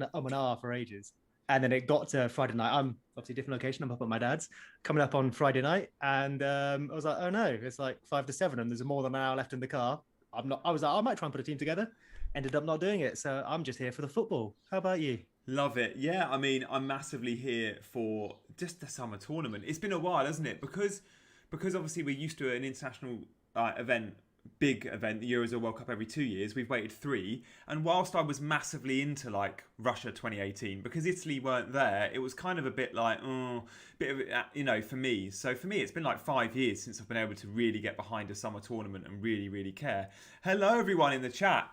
and ah for ages. And then it got to Friday night. I'm obviously a different location. I'm up at my dad's, coming up on Friday night, and I was like, oh no, it's like 5 to 7, and there's more than an hour left in the car. I'm not. I was like, I might try and put a team together. Ended up not doing it, so I'm just here for the football. How about you? Love it. Yeah, I mean, I'm massively here for just the summer tournament. It's been a while, hasn't it? Because obviously we're used to an international event, big event, the Euros or World Cup every 2 years. We've waited 3, and whilst I was massively into like Russia 2018, because Italy weren't there, it was kind of a bit like, oh, bit of for me. So for me, it's been like 5 years since I've been able to really get behind a summer tournament and really, really care. Hello, everyone in the chat.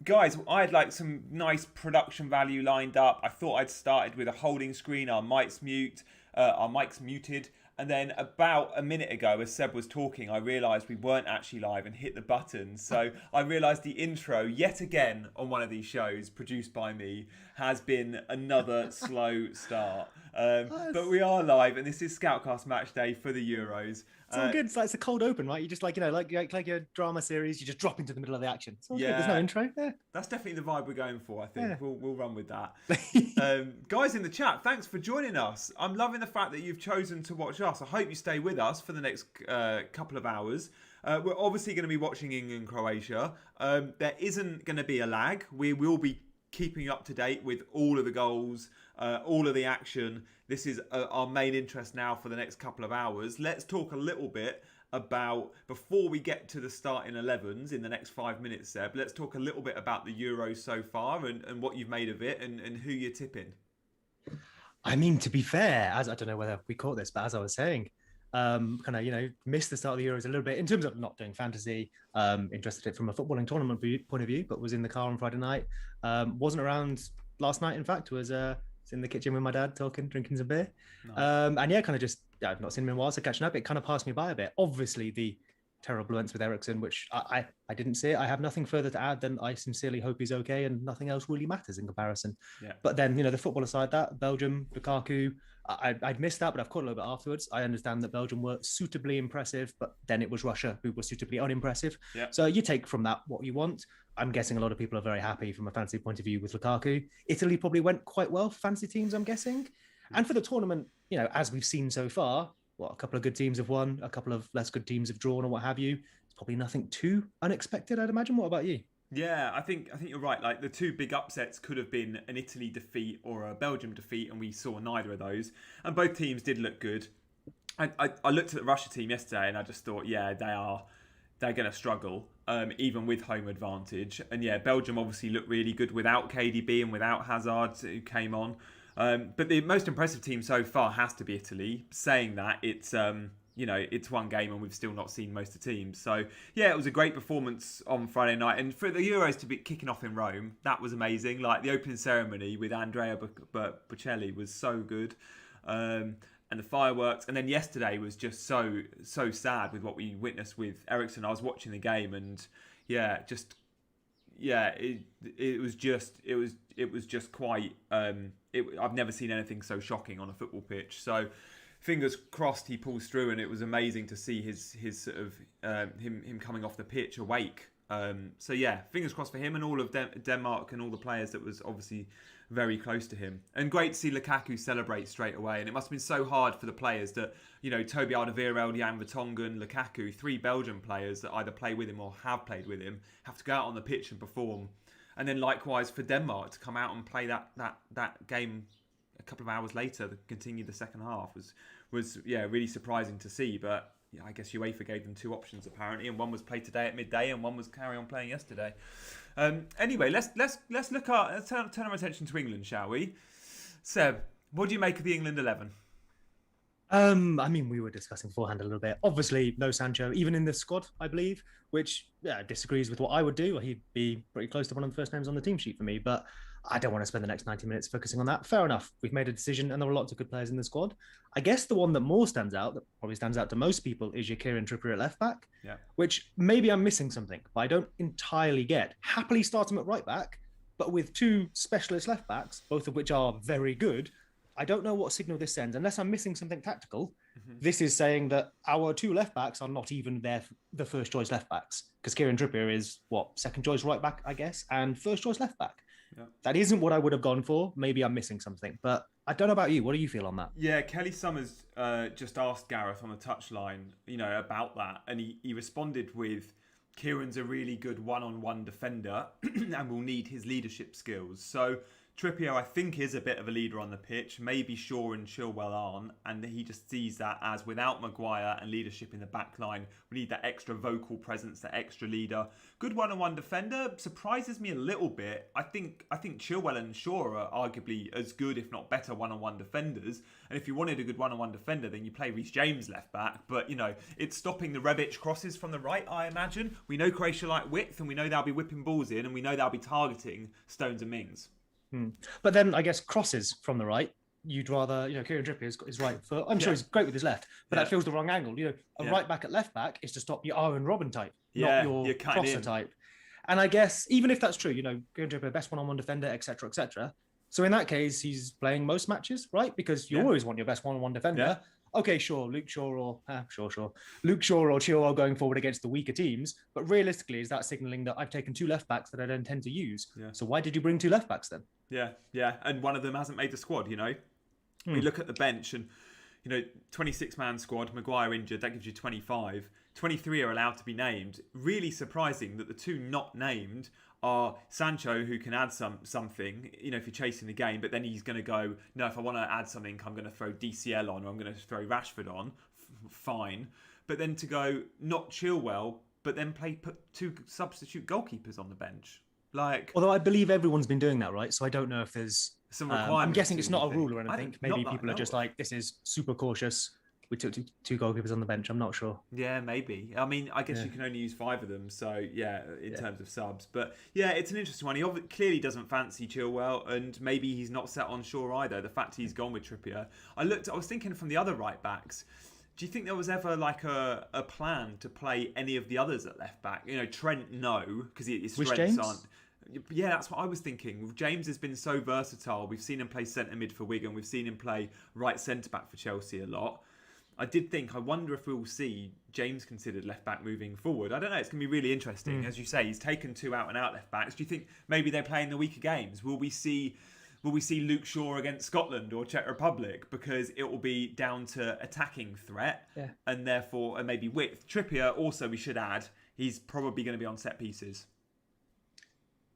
Guys, I had like some nice production value lined up. I thought I'd started with a holding screen. Our mic's muted. And then about a minute ago, as Seb was talking, I realised we weren't actually live and hit the button. So I realised the intro, yet again on one of these shows produced by me, has been another slow start. But we are live, and this is Scoutcast Matchday for the Euros. It's all good. It's like it's a cold open, right? You just like like your drama series. You just drop into the middle of the action. It's all good. There's no intro. Yeah. That's definitely the vibe we're going for. I think we'll run with that. Guys in the chat, thanks for joining us. I'm loving the fact that you've chosen to watch us. I hope you stay with us for the next couple of hours. We're obviously going to be watching England and Croatia. There isn't going to be a lag. We will be keeping you up to date with all of the goals, all of the action. This is our main interest now for the next couple of hours. Let's talk a little bit about, before we get to the starting 11s in the next 5 minutes, Seb, let's talk a little bit about the Euros so far and what you've made of it and who you're tipping. I mean, to be fair, as I don't know whether we caught this, but as I was saying, kind of, missed the start of the Euros a little bit in terms of not doing fantasy, interested in it from a footballing tournament point of view, but was in the car on Friday night. Wasn't around last night, in fact, was in the kitchen with my dad talking, drinking some beer. Nice. And yeah, kind of just, I've not seen him in a while, so catching up, it kind of passed me by a bit. Obviously, the terrible events with Eriksen, which I didn't see it. I have nothing further to add than I sincerely hope he's okay, and nothing else really matters in comparison. Yeah. But then, the football aside that, Belgium, Lukaku, I'd missed that, but I've caught a little bit afterwards. I understand that Belgium were suitably impressive, but then it was Russia who were suitably unimpressive. Yeah. So you take from that what you want. I'm guessing a lot of people are very happy from a fantasy point of view with Lukaku. Italy probably went quite well for fantasy teams, I'm guessing. And for the tournament, as we've seen so far, a couple of good teams have won, a couple of less good teams have drawn, or what have you. It's probably nothing too unexpected, I'd imagine. What about you? Yeah, I think you're right. Like, the two big upsets could have been an Italy defeat or a Belgium defeat, and we saw neither of those. And both teams did look good. I looked at the Russia team yesterday, and I just thought, yeah, they're going to struggle, even with home advantage. And yeah, Belgium obviously looked really good without KDB and without Hazard, who came on. But the most impressive team so far has to be Italy. Saying that, it's it's one game and we've still not seen most of the teams. So yeah, it was a great performance on Friday night, and for the Euros to be kicking off in Rome, that was amazing. Like, the opening ceremony with Andrea Bocelli was so good, and the fireworks. And then yesterday was just so sad with what we witnessed with Eriksen. I was watching the game, and it was just quite. I've never seen anything so shocking on a football pitch. So fingers crossed he pulls through, and it was amazing to see his sort of him coming off the pitch awake. So yeah, fingers crossed for him and all of Denmark and all the players that was obviously very close to him. And great to see Lukaku celebrate straight away. And it must have been so hard for the players that, Toby Alderweireld, Jan Vertonghen, Lukaku, 3 Belgian players that either play with him or have played with him, have to go out on the pitch and perform. And then likewise for Denmark to come out and play that game a couple of hours later, to continue the second half, was really surprising to see. But yeah, I guess UEFA gave them 2 options apparently, and one was played today at midday, and one was carry on playing yesterday. Anyway, let's turn our attention to England, shall we? Seb, what do you make of the England 11? I mean, we were discussing beforehand a little bit. Obviously, no Sancho, even in the squad, I believe, which disagrees with what I would do. He'd be pretty close to one of the first names on the team sheet for me, but I don't want to spend the next 90 minutes focusing on that. Fair enough. We've made a decision, and there were lots of good players in the squad. I guess the one that more stands out, that probably stands out to most people, is your Kieran Trippier at left back, which maybe I'm missing something, but I don't entirely get. Happily start him at right back, but with 2 specialist left backs, both of which are very good. I don't know what signal this sends, unless I'm missing something tactical. Mm-hmm. This is saying that our 2 left backs are not even the first choice left backs, because Kieran Trippier is second choice right back, I guess, and first choice left back. Yeah. That isn't what I would have gone for. Maybe I'm missing something, but I don't know about you. What do you feel on that? Yeah, Kelly Summers just asked Gareth on the touchline, about that, and he responded with, Kieran's a really good one-on-one defender and will need his leadership skills. So Trippier, I think, is a bit of a leader on the pitch. Maybe Shaw and Chilwell aren't, and he just sees that as without Maguire and leadership in the back line, we need that extra vocal presence, that extra leader. Good one-on-one defender surprises me a little bit. I think Chilwell and Shaw are arguably as good, if not better, one-on-one defenders. And if you wanted a good one-on-one defender, then you play Reece James left back. But it's stopping the Rebic crosses from the right, I imagine. We know Croatia like width, and we know they'll be whipping balls in, and we know they'll be targeting Stones and Mings. But then I guess crosses from the right, you'd rather, Kieran Trippier has got his right foot. I'm sure he's great with his left, but that feels the wrong angle. Right back at left back is to stop your Aaron Robben type, not your crosser type. And I guess even if that's true, Kieran Trippier, best one-on-one defender, etc., etc. So in that case, he's playing most matches, right? Because you always want your best one-on-one defender. Yeah. Okay, sure, Luke Shaw or Chilwell going forward against the weaker teams. But realistically, is that signalling that I've taken two left backs that I don't tend to use? Yeah. So why did you bring two left backs then? Yeah. And one of them hasn't made the squad, We look at the bench and, 26-man squad, Maguire injured, that gives you 25. 23 are allowed to be named. Really surprising that the two not named are Sancho, who can add something, if you're chasing the game, but then he's going to go, no, if I want to add something, I'm going to throw DCL on or I'm going to throw Rashford on. Fine. But then to go, not Chilwell, but then put two substitute goalkeepers on the bench. Although I believe everyone's been doing that, right? So I don't know if there's some requirements. I'm guessing it's not a rule or anything. Maybe people are just like, this is super cautious. We took two goalkeepers on the bench. I'm not sure. Yeah, maybe. I mean, I guess you can only use 5 of them. So, in terms of subs. But, it's an interesting one. He clearly doesn't fancy Chilwell. And maybe he's not set on Shaw either. The fact he's gone with Trippier. I was thinking from the other right backs. Do you think there was ever a plan to play any of the others at left back? Trent, no. Because his strengths aren't... Yeah, that's what I was thinking. James has been so versatile. We've seen him play centre mid for Wigan. We've seen him play right centre back for Chelsea a lot. I wonder if we'll see James considered left back moving forward. I don't know. It's going to be really interesting. As you say, he's taken 2 out and out left backs. Do you think maybe they're playing the weaker games? Will we see Luke Shaw against Scotland or Czech Republic? Because it will be down to attacking threat and therefore maybe width. Trippier also, we should add, he's probably going to be on set pieces.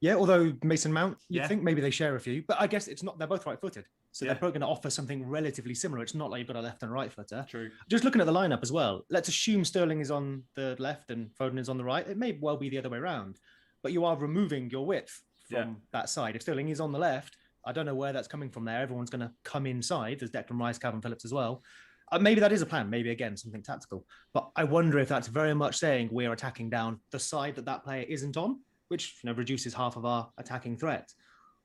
Yeah, although Mason Mount, you'd think maybe they share a few, but I guess it's not. They're both right-footed, so they're both going to offer something relatively similar. It's not like you've got a left and right footer. True. Just looking at the lineup as well, let's assume Sterling is on the left and Foden is on the right. It may well be the other way around, but you are removing your width from that side. If Sterling is on the left, I don't know where that's coming from there. Everyone's going to come inside. There's Declan Rice, Calvin Phillips as well. Maybe that is a plan. Maybe, again, something tactical. But I wonder if that's very much saying we're attacking down the side that player isn't on, which reduces half of our attacking threat.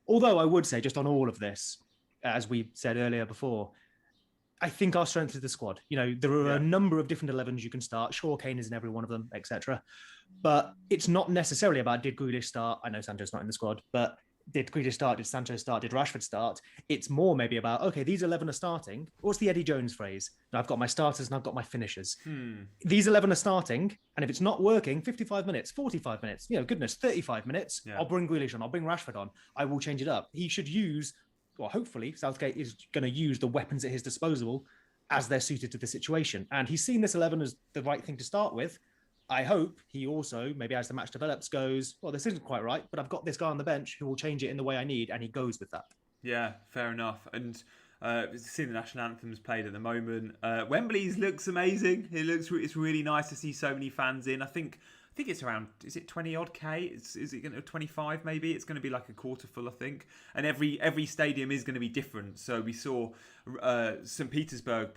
Although I would say, just on all of this, as we said earlier before, I think our strength is the squad. There are a number of different 11s you can start. Sure, Kane is in every one of them, etc. But it's not necessarily about did Grealish start. I know Sancho's not in the squad, but did Grealish start? Did Sancho start? Did Rashford start? It's more maybe about, okay, these 11 are starting. What's the Eddie Jones phrase? I've got my starters and I've got my finishers. These 11 are starting, and if it's not working, 55 minutes, 45 minutes, 35 minutes, I'll bring Grealish on, I'll bring Rashford on, I will change it up. He should use, or hopefully Southgate is going to use the weapons at his disposal as they're suited to the situation. And he's seen this 11 as the right thing to start with. I hope he also, maybe as the match develops, goes, well, this isn't quite right, but I've got this guy on the bench who will change it in the way I need, and he goes with that. Yeah, fair enough. And seeing the national anthems played at the moment, Wembley's looks amazing. It's really nice to see so many fans in. I think it's around, is it 20 odd K? Is it going to 25 maybe? It's going to be like a quarter full, I think. And every stadium is going to be different. So we saw St. Petersburg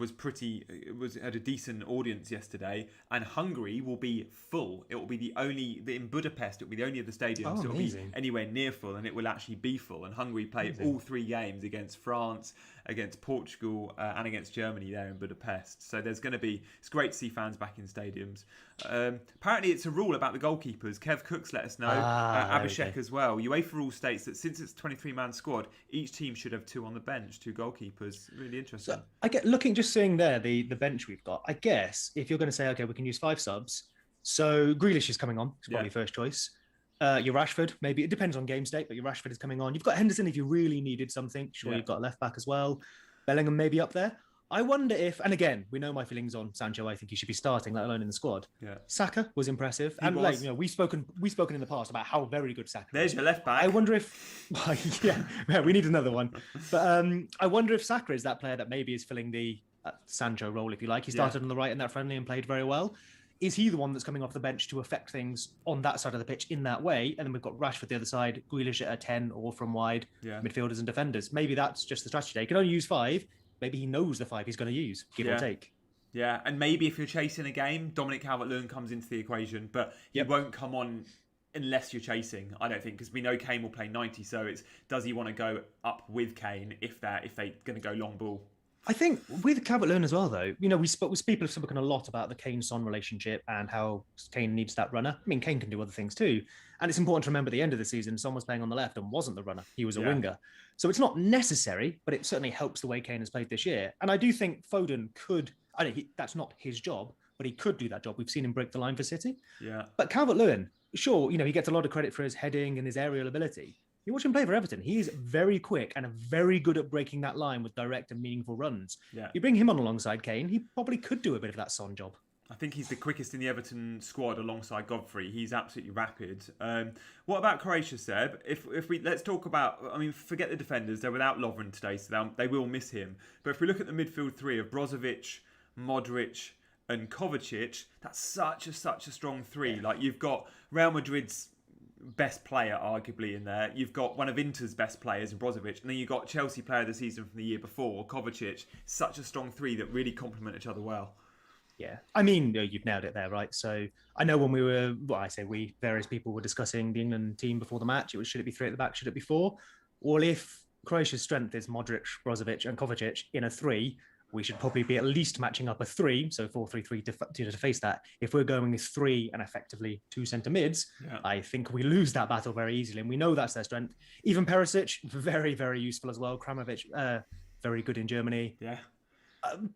had a decent audience yesterday, and Hungary will be full. It will be in Budapest, it will be the only of the stadiums that will be anywhere near full, and it will actually be full. And Hungary play all 3 games against France, against Portugal, and against Germany there in Budapest. So it's great to see fans back in stadiums. Apparently it's a rule about the goalkeepers. Kev Cooks let us know, Abhishek as well. UEFA rule states that since it's a 23-man squad, each team should have 2 on the bench, 2 goalkeepers. Really interesting. So just seeing there the bench we've got, I guess if you're going to say, okay, we can use 5 subs, so Grealish is coming on, it's probably first choice. Your Rashford, maybe it depends on game state, but your Rashford is coming on. You've got Henderson if you really needed something. Sure, you've got a left back as well. Bellingham maybe up there. I wonder if, and again, we know my feelings on Sancho. I think he should be starting, let alone in the squad. Yeah. Saka was impressive, and was. like we've spoken in the past about how very good Saka. There's your left back. I wonder if, yeah, we need another one. But I wonder if Saka is that player that maybe is filling the Sancho role, if you like. He started on the right in that friendly and played very well. Is he the one that's coming off the bench to affect things on that side of the pitch in that way? And then we've got Rashford the other side, Grealish at a 10 or from wide, midfielders and defenders. Maybe that's just the strategy. He can only use 5. Maybe he knows the 5 he's going to use, give or take. Yeah, and maybe if you're chasing a game, Dominic Calvert-Lewin comes into the equation, but he won't come on unless you're chasing, I don't think, because we know Kane will play 90, so it's does he want to go up with Kane if they're going to go long ball? I think with Calvert-Lewin as well, though, people have spoken a lot about the Kane-Son relationship and how Kane needs that runner. I mean, Kane can do other things too. And it's important to remember at the end of the season, Son was playing on the left and wasn't the runner. He was a winger. So it's not necessary, but it certainly helps the way Kane has played this year. And I do think Foden could, that's not his job, but he could do that job. We've seen him break the line for City. Yeah. But Calvert-Lewin, sure, he gets a lot of credit for his heading and his aerial ability. You watch him play for Everton. He is very quick and very good at breaking that line with direct and meaningful runs. Yeah. You bring him on alongside Kane, he probably could do a bit of that Son job. I think he's the quickest in the Everton squad alongside Godfrey. He's absolutely rapid. What about Croatia, Seb? If we let's talk about, forget the defenders. They're without Lovren today, so they will miss him. But if we look at the midfield 3 of Brozovic, Modric, and Kovacic, that's such a strong 3. Yeah. Like you've got Real Madrid's best player, arguably, in there. You've got one of Inter's best players in Brozovic, and then you've got Chelsea player of the season from the year before, Kovacic. Such a strong 3 that really complement each other well. Yeah, you've nailed it there, right? So I know when various people were discussing the England team before the match, it was, should it be 3 at the back, should it be 4? Well, if Croatia's strength is Modric, Brozovic and Kovacic in a 3, we should probably be at least matching up a 3, so 4-3-3 to face that. If we're going with 3 and effectively 2 centre mids, I think we lose that battle very easily, and we know that's their strength. Even Perisic, very, very useful as well. Kramovic, very good in Germany. Yeah.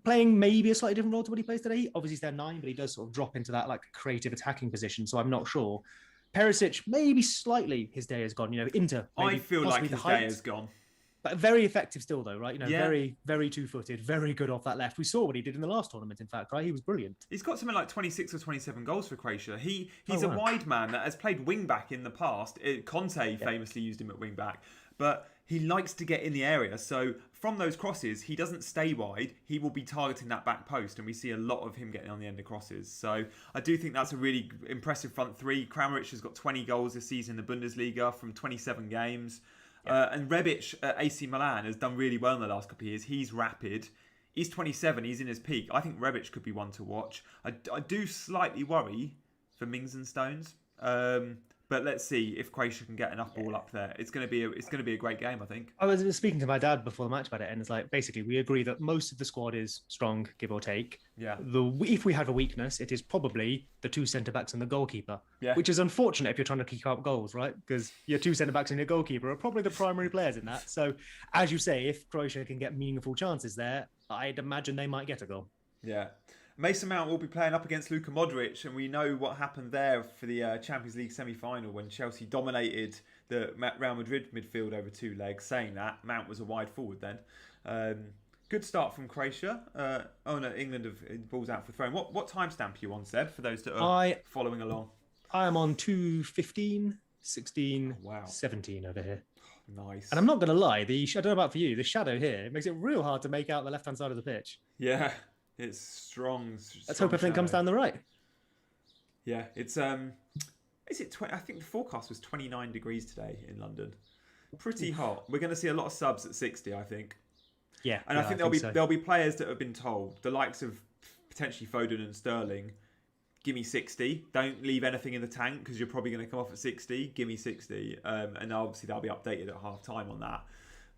Playing maybe a slightly different role to what he plays today. Obviously, he's their 9, but he does sort of drop into that like creative attacking position, so I'm not sure. Perisic, maybe slightly his day has gone. Inter. I feel like his day has gone. But very effective still, though, right? Very, very two-footed, very good off that left. We saw what he did in the last tournament, in fact, right? He was brilliant. He's got something like 26 or 27 goals for Croatia. He's a wide man that has played wing-back in the past. Conte famously used him at wing-back. But he likes to get in the area. So from those crosses, he doesn't stay wide. He will be targeting that back post. And we see a lot of him getting on the end of crosses. So I do think that's a really impressive front 3. Kramaric has got 20 goals this season in the Bundesliga from 27 games. And Rebic at AC Milan has done really well in the last couple of years. He's rapid. He's 27. He's in his peak. I think Rebic could be one to watch. I do slightly worry for Mings and Stones. But let's see if Croatia can get enough ball up there. It's going to be a great game, I think. I was speaking to my dad before the match about it, and it's like basically we agree that most of the squad is strong, give or take. Yeah. If we have a weakness, it is probably the 2 centre backs and the goalkeeper. Yeah. Which is unfortunate if you're trying to keep out goals, right? Because your 2 centre backs and your goalkeeper are probably the primary players in that. So, as you say, if Croatia can get meaningful chances there, I'd imagine they might get a goal. Yeah. Mason Mount will be playing up against Luka Modric, and we know what happened there for the Champions League semi-final when Chelsea dominated the Real Madrid midfield over 2 legs. Saying that, Mount was a wide forward then. Good start from Croatia. England have balls out for throwing. What timestamp are you on, Seb, for those that are following along? I am on 2:15, 16, 17 over here. Nice. And I'm not going to lie, I don't know about for you, the shadow here makes it real hard to make out the left-hand side of the pitch. Yeah. It's strong. Let's hope everything comes down the right. Yeah, it's is it 20? I think the forecast was 29 degrees today in London. Pretty hot. We're going to see a lot of subs at 60, I think. Yeah, and I think there'll be players that have been told, the likes of potentially Foden and Sterling, give me 60. Don't leave anything in the tank because you're probably going to come off at 60. Give me 60, and obviously that'll be updated at half time on that.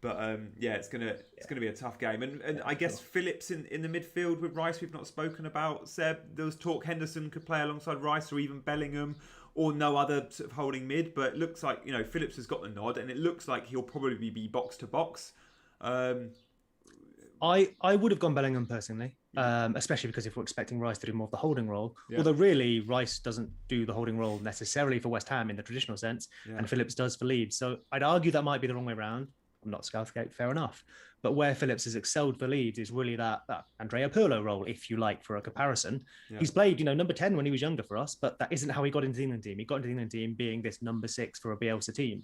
But it's gonna be a tough game, and I guess Phillips in the midfield with Rice we've not spoken about. Seb, there was talk Henderson could play alongside Rice or even Bellingham or no other sort of holding mid, but it looks like Phillips has got the nod, and it looks like he'll probably be box to box. I would have gone Bellingham personally, especially because if we're expecting Rice to do more of the holding role, Yeah. although really Rice doesn't do the holding role necessarily for West Ham in the traditional sense, and Phillips does for Leeds. So I'd argue that might be the wrong way around. I'm not Scoutcast, fair enough. But where Phillips has excelled for Leeds is really that Andrea Pirlo role, if you like, for a comparison. Yeah. He's played, number 10 when he was younger for us, but that isn't how he got into the England team. He got into the England team being this number 6 for a Bielsa team.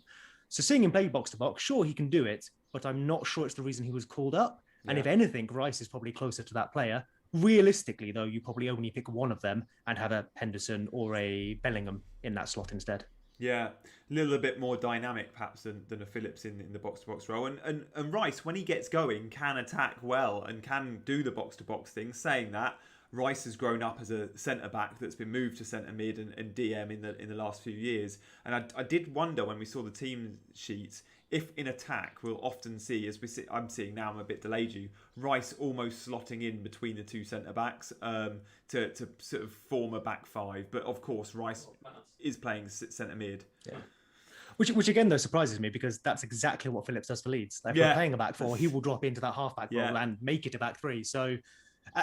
So seeing him play box to box, sure, he can do it, but I'm not sure it's the reason he was called up. And if anything, Rice is probably closer to that player. Realistically, though, you probably only pick one of them and have a Henderson or a Bellingham in that slot instead. Yeah, a little bit more dynamic perhaps than a Phillips in the box-to-box role. And Rice, when he gets going, can attack well and can do the box-to-box thing. Saying that, Rice has grown up as a centre-back that's been moved to centre-mid and DM in the last few years. And I did wonder when we saw the team sheets, if in attack we'll often see, I'm seeing now, I'm a bit delayed you, Rice almost slotting in between the two centre-backs to sort of form a back five. But of course, Rice is playing centre-mid. Yeah. Which again, though, surprises me because that's exactly what Phillips does for Leeds. If we're playing a back four, he will drop into that half-back role and make it a back three. So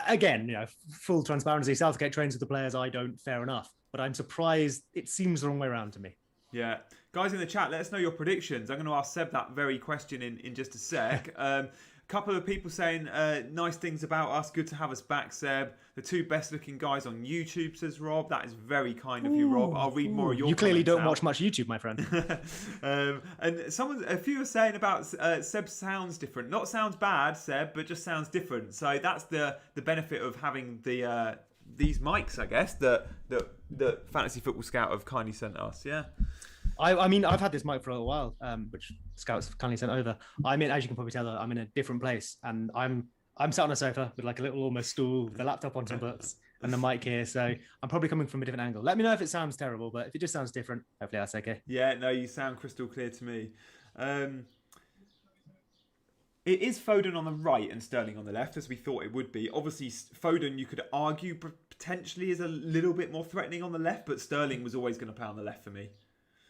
again, full transparency, Southgate trains with the players, I don't, fair enough. But I'm surprised it seems the wrong way around to me. Yeah. Guys in the chat, let us know your predictions. I'm going to ask Seb that very question in just a sec. A couple of people saying nice things about us. Good to have us back, Seb. The two best looking guys on YouTube, says Rob. That is very kind of you, Rob. I'll read more of your You clearly don't out. watch much YouTube, my friend. And a few are saying about Seb sounds different. Not sounds bad, Seb, but just sounds different. So that's the benefit of having these mics, I guess, that Fantasy Football Scout have kindly sent us. Yeah. I mean, I've had this mic for a little while, which Scouts kindly sent over. I'm in, as you can probably tell, I'm in a different place, and I'm sat on a sofa with like a little almost stool, with the laptop on some books, and the mic here. So I'm probably coming from a different angle. Let me know if it sounds terrible, but if it just sounds different, hopefully that's okay. Yeah, no, you sound crystal clear to me. It is Foden on the right and Sterling on the left, as we thought it would be. Obviously, Foden, you could argue, potentially is a little bit more threatening on the left, but Sterling was always going to play on the left for me.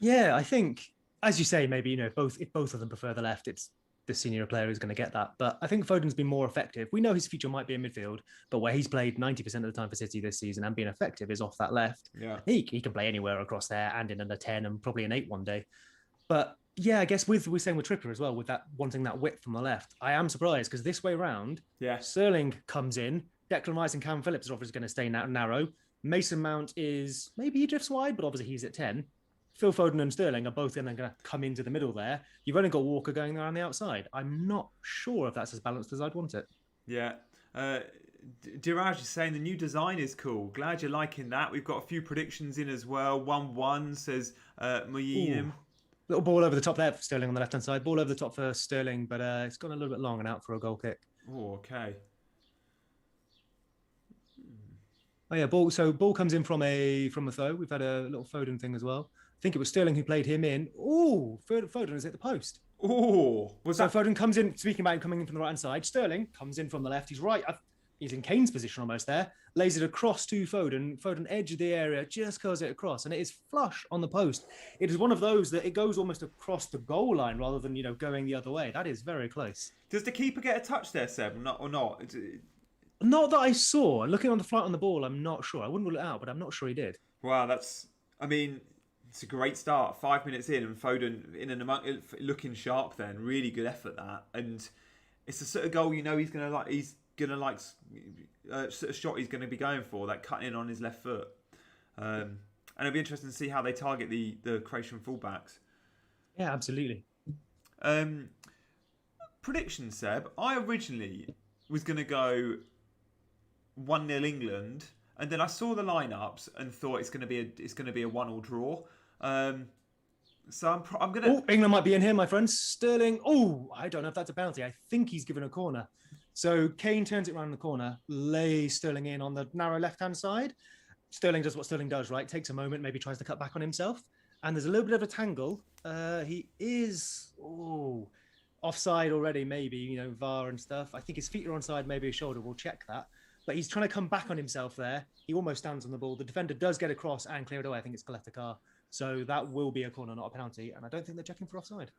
Yeah, I think, as you say, maybe, if both of them prefer the left, it's the senior player who's going to get that. But I think Foden's been more effective. We know his future might be in midfield, but where he's played 90% of the time for City this season and being effective is off that left. Yeah. He can play anywhere across there and in under 10 and probably an 8 one day. But yeah, I guess we're saying with Trippier as well, with that wanting that width from the left, I am surprised because this way round, Sterling comes in, Declan Rice and Cam Phillips are obviously going to stay narrow. Mason Mount is, maybe he drifts wide, but obviously he's at 10. Phil Foden and Sterling are both going to come into the middle there. You've only got Walker going there on the outside. I'm not sure if that's as balanced as I'd want it. Yeah. Diraj is saying the new design is cool. Glad you're liking that. We've got a few predictions in as well. 1-1 says Moyinim. Little ball over the top there for Sterling on the left-hand side. Ball over the top for Sterling, but it's gone a little bit long and out for a goal kick. Oh, okay. Oh yeah, ball comes in from a throw. We've had a little Foden thing as well. I think it was Sterling who played him in. Oh, Foden has hit the post. Oh, Foden comes in, speaking about him coming in from the right-hand side. Sterling comes in from the left. He's right. He's in Kane's position almost there. Lays it across to Foden. Foden edge of the area, just curls it across, and it is flush on the post. It is one of those that it goes almost across the goal line rather than, going the other way. That is very close. Does the keeper get a touch there, Seb, or not? Not that I saw. Looking on the flight on the ball, I'm not sure. I wouldn't rule it out, but I'm not sure he did. Wow, it's a great start. 5 minutes in, and Foden looking sharp. Then really good effort that, and it's the sort of goal he's gonna like. He's gonna like sort of shot he's gonna be going for, that cutting in on his left foot. And it'll be interesting to see how they target the Croatian fullbacks. Yeah, absolutely. Prediction, Seb. I originally was gonna go 1-0 England. And then I saw the lineups and thought it's going to be a 1-1 draw. So I'm going to. Oh, England might be in here, my friend. Sterling. Oh, I don't know if that's a penalty. I think he's given a corner. So Kane turns it around the corner, lays Sterling in on the narrow left-hand side. Sterling does what Sterling does, right? Takes a moment, maybe tries to cut back on himself, and there's a little bit of a tangle. He is offside already, maybe VAR and stuff. I think his feet are onside, maybe his shoulder. We'll check that. But he's trying to come back on himself there. He almost stands on the ball. The defender does get across and clear it away. I think it's Kaleta. So that will be a corner, not a penalty. And I don't think they're checking for offside.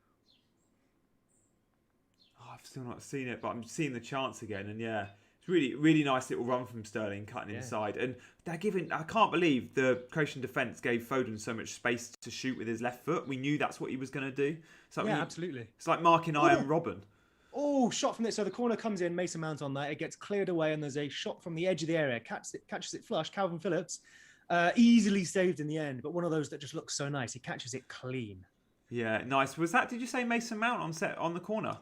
Oh, I've still not seen it, but I'm seeing the chance again, and yeah, it's really, really nice little run from Sterling cutting inside, and they're giving. I can't believe the Croatian defence gave Foden so much space to shoot with his left foot. We knew that's what he was going to do. So absolutely. It's like marking Iron Robin. Oh, shot from this. So the corner comes in, Mason Mount on that. It gets cleared away, and there's a shot from the edge of the area. Catches it flush. Calvin Phillips, easily saved in the end, but one of those that just looks so nice. He catches it clean. Yeah, nice. Was that? Did you say Mason Mount on the corner?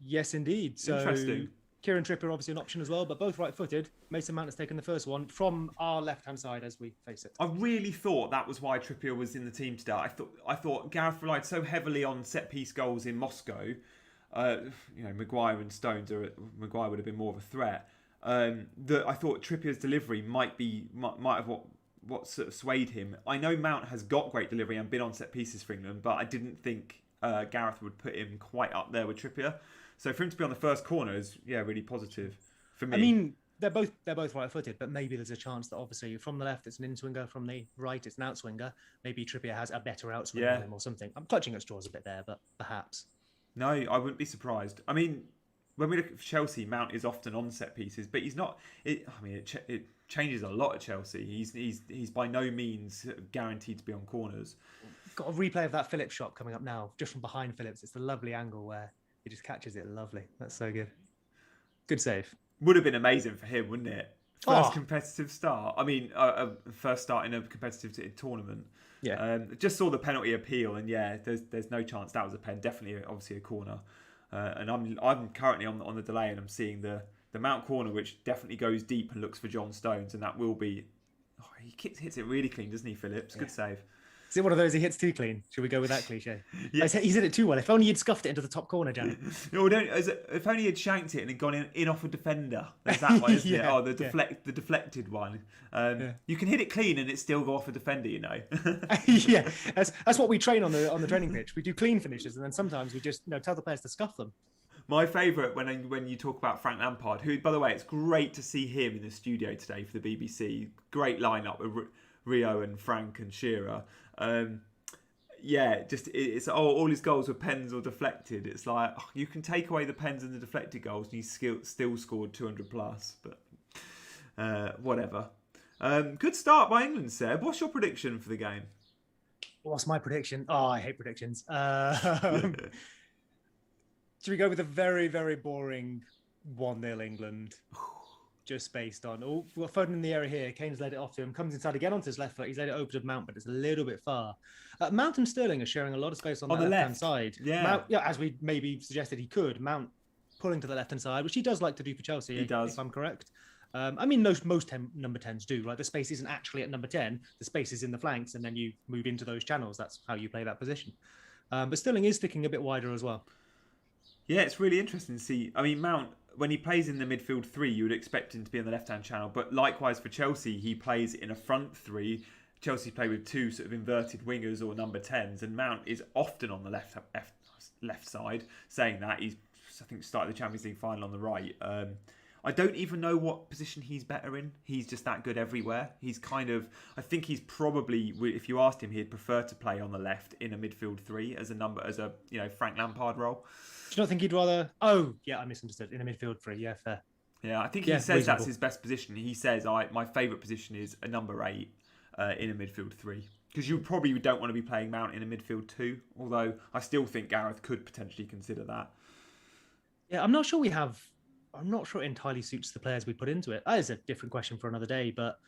Yes, indeed. So interesting. Kieran Trippier obviously an option as well, but both right-footed. Mason Mount has taken the first one from our left-hand side as we face it. I really thought that was why Trippier was in the team today. I thought Gareth relied so heavily on set-piece goals in Moscow. Maguire and Stones, Maguire would have been more of a threat. That I thought Trippier's delivery might have what sort of swayed him. I know Mount has got great delivery and been on set pieces for England, but I didn't think Gareth would put him quite up there with Trippier. So for him to be on the first corner is really positive for me. I mean, they're both right-footed, but maybe there's a chance that obviously from the left it's an in-swinger, from the right it's an out-swinger. Maybe Trippier has a better out-swinger than him or something. I'm clutching at straws a bit there, but perhaps. No, I wouldn't be surprised. I mean, when we look at Chelsea, Mount is often on set pieces, but he's not. It changes a lot at Chelsea. He's by no means guaranteed to be on corners. Got a replay of that Phillips shot coming up now, just from behind Phillips. It's the lovely angle where he just catches it. Lovely. That's so good. Good save. Would have been amazing for him, wouldn't it? First competitive start. I mean, first start in a competitive tournament. Yeah. Just saw the penalty appeal, and there's no chance that was a pen. Definitely, obviously a corner. And I'm currently on the delay, and I'm seeing the Mount corner, which definitely goes deep and looks for John Stones, and that will be. Oh, he hits it really clean, doesn't he, Phillips? Good save. Is it one of those he hits too clean? Should we go with that cliche? Yeah. He's hit it too well. If only you'd scuffed it into the top corner, Gianni. No, don't. If only he'd shanked it and had gone in off a defender. There's that one, isn't it? Oh, the deflected one. You can hit it clean and it still go off a defender, you know. Yeah, that's what we train on the training pitch. We do clean finishes, and then sometimes we just tell the players to scuff them. My favourite when you talk about Frank Lampard, who, by the way, it's great to see him in the studio today for the BBC. Great lineup with Rio and Frank and Shearer. It's all his goals were pens or deflected. It's like you can take away the pens and the deflected goals, and he's still scored 200 plus. But whatever. Good start by England, Seb. What's your prediction for the game? What's my prediction? Oh, I hate predictions. Should we go with a very, very boring 1-0 England? Just based on Foden in the area here. Kane's led it off to him. Comes inside again onto his left foot. He's laid it over to Mount, but it's a little bit far. Mount and Sterling are sharing a lot of space on the left-hand side. Yeah. Mount, as we maybe suggested he could. Mount pulling to the left-hand side, which he does like to do for Chelsea. He does, if I'm correct. I mean, most number 10s do. Right, the space isn't actually at number 10. The space is in the flanks, and then you move into those channels. That's how you play that position. But Sterling is sticking a bit wider as well. Yeah, it's really interesting to see. I mean, Mount, when he plays in the midfield three, you would expect him to be on the left-hand channel. But likewise for Chelsea, he plays in a front three. Chelsea play with two sort of inverted wingers or number 10s, and Mount is often on the left side. Saying that, he's, I think, started the Champions League final on the right. I don't even know what position he's better in. He's just that good everywhere. He's kind of, I think he's probably, if you asked him, he'd prefer to play on the left in a midfield three as a Frank Lampard role. Do you not think he'd rather? Oh, yeah, I misunderstood. In a midfield three, yeah, fair. Yeah, I think he says reasonable. That's his best position. He says, my favourite position is a number 8 in a midfield three. Because you probably don't want to be playing Mount in a midfield 2, although I still think Gareth could potentially consider that. Yeah, I'm not sure it entirely suits the players we put into it. That is a different question for another day, but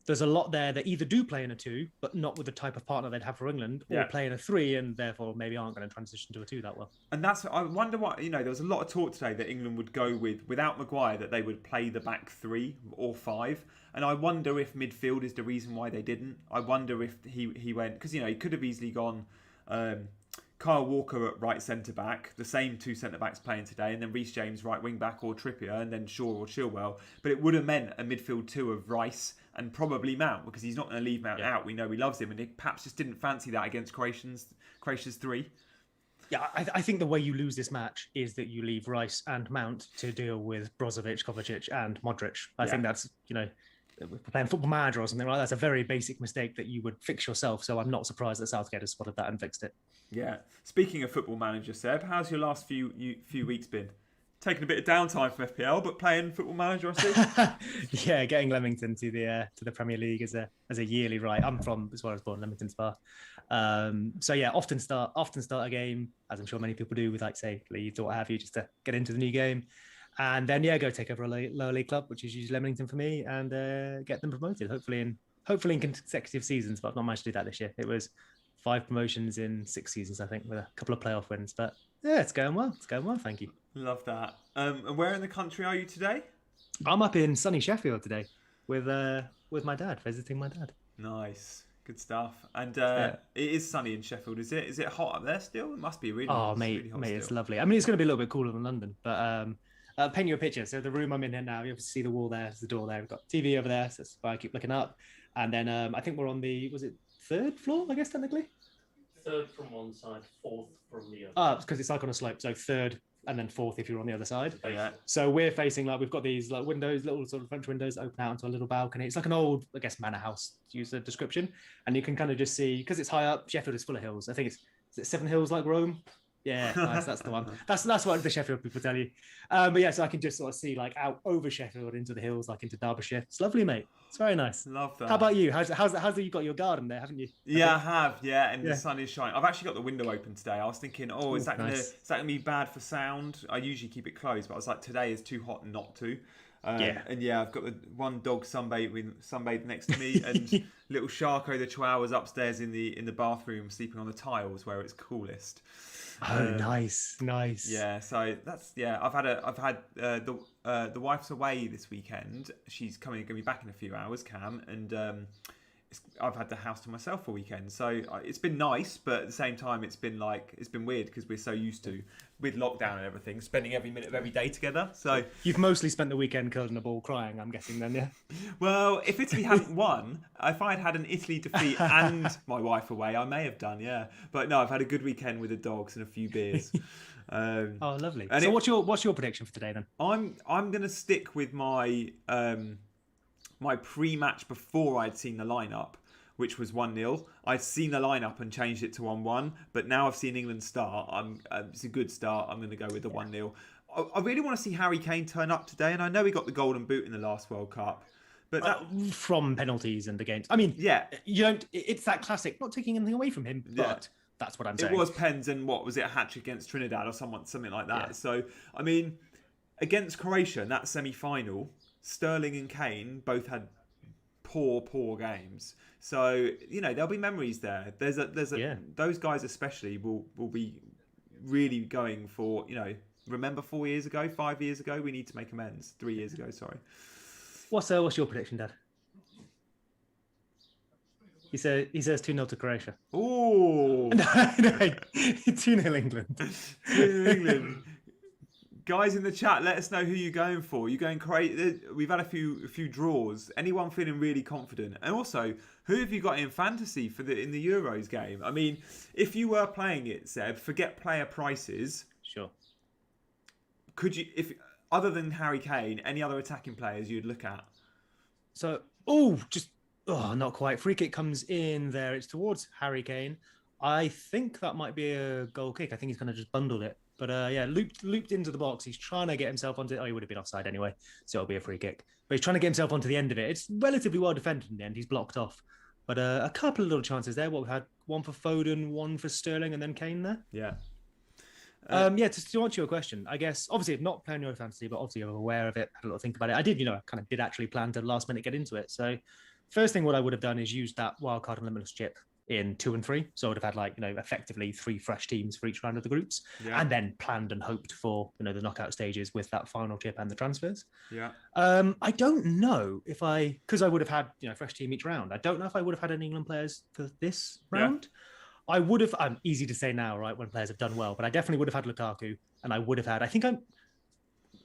there's a lot there that either do play in a 2, but not with the type of partner they'd have for England, or play in a 3 and therefore maybe aren't going to transition to a 2 that well. And I wonder what, there was a lot of talk today that England would go without Maguire, that they would play the back 3 or 5. And I wonder if midfield is the reason why they didn't. I wonder if he went, because, he could have easily gone Kyle Walker at right centre-back, the same 2 centre-backs playing today, and then Reece James right wing-back or Trippier, and then Shaw or Chilwell. But it would have meant a midfield 2 of Rice and probably Mount, because he's not going to leave Mount out. We know he loves him, and he perhaps just didn't fancy that against Croatia's 3. Yeah, I think the way you lose this match is that you leave Rice and Mount to deal with Brozovic, Kovacic and Modric. I think that's, we're playing Football Manager or something like that. That's a very basic mistake that you would fix yourself. So I'm not surprised that Southgate has spotted that and fixed it. Yeah. Speaking of Football Manager, Seb, how's your last few weeks been? Taking a bit of downtime from FPL, but playing Football Manager, I see. Yeah, getting Leamington to the Premier League as a yearly right. I'm from as well as born Leamington Spa. So yeah, often start a game, as I'm sure many people do, with like say Leeds or what have you, just to get into the new game, and then go take over a lower league club, which is usually Leamington for me, and get them promoted. Hopefully in consecutive seasons, but I've not managed to do that this year. It was 5 promotions in 6 seasons, I think, with a couple of playoff wins. But yeah, it's going well. It's going well. Thank you. Love that. And where in the country are you today? I'm up in sunny Sheffield today with my dad, visiting my dad. Nice. Good stuff. And it is sunny in Sheffield, is it? Is it hot up there still? It must be really hot. Mate, it's lovely. I mean, it's going to be a little bit cooler than London, but I'll paint you a picture. So the room I'm in here now, you have to see the wall there. There's the door there. We've got TV over there, so that's why I keep looking up. And then I think we're on was it 3rd floor, I guess, technically? 3rd from one side, 4th from the other. It's because it's like on a slope. So 3rd and then 4th if you're on the other side. Yeah. So we're facing, like, we've got these like windows, little sort of French windows that open out into a little balcony. It's like an old, I guess, manor house, to use the description. And you can kind of just see, because it's high up, Sheffield is full of hills. I think is it 7 hills like Rome? Yeah, nice, that's the one. That's what the Sheffield people tell you. But yeah, so I can just sort of see like out over Sheffield into the hills, like into Derbyshire. It's lovely, mate. It's very nice. Love that. How about you? How's you got your garden there, haven't you? Yeah, I have. Yeah, and the sun is shining. I've actually got the window open today. I was thinking, is that gonna be bad for sound? I usually keep it closed, but I was like, today is too hot not to. And yeah, I've got the one dog sunbathed next to me, and little Sharko the Chihuahua's upstairs in the bathroom, sleeping on the tiles where it's coolest. Nice. Yeah, so that's I've had the wife's away this weekend. She's going to be back in a few hours, Cam, and I've had the house to myself for a weekend. So it's been nice, but at the same time, it's been weird because we're so used to, with lockdown and everything, spending every minute of every day together. So you've mostly spent the weekend curled in a ball crying, I'm guessing then, yeah? Well, if Italy hadn't won, if I'd had an Italy defeat and my wife away, I may have done, yeah. But no, I've had a good weekend with the dogs and a few beers. Lovely. And so what's your prediction for today then? I'm going to stick with my my pre-match before I'd seen the lineup, which was 1-0. I'd seen the lineup and changed it to 1-1, but now I've seen England start. It's a good start. I'm going to go with the 1-0. I really want to see Harry Kane turn up today, and I know he got the golden boot in the last World Cup, but from penalties and against. I mean, yeah, you don't. It's that classic. Not taking anything away from him, but that's what I'm saying. It was pens, and what was it, a hat-trick against Trinidad or something like that. Yeah. So I mean, against Croatia in that semi-final, Sterling and Kane both had poor games. So there'll be memories there. Those guys especially will be really going for remember 4 years ago, 5 years ago. We need to make amends. 3 years ago, sorry. What's your prediction, Dad? He says 2-0 to Croatia. Oh, no, 2-0 England. 2-0 England. Guys in the chat, let us know who you're going for. You're going Croatia. We've had a few draws. Anyone feeling really confident? And also, who have you got in fantasy in the Euros game? I mean, if you were playing it, Seb, forget player prices. Sure. Could you, if other than Harry Kane, any other attacking players you'd look at? So, not quite. Free kick comes in there. It's towards Harry Kane. I think that might be a goal kick. I think he's kind of just bundled it. But looped into the box. He's trying to get himself onto. Oh, he would have been offside anyway, so it'll be a free kick. But he's trying to get himself onto the end of it. It's relatively well defended in the end. He's blocked off. But a couple of little chances there. We've had one for Foden, one for Sterling, and then Kane there. Yeah. To answer your question, I guess obviously not playing your fantasy, but obviously I'm aware of it. Had a little think about it. I did, I kind of did actually plan to last minute get into it. So first thing what I would have done is used that wildcard and limitless chip in 2 and 3. So I would have had effectively 3 fresh teams for each round of the groups, and then planned and hoped for the knockout stages with that final chip and the transfers. Yeah. I don't know if because I would have had fresh team each round. I don't know if I would have had any England players for this round. Yeah. I would have. Easy to say now, right? When players have done well, but I definitely would have had Lukaku, and I would have had.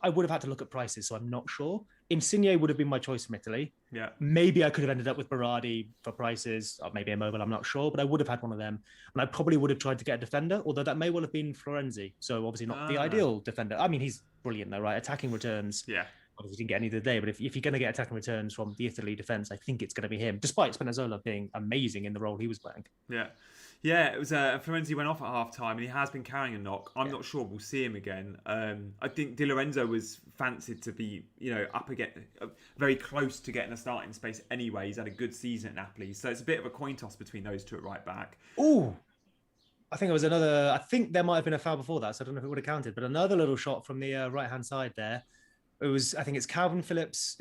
I would have had to look at prices, so I'm not sure. Insigne would have been my choice from Italy. Yeah. Maybe I could have ended up with Berardi for prices, or maybe Immobile, I'm not sure, but I would have had one of them. And I probably would have tried to get a defender, although that may well have been Florenzi. So obviously not the ideal defender. I mean, he's brilliant though, right? Attacking returns. Yeah. Obviously didn't get any the day, but if you're going to get attacking returns from the Italy defence, I think it's going to be him, despite Spinazzola being amazing in the role he was playing. Yeah. Yeah, it was Florenzi went off at half time and he has been carrying a knock. I'm not sure we'll see him again. I think Di Lorenzo was fancied to be, up again, very close to getting a starting space anyway. He's had a good season at Napoli. So it's a bit of a coin toss between those two at right back. Ooh. I think there might have been a foul before that, so I don't know if it would have counted, but another little shot from the right-hand side there. I think it's Calvin Phillips.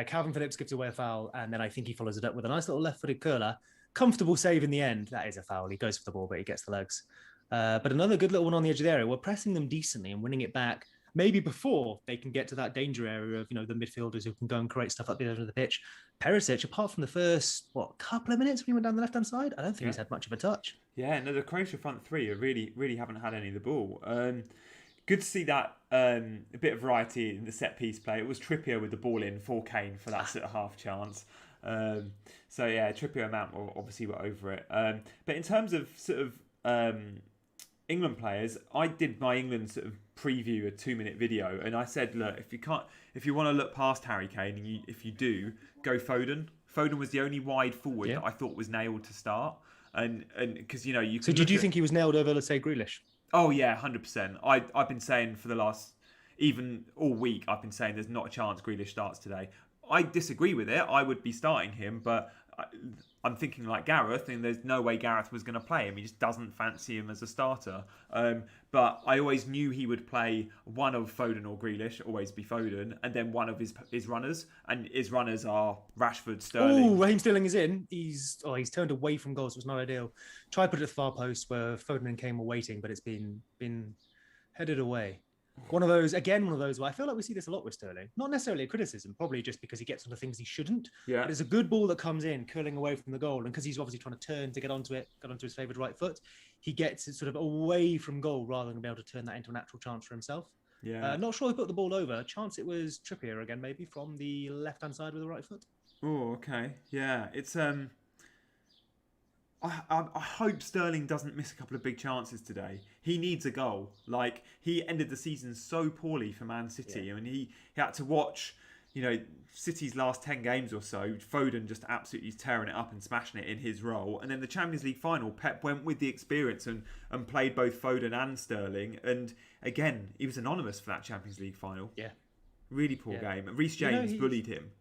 Calvin Phillips gives away a foul, and then I think he follows it up with a nice little left-footed curler. Comfortable save in the end. That is a foul. He goes for the ball, but he gets the legs. But another good little one on the edge of the area. We're pressing them decently and winning it back, maybe before they can get to that danger area of, the midfielders who can go and create stuff up the edge of the pitch. Perisic, apart from the first, couple of minutes when he went down the left-hand side, I don't think he's had much of a touch. Yeah, no, the Croatia front three really haven't had any of the ball. Good to see that a bit of variety in the set-piece play. It was Trippier with the ball in for Kane for that sort of half chance. So yeah, Trippier and Mount obviously were over it. But in terms of sort of England players, I did my England sort of preview, a 2-minute video, and I said, look, if you want to look past Harry Kane, and if you do, go Foden. Foden was the only wide forward that I thought was nailed to start, and because you can. So did you think he was nailed over, let's say, Grealish? Oh yeah, 100%. I've been saying for the last, even all week, I've been saying there's not a chance Grealish starts today. I disagree with it. I would be starting him, but I'm thinking like Gareth, and there's no way Gareth was going to play him. He just doesn't fancy him as a starter. But I always knew he would play one of Foden or Grealish, always be Foden, and then one of his runners. And his runners are Rashford, Sterling. Oh, Raheem Sterling is in. He's turned away from goals, so it's not ideal. Try put it at the far post where Foden and Kane were waiting, but it's been headed away. One of those where I feel like we see this a lot with Sterling. Not necessarily a criticism, probably just because he gets onto things he shouldn't. Yeah. But it's a good ball that comes in, curling away from the goal. And because he's obviously trying to turn to get onto his favoured right foot, he gets it sort of away from goal rather than be able to turn that into a natural chance for himself. Yeah. Not sure he put the ball over. Chance it was Trippier again, maybe, from the left-hand side with the right foot. Oh, okay. Yeah. It's I hope Sterling doesn't miss a couple of big chances today. He needs a goal. Like, he ended the season so poorly for Man City. Yeah. I mean, he had to watch, City's last 10 games or so, Foden just absolutely tearing it up and smashing it in his role. And then the Champions League final, Pep went with the experience and played both Foden and Sterling. And again, he was anonymous for that Champions League final. Yeah. Really poor game. And Reece James bullied him.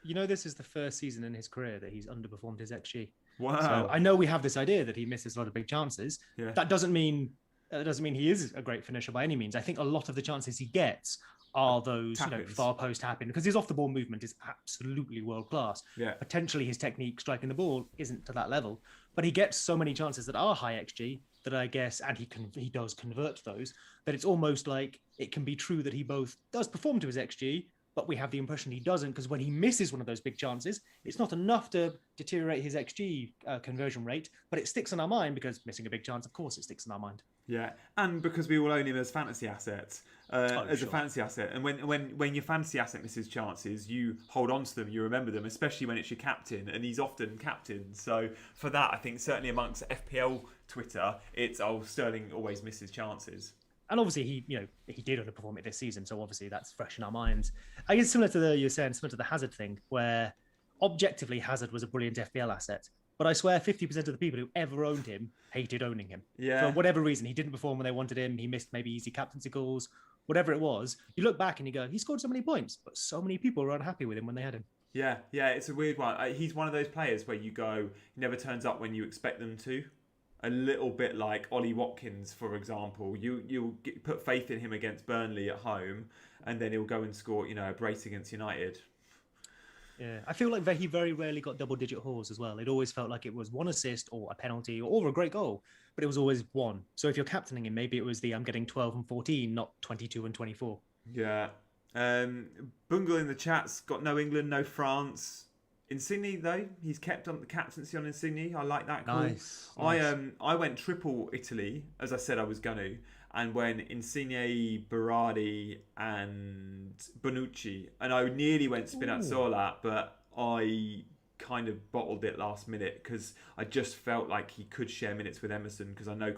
This is the first season in his career that he's underperformed his XG. Wow. So I know we have this idea that he misses a lot of big chances. Yeah. That doesn't mean he is a great finisher by any means. I think a lot of the chances he gets are those far post tap-in, because his off the ball movement is absolutely world class. Yeah. Potentially his technique striking the ball isn't to that level, but he gets so many chances that are high XG that I guess, and he does convert those, that it's almost like it can be true that he both does perform to his XG, but we have the impression he doesn't, because when he misses one of those big chances, it's not enough to deteriorate his XG conversion rate, but it sticks in our mind because missing a big chance, of course, it sticks in our mind. Yeah, and because we all own him as fantasy assets, a fantasy asset. And when your fantasy asset misses chances, you hold on to them, you remember them, especially when it's your captain, and he's often captain. So for that, I think certainly amongst FPL Twitter, it's Sterling always misses chances. And obviously, he did underperform it this season, so obviously that's fresh in our minds. I guess similar to the Hazard thing, where objectively Hazard was a brilliant FPL asset, but I swear 50% of the people who ever owned him hated owning him. Yeah. For whatever reason, he didn't perform when they wanted him. He missed maybe easy captaincy goals, whatever it was. You look back and you go, he scored so many points, but so many people were unhappy with him when they had him. Yeah, it's a weird one. He's one of those players where you go, he never turns up when you expect them to. A little bit like Ollie Watkins, for example. You'll put faith in him against Burnley at home, and then he'll go and score, a brace against United. Yeah, I feel like he very rarely got double-digit hauls as well. It always felt like it was one assist or a penalty or a great goal, but it was always one. So if you're captaining him, maybe it was I'm getting 12 and 14, not 22 and 24. Yeah. Bungle in the chat's got no England, no France. Insigne though, he's kept on the captaincy on Insigne. I like that call. Nice. I went triple Italy, as I said I was going to, and when Insigne, Berardi and Bonucci, and I nearly went Spinazzola, but I kind of bottled it last minute because I just felt like he could share minutes with Emerson, because I know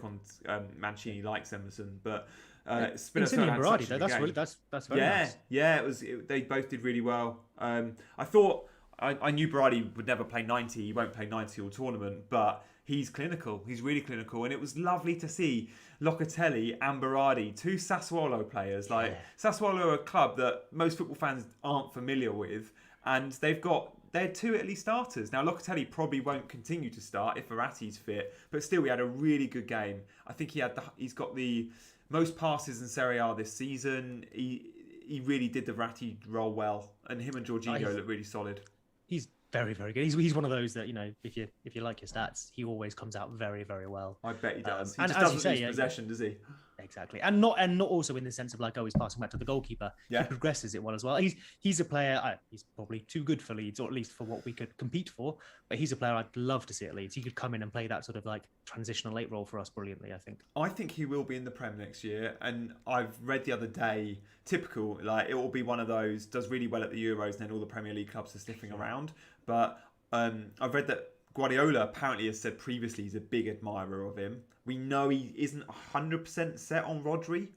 Mancini likes Emerson, but Insigne and Berardi though, that's very nice. Yeah, they both did really well. I thought I knew Bruyne would never play 90. He won't play 90 all tournament, but he's clinical. He's really clinical. And it was lovely to see Locatelli and Berardi, two Sassuolo players. Sassuolo are a club that most football fans aren't familiar with. And they're two Italy starters. Now, Locatelli probably won't continue to start if Verratti's fit. But still, he had a really good game. I think he's got the most passes in Serie A this season. He really did the Verratti role well. And him and Jorginho look really solid. He's very, very good. He's one of those that, if you like your stats, he always comes out very, very well. I bet he does. He and just as doesn't you say, lose possession, does he? Exactly. And not also in the sense of he's passing back to the goalkeeper. Yeah. He progresses it well as well. He's a player, he's probably too good for Leeds, or at least for what we could compete for, but he's a player I'd love to see at Leeds. He could come in and play that sort of transitional late role for us brilliantly, I think. I think he will be in the Prem next year, and I've read the other day, typical, it will be one of those, does really well at the Euros, and then all the Premier League clubs are sniffing around. But I've read that Guardiola apparently has said previously he's a big admirer of him. We know he isn't 100% set on Rodri.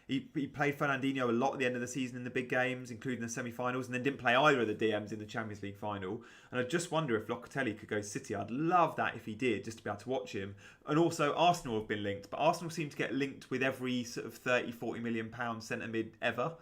He played Fernandinho a lot at the end of the season in the big games, including the semi-finals, and then didn't play either of the DMs in the Champions League final. And I just wonder if Locatelli could go to City. I'd love that if he did, just to be able to watch him. And also, Arsenal have been linked, but Arsenal seem to get linked with every sort of 30, 40 million pound centre mid ever.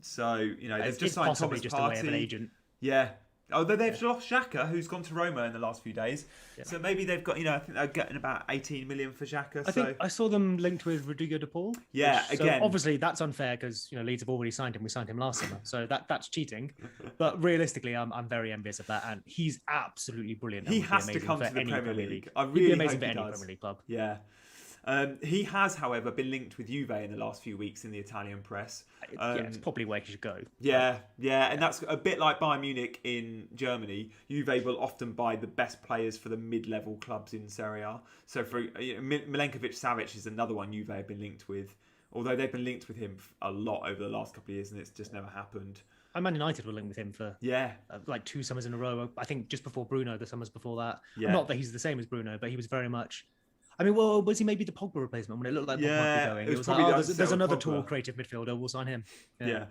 So, they've just signed Thomas just Partey. A way of an agent. Yeah. Although they've lost Xhaka, who's gone to Roma in the last few days. Yeah. So maybe they've got, I think they're getting about 18 million for Xhaka. I think I saw them linked with Rodrigo de Paul. Yeah, again. So obviously that's unfair because, Leeds have already signed him. We signed him last summer. So that's cheating. But realistically, I'm very envious of that. And he's absolutely brilliant. He has to come to the Premier League. I really He'd be amazing hope for he any does. Premier League club. Yeah. He has, however, been linked with Juve in the last few weeks in the Italian press. It's probably where he should go. Yeah, and that's a bit like Bayern Munich in Germany. Juve will often buy the best players for the mid-level clubs in Serie A. So for Milenkovic-Savic is another one Juve have been linked with, although they've been linked with him a lot over the last couple of years, and it's just never happened. And Man United were linked with him for 2 summers in a row. I think just before Bruno, the summers before that. Yeah. Not that he's the same as Bruno, but he was very much. Was he maybe the Pogba replacement when it looked like Pogba might be going? It was there's another tall creative midfielder. We'll sign him. Yeah.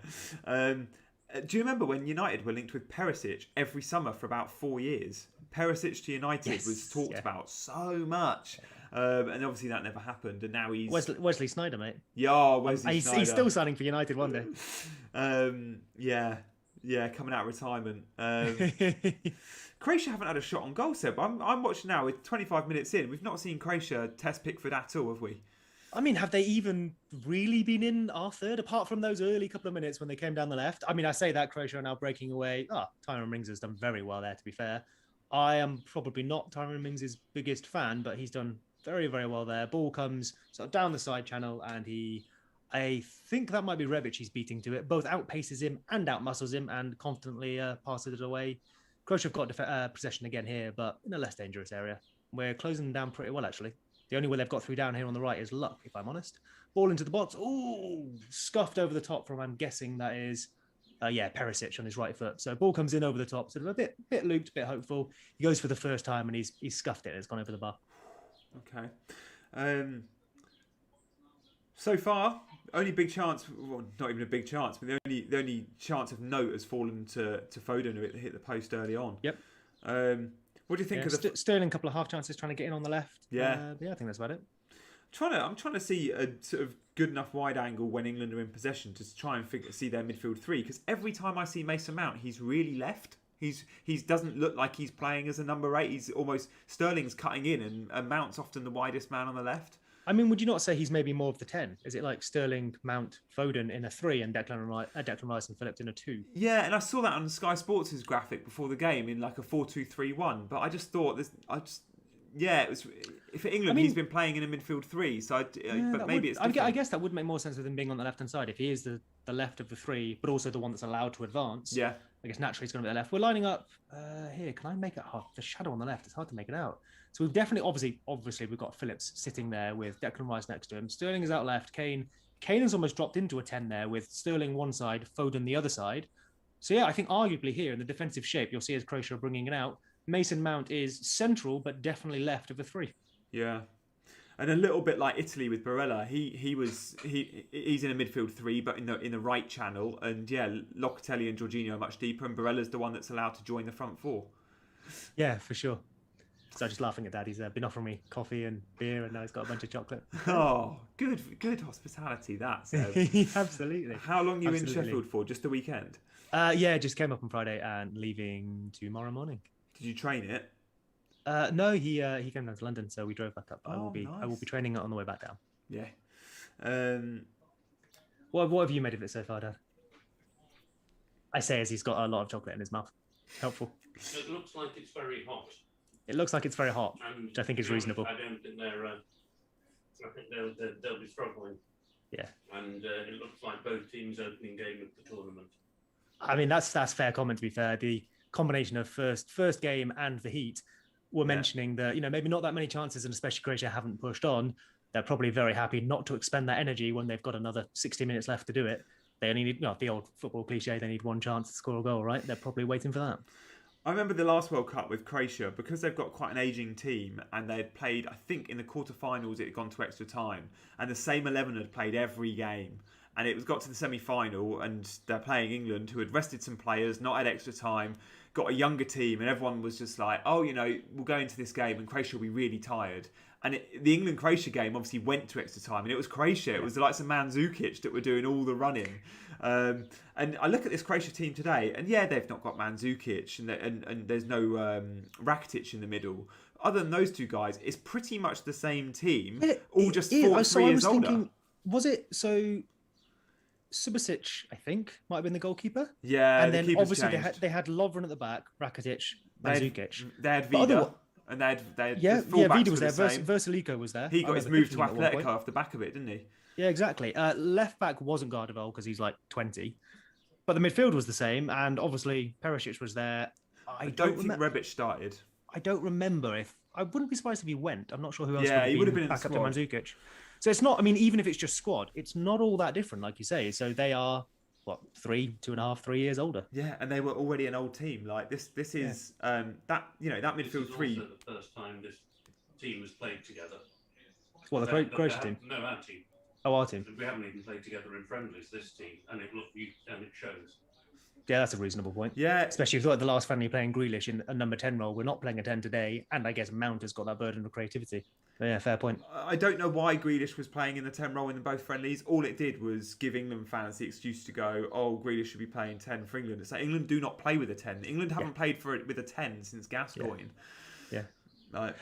Do you remember when United were linked with Perisic every summer for about 4 years? Perisic to United was talked about so much. And obviously that never happened. And now he's... Wesley Sneijder, mate. Yeah, Wesley Sneijder. He's still signing for United one day. Yeah, coming out of retirement. Croatia haven't had a shot on goal, Seb. I'm watching now with 25 minutes in. We've not seen Croatia test Pickford at all, have we? Have they even really been in our third, apart from those early couple of minutes when they came down the left? I say that Croatia are now breaking away. Tyrone Mings has done very well there, to be fair. I am probably not Tyrone Mings' biggest fan, but he's done very, very well there. Ball comes sort of down the side channel, and I think that might be Rebic he's beating to it. Both outpaces him and outmuscles him and confidently passes it away. Croatia have got possession again here, but in a less dangerous area. We're closing them down pretty well, actually. The only way they've got through down here on the right is luck, if I'm honest. Ball into the box. Ooh, scuffed over the top from, I'm guessing that is, Perisic on his right foot. So ball comes in over the top, sort of a bit looped, a bit hopeful. He goes for the first time and he's scuffed it. It's gone over the bar. Okay. So far, only big chance, well, not even a big chance, but the only chance of note has fallen to Foden, who hit the post early on. Yep. What do you think of the... Sterling, a couple of half chances trying to get in on the left. Yeah. I think that's about it. I'm trying to see a sort of good enough wide angle when England are in possession to try and see their midfield three, because every time I see Mason Mount, he's really left. He doesn't look like he's playing as a number 8. He's almost... Sterling's cutting in and Mount's often the widest man on the left. Would you not say he's maybe more of the 10? Is it like Sterling, Mount, Foden in a 3 and Declan Rice and Phillips in a 2? Yeah, and I saw that on Sky Sports' graphic before the game in like a 4-2-3-1. But I just thought it was. For England, he's been playing in a midfield 3. So, but maybe it's different. I guess that would make more sense with him being on the left hand side if he is the left of the 3, but also the one that's allowed to advance. Yeah, I guess naturally he's going to be the left. We're lining up here. Can I make it hard? The shadow on the left. It's hard to make it out. So we've definitely, obviously, we've got Phillips sitting there with Declan Rice next to him. Sterling is out left. Kane has almost dropped into a 10 there with Sterling one side, Foden the other side. So yeah, I think arguably here in the defensive shape, you'll see as Croatia are bringing it out, Mason Mount is central, but definitely left of the 3. Yeah. And a little bit like Italy with Barella, he's in a midfield 3, but in the right channel. And yeah, Locatelli and Jorginho are much deeper, and Barella's the one that's allowed to join the front 4. Yeah, for sure. So I'm just laughing at that. He's been offering me coffee and beer, and now he's got a bunch of chocolate. Oh, good hospitality, that. Absolutely. How long are you in Sheffield for? Just the weekend? Yeah, just came up on Friday and leaving tomorrow morning. Did you train it? No, he came down to London, so we drove back up. I will be training it on the way back down. Yeah. What have you made of it so far, Dad? I say as he's got a lot of chocolate in his mouth. Helpful. It looks like it's very hot. It looks like it's very hot, And which I think is reasonable. I don't think I think they'll be struggling. Yeah. And it looks like both teams' opening game of the tournament. I mean, that's fair comment, to be fair. The combination of first game and the heat were mentioning that, maybe not that many chances, and especially Croatia haven't pushed on. They're probably very happy not to expend that energy when they've got another 60 minutes left to do it. They only need, the old football cliche, they need one chance to score a goal, right? They're probably waiting for that. I remember the last World Cup with Croatia, because they've got quite an ageing team, and they'd played, I think in the quarterfinals it had gone to extra time, and the same 11 had played every game, and it was got to the semi-final, and they're playing England, who had rested some players, not had extra time, got a younger team, and everyone was just like, we'll go into this game and Croatia will be really tired. And the England-Croatia game obviously went to extra time, and it was Croatia. It was the likes of Mandzukic that were doing all the running. And I look at this Croatia team today, and they've not got Mandzukic, and there's no Rakitic in the middle. Other than those two guys, it's pretty much the same team, all just 3 years older. Was it so? Subasic, I think, might have been the goalkeeper. Yeah, and then obviously they had Lovren at the back, Rakitic, Mandzukic. They had Vida. And they had Vida was there. Versalico was there. He got his move to Atletico off the back of it, didn't he? Yeah, exactly. Left back wasn't Gardevel because he's like 20, but the midfield was the same, and obviously Perisic was there. I don't think Rebic started. I don't remember if. I wouldn't be surprised if he went. I'm not sure who else. Yeah, he would have been back in the up to Mandzukic. So it's not. I mean, even if it's just squad, it's not all that different, like you say. So they are 3 years older. Yeah, and they were already an old team. Like this is that that midfield three. This is also the first time this team has played together. Well, the Croatia team. No, our team. Oh, our team. We haven't even played together in friendlies. This team, and it shows. Yeah, that's a reasonable point. Yeah, especially if you thought the last friendly playing Grealish in a number 10 role. We're not playing a 10 today, and I guess Mount has got that burden of creativity. Yeah, fair point. I don't know why Grealish was playing in the 10 role in both friendlies. All it did was give England fans the excuse to go, Grealish should be playing 10 for England. It's like England do not play with a 10. England haven't played with a 10 since Gascoigne. Yeah.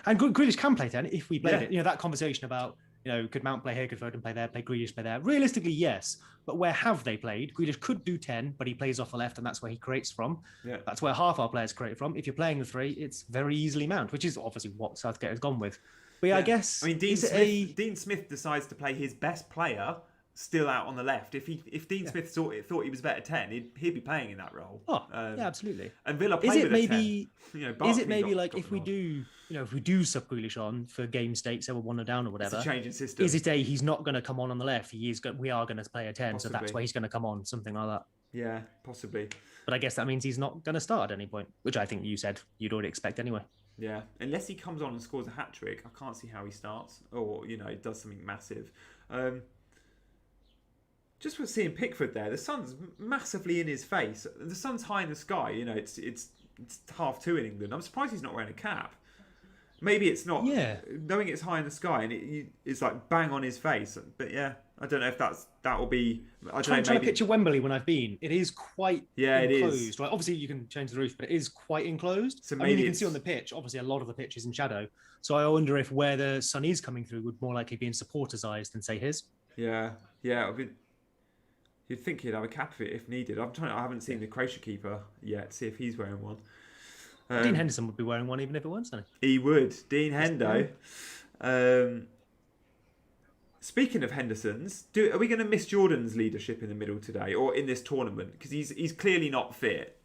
And Grealish can play 10 if we played it. That conversation about, could Mount play here, could Foden play there, play Grealish play there? Realistically, yes. But where have they played? Grealish could do 10, but he plays off the left, and that's where he creates from. Yeah. That's where half our players create from. If you're playing the 3, it's very easily Mount, which is obviously what Southgate has gone with. But I guess... I mean, Dean Smith decides to play his best player still out on the left. If Dean Smith thought he was better 10, he'd be playing in that role. Oh, yeah, absolutely. And Villa play with a 10. Is it maybe like if we do sub Grealish on for game state, so we're 1 down or whatever? It's a change in system. Is it he's not going to come on the left? We are going to play a 10, possibly. So that's why he's going to come on, something like that. Yeah, possibly. But I guess that means he's not going to start at any point, which I think you said you'd already expect anyway. Yeah, unless he comes on and scores a hat-trick, I can't see how he starts or, does something massive. Just for seeing Pickford there, the sun's massively in his face. The sun's high in the sky, it's 2:30 in England. I'm surprised he's not wearing a cap. Maybe it's not, knowing it's high in the sky and it's like bang on his face. But yeah, I don't know if that will be... I'm trying to picture Wembley when I've been. It is quite enclosed. It is. Right? Obviously, you can change the roof, but it is quite enclosed. So maybe you can see on the pitch, obviously, a lot of the pitch is in shadow. So I wonder if where the sun is coming through would more likely be in supporters' eyes than, say, his. Yeah. You'd think he'd have a cap if needed. I haven't seen the Croatia keeper yet, see if he's wearing one. Dean Henderson would be wearing one even if it weren't sunny. He would. Dean Hendo. Speaking of Henderson's, are we going to miss Jordan's leadership in the middle today or in this tournament? Because he's clearly not fit.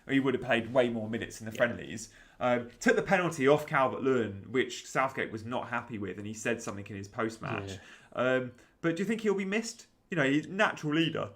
Or he would have played way more minutes in the friendlies. Took the penalty off Calvert-Lewin, which Southgate was not happy with, and he said something in his post-match. Yeah. But do you think he'll be missed? He's natural leader.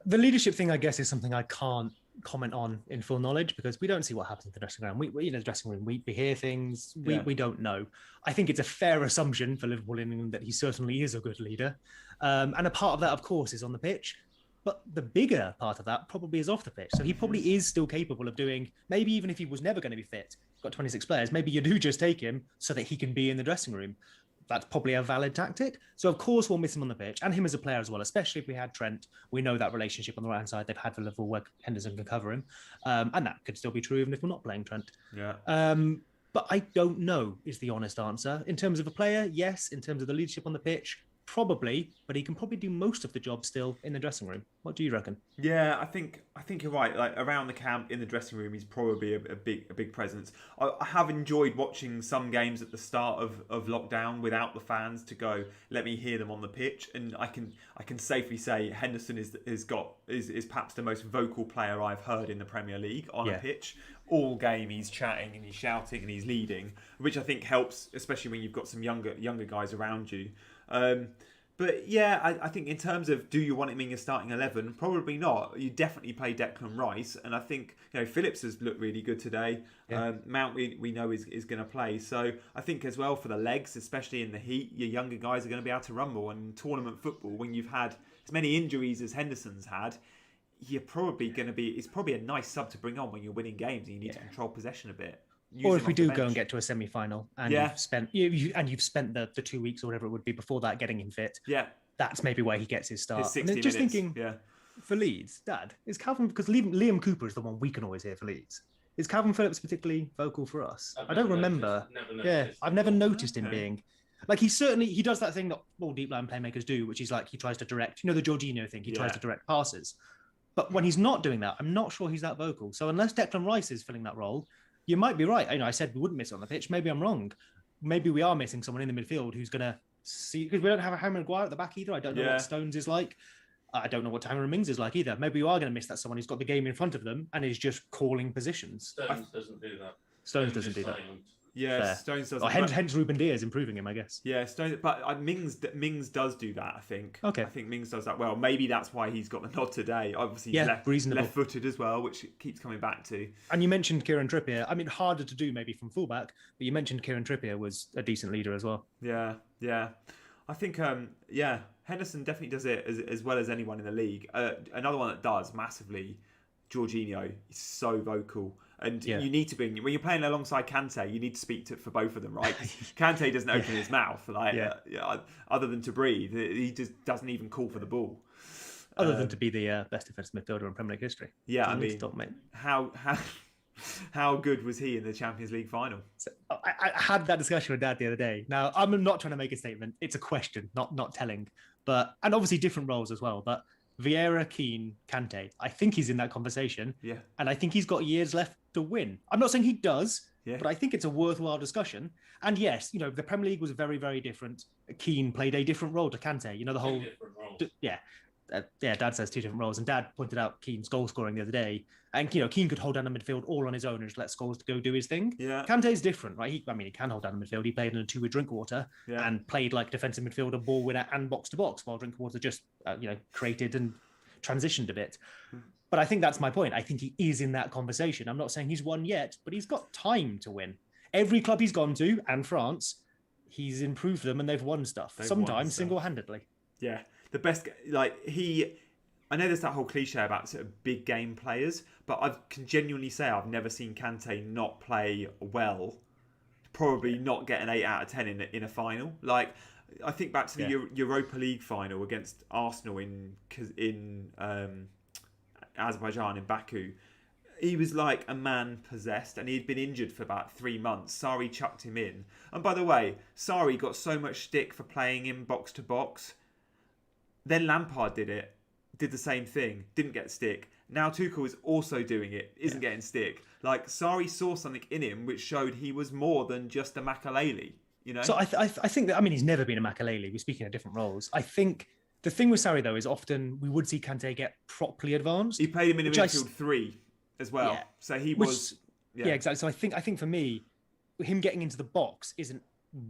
The leadership thing, I guess, is something I can't comment on in full knowledge because we don't see what happens in the dressing room. We the dressing room, we hear things, we don't know. I think it's a fair assumption for Liverpool in England that he certainly is a good leader. And a part of that, of course, is on the pitch. But the bigger part of that probably is off the pitch. So he probably is still capable of doing, maybe even if he was never going to be fit, got 26 players. Maybe you do just take him so that he can be in the dressing room. That's probably a valid tactic. So, of course, we'll miss him on the pitch and him as a player as well, especially if we had Trent. We know that relationship on the right-hand side they've had for Liverpool where Henderson can cover him. And that could still be true even if we're not playing Trent. Yeah. But I don't know is the honest answer. In terms of a player, yes. In terms of the leadership on the pitch, probably. But he can probably do most of the job still in the dressing room. What do you reckon? Yeah, I think you're right. Like around the camp, in the dressing room, he's probably a big presence. I have enjoyed watching some games at the start of lockdown without the fans to go. Let me hear them on the pitch, and I can safely say Henderson is perhaps the most vocal player I've heard in the Premier League on a pitch. All game he's chatting and he's shouting and he's leading, which I think helps, especially when you've got some younger guys around you. But yeah, I think in terms of do you want him in your starting 11? Probably not. You definitely play Declan Rice, and I think Phillips has looked really good today. Yeah. Mount we know is going to play, so I think as well for the legs, especially in the heat, your younger guys are going to be able to rumble. And tournament football, when you've had as many injuries as Henderson's had, you're probably going to be. It's probably a nice sub to bring on when you're winning games and you need to control possession a bit. Or if we do go and get to a semi-final and you've spent the 2 weeks or whatever it would be before that getting him fit, that's maybe where he gets his start. His 60 minutes. Thinking for Leeds, Dad, is Calvin, because Liam Cooper is the one we can always hear for Leeds. Is Calvin Phillips particularly vocal for us? I don't remember. I've never noticed him being. Like he does that thing that all deep line playmakers do, which is like he tries to direct, the Jorginho thing. He tries to direct passes, but when he's not doing that, I'm not sure he's that vocal. So unless Declan Rice is filling that role, you might be right. I said we wouldn't miss it on the pitch. Maybe I'm wrong. Maybe we are missing someone in the midfield who's going to see, because we don't have a Harry Maguire at the back either. I don't know what Stones is like. I don't know what Tamara Mings is like either. Maybe you are going to miss that someone who's got the game in front of them and is just calling positions. Stones doesn't do that. Stones doesn't do that. Yeah, fair. Stones doesn't. Hence Ruben Diaz improving him, I guess. Yeah, Stones, but Mings does do that. I think. Okay. I think Mings does that well. Maybe that's why he's got the nod today. Obviously, left-footed as well, which keeps coming back to. And you mentioned Kieran Trippier. I mean, harder to do maybe from fullback, but you mentioned Kieran Trippier was a decent leader as well. Yeah. I think Henderson definitely does it as well as anyone in the league. Another one that does massively, Jorginho, is so vocal. And you need to be, when you're playing alongside Kante, you need to speak for both of them, right? Kante doesn't open his mouth, other than to breathe. He just doesn't even call for the ball. Other than to be the best defensive midfielder in Premier League history. Yeah, I mean, how good was he in the Champions League final? So, I had that discussion with Dad the other day. Now, I'm not trying to make a statement. It's a question, not telling. And obviously different roles as well. But Vieira, Keane, Kante, I think he's in that conversation. Yeah. And I think he's got years left to win. I'm not saying he does, but I think it's a worthwhile discussion. And yes, the Premier League was very, very different. Keane played a different role to Kante. The whole... Dad says two different roles. And Dad pointed out Keane's goal scoring the other day. And, Keane could hold down the midfield all on his own and just let Scholes go do his thing. Yeah. Kante's different, right? He can hold down the midfield. He played in a 2 with Drinkwater and played like defensive midfielder, ball winner and box to box, while Drinkwater just, created and transitioned a bit. But I think that's my point. I think he is in that conversation. I'm not saying he's won yet, but he's got time to win. Every club he's gone to, and France, he's improved them and they've won stuff. Sometimes single-handedly. Yeah. The best, I know there's that whole cliche about sort of big game players, but I can genuinely say I've never seen Kante not play well. Probably not get an 8 out of 10 in a final. Like, I think back to the Europa League final against Arsenal in Azerbaijan, in Baku. He was like a man possessed and he'd been injured for about 3 months. Sarri chucked him in. And by the way, Sarri got so much stick for playing him box to box. Then Lampard did the same thing, didn't get stick. Now Tuchel is also doing it, isn't getting stick. Like, Sarri saw something in him which showed he was more than just a Makelele, So I think that, he's never been a Makelele. We're speaking of different roles. I think the thing with Sarri, though, is often we would see Kante get properly advanced. He played him in a midfield 3 as well. Yeah. So he was... Yeah, exactly. So I think for me, him getting into the box isn't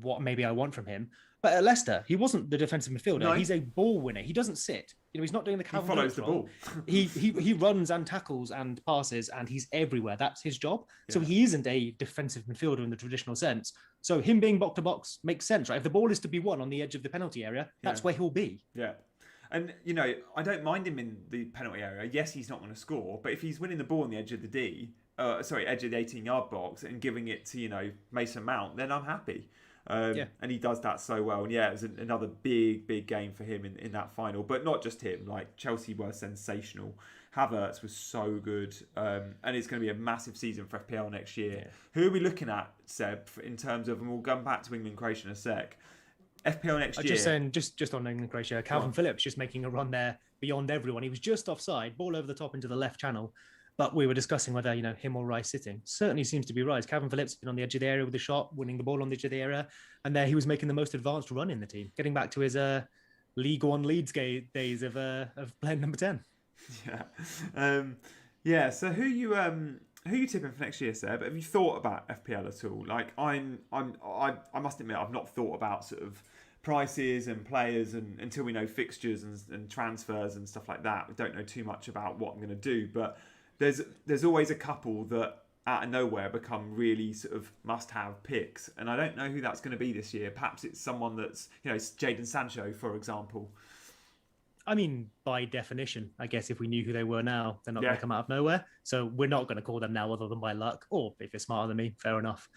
what maybe I want from him. But at Leicester, he wasn't the defensive midfielder. No. He's a ball winner. He doesn't sit. He's not doing the Calvin Phillips role. He follows the ball. he runs and tackles and passes, and he's everywhere. That's his job. Yeah. So he isn't a defensive midfielder in the traditional sense. So him being box to box makes sense, right? If the ball is to be won on the edge of the penalty area, that's where he'll be. Yeah. And, I don't mind him in the penalty area. Yes, he's not going to score, but if he's winning the ball on the edge of the D, edge of the 18-yard box and giving it to Mason Mount, then I'm happy. And he does that so well. And it was another big game for him in that final. But not just him. Like, Chelsea were sensational. Havertz was so good. And it's going to be a massive season for FPL next year. Yeah. Who are we looking at, Seb, in terms of, and we'll come back to England and Croatia in a sec, FPL next year? Just saying, just on England and Croatia, Calvin Phillips just making a run there beyond everyone. He was just offside, ball over the top into the left channel. But we were discussing whether, him or Rice sitting. Certainly seems to be Rice. Calvin Phillips has been on the edge of the area with a shot, winning the ball on the edge of the area. And there he was making the most advanced run in the team, getting back to his League One Leeds days of playing number 10. Yeah. So who you tipping for next year, Seb? Have you thought about FPL at all? Like, I must admit, I've not thought about sort of prices and players until we know fixtures and transfers and stuff like that. We don't know too much about what I'm going to do, but there's always a couple that out of nowhere become really sort of must-have picks, and I don't know who that's going to be this year. Perhaps it's someone that's it's Jadon Sancho, for example. I mean, by definition, I guess if we knew who they were now, they're not going to come out of nowhere. So we're not going to call them now other than by luck, or if you're smarter than me, fair enough.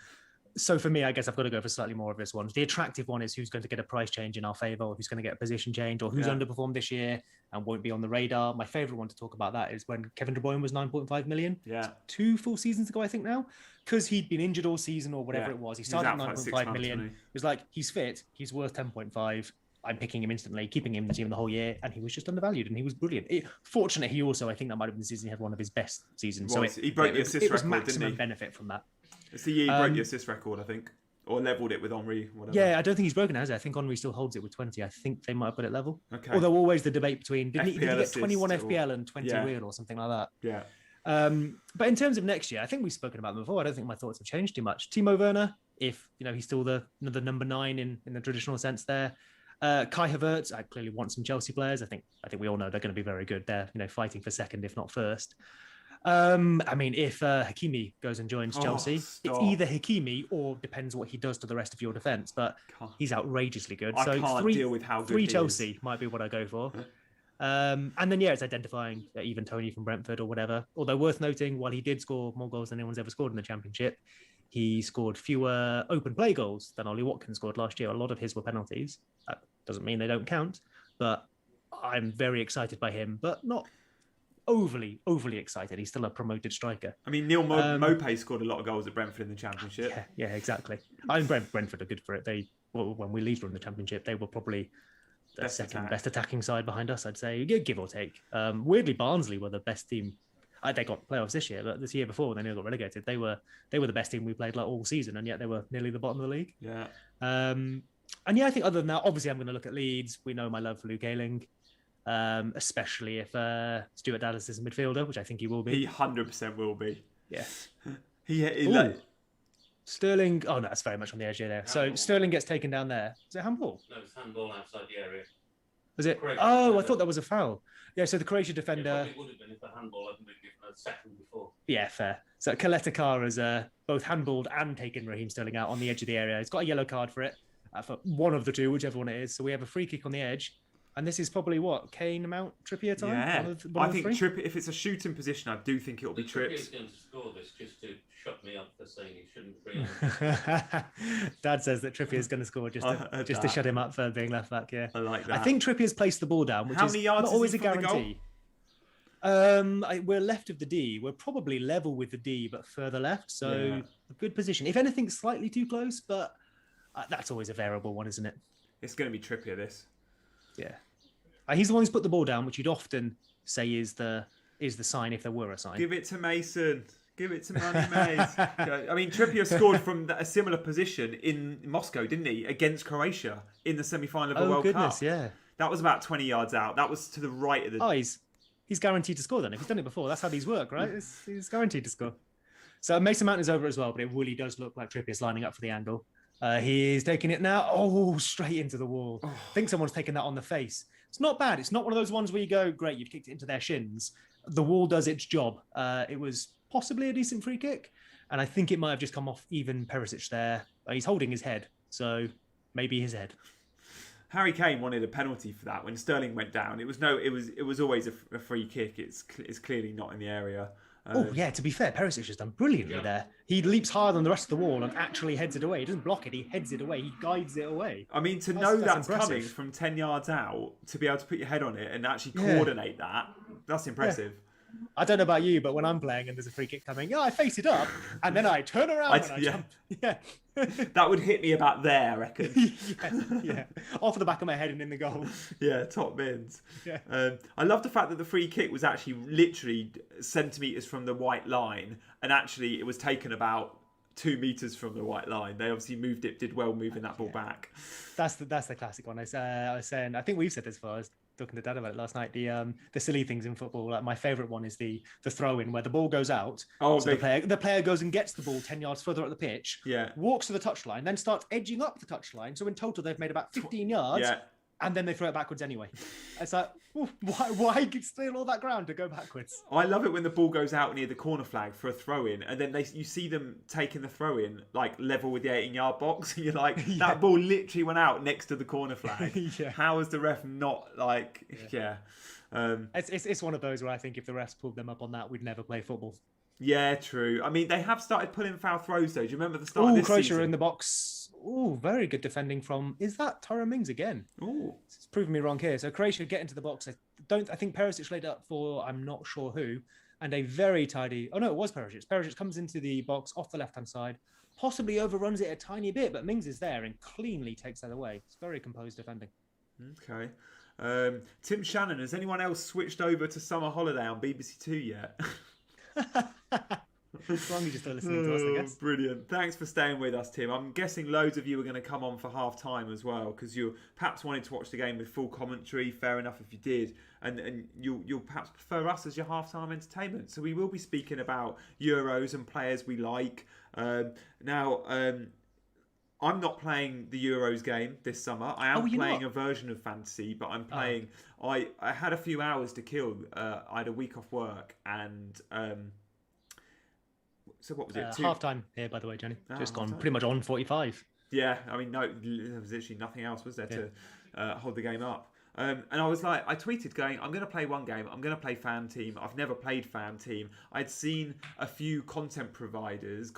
So for me, I guess I've got to go for slightly more of this one. The attractive one is who's going to get a price change in our favour, or who's going to get a position change, or who's underperformed this year and won't be on the radar. My favourite one to talk about that is when Kevin De Bruyne was 9.5 million. Yeah. 2 full seasons ago, I think now, because he'd been injured all season or whatever it was. He started at 9.5 million. It was like, he's fit, he's worth 10.5. I'm picking him instantly, keeping him in the team the whole year, and he was just undervalued, and he was brilliant. Fortunately, he also, I think that might have been the season he had one of his best seasons. He broke the assist record, it was maximum benefit from that. It's the year he broke the assist record, I think. Or levelled it with Henry, whatever. Yeah, I don't think he's broken it, has he? I think Henry still holds it with 20. I think they might have put it level. Okay. Although always the debate between, did he get 21 or, FPL and 20 real or something like that? Yeah. But in terms of next year, I think we've spoken about them before. I don't think my thoughts have changed too much. Timo Werner, if he's still the number 9 in the traditional sense there. Kai Havertz, I clearly want some Chelsea players. I think we all know they're going to be very good. They're fighting for second, if not first. I mean, if Hakimi goes and joins Chelsea, it's either Hakimi or depends what he does to the rest of your defence. But he's outrageously good. I can't deal with how good three Chelsea might be what I go for. And then it's identifying even Tony from Brentford or whatever. Although worth noting, while he did score more goals than anyone's ever scored in the Championship, he scored fewer open play goals than Ollie Watkins scored last year. A lot of his were penalties. That doesn't mean they don't count, but I'm very excited by him, but not overly excited. He's still a promoted striker. I mean, Neil Maupay scored a lot of goals at Brentford in the Championship. Yeah, exactly. I mean, Brentford are good for it. When we Leeds were in the Championship, they were probably the second best attacking side behind us, I'd say, give or take. Weirdly, Barnsley were the best team. They got playoffs this year, but this year before, when they nearly got relegated, they were the best team we played like all season, and yet they were nearly the bottom of the league. Yeah. And I think other than that, obviously I'm going to look at Leeds. We know my love for Luke Ayling, especially if Stuart Dallas is a midfielder, which I think he will be. He 100% will be. Yeah. Sterling. Oh no, that's very much on the edge here. There. So Sterling gets taken down there. Is it handball? No, it's handball outside the area. Was it? Oh, I thought that was a foul. Yeah, so the Croatia defender... It probably would have been if the handball hadn't been given a second before. Yeah, fair. So Kaleta has both handballed and taken Raheem Sterling out on the edge of the area. He's got a yellow card for it, for one of the two, whichever one it is. So we have a free kick on the edge. And this is probably Kane, Mount, Trippier time? Yeah. I think Trippier, if it's a shooting position, I do think it'll be Trips. Trippier's going to score this just to shut me up for saying he shouldn't free. Dad says that Trippier's going to score just to shut him up for being left back, yeah. I like that. I think Trippier's placed the ball down, which How is many yards not always is a he from guarantee. We're left of the D. We're probably level with the D, but further left. So a good position. If anything, slightly too close, but that's always a variable one, isn't it? It's going to be Trippier, this. Yeah. He's the one who's put the ball down, which you'd often say is the sign if there were a sign. Give it to Mason. Give it to Money Mason. I mean, Trippier scored from a similar position in Moscow, didn't he? Against Croatia in the semi-final of the World Cup. Yeah. That was about 20 yards out. That was to the right of the... Oh, he's guaranteed to score then. If he's done it before, that's how these work, right? He's guaranteed to score. So Mason Mount is over as well, but it really does look like Trippier's lining up for the angle. He's taking it now. Oh, straight into the wall. I think someone's taken that on the face. It's not bad. It's not one of those ones where you go, great, you've kicked it into their shins. The wall does its job. It was possibly a decent free kick, and I think it might have just come off even Perisic there. He's holding his head, so maybe his head. Harry Kane wanted a penalty for that when Sterling went down. It was always a free kick. It's clearly not in the area. To be fair, Perisic has done brilliantly there. He leaps higher than the rest of the wall and actually heads it away. He doesn't block it, he heads it away. He guides it away. I mean, that's coming from 10 yards out, to be able to put your head on it and actually coordinate that's impressive. I don't know about you, but when I'm playing and there's a free kick coming, I face it up and then I turn around and I jump. Yeah. That would hit me about there, I reckon. yeah. Off the back of my head and in the goal. Yeah, top bins. Yeah. I love the fact that the free kick was actually literally centimetres from the white line, and actually it was taken about 2 meters from the white line. They obviously did well moving that ball back. That's the classic one. I was saying, I think we've said this before. I was talking to Dad about it last night. The silly things in football. Like my favourite one is the throw in where the ball goes out. So the player goes and gets the ball 10 yards further up the pitch. Yeah. Walks to the touchline, then starts edging up the touchline. So in total they've made about 15 yards. Yeah. And then they throw it backwards anyway. It's like, why steal all that ground to go backwards? I love it when the ball goes out near the corner flag for a throw-in, and then you see them taking the throw-in like level with the 18-yard box, and you're like, that ball literally went out next to the corner flag. How is the ref not like? It's one of those where I think if the refs pulled them up on that, we'd never play football. Yeah, true. I mean, they have started pulling foul throws, though. Do you remember the start of this Croatia season? in the box. Very good defending from... Is that Tyrone Mings again? It's proving me wrong here. So Croatia get into the box. I think Perisic laid up for I'm not sure who. And a very tidy... Oh, no, it was Perisic. Perisic comes into the box off the left-hand side, possibly overruns it a tiny bit, but Mings is there and cleanly takes that away. It's very composed defending. Okay. Tim Shannon, has anyone else switched over to Summer Holiday on BBC Two yet? As long as you're still listening to us, I guess. Brilliant. Thanks for staying with us, Tim. I'm guessing loads of you are going to come on for half time as well, because you perhaps wanted to watch the game with full commentary. Fair enough if you did, and you'll perhaps prefer us as your half time entertainment. So we will be speaking about Euros and players we like. Now, I'm not playing the Euros game this summer. I am playing a version of fantasy, but I'm playing. I had a few hours to kill. I had a week off work, and so what was it? Half time here, by the way, Johnny. Just gone pretty much on 45. Yeah, I mean, no, there was literally nothing else, was there, to hold the game up. And I was like, I tweeted going, I'm going to play one game. I'm going to play Fan Team. I've never played Fan Team. I'd seen a few content creators.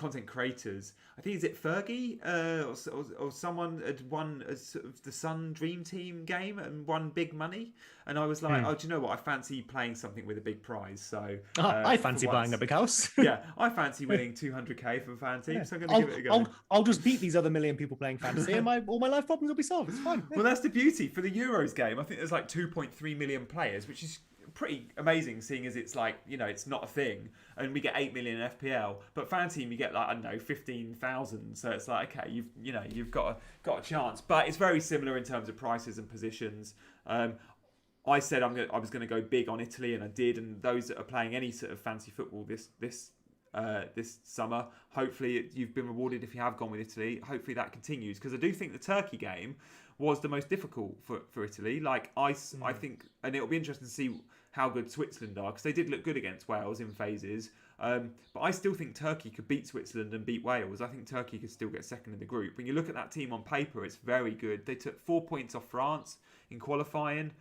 I think, is it Fergie or someone had won a sort of the Sun Dream Team game and won big money. And I was like, do you know what? I fancy playing something with a big prize. So I fancy buying a big house. Yeah, I fancy winning 200k for Fan Team. So I'm going to give it a go. I'll just beat these other million people playing fantasy, and all my life problems will be solved. It's fine. Well, that's the beauty for the Euros game. I think there's like 2.3 million players, which is pretty amazing, seeing as it's like, it's not a thing, and we get 8 million in FPL, but Fan Team you get like, I don't know, 15,000. So it's like, okay, you've got a chance, but it's very similar in terms of prices and positions. I said I was going to go big on Italy, and I did. And those that are playing any sort of fancy football this summer, hopefully you've been rewarded if you have gone with Italy. Hopefully that continues, because I do think the Turkey game was the most difficult for Italy. Like I think, and it'll be interesting to see how good Switzerland are, because they did look good against Wales in phases. But I still think Turkey could beat Switzerland and beat Wales. I think Turkey could still get second in the group. When you look at that team on paper, it's very good. They took 4 points off France in qualifying.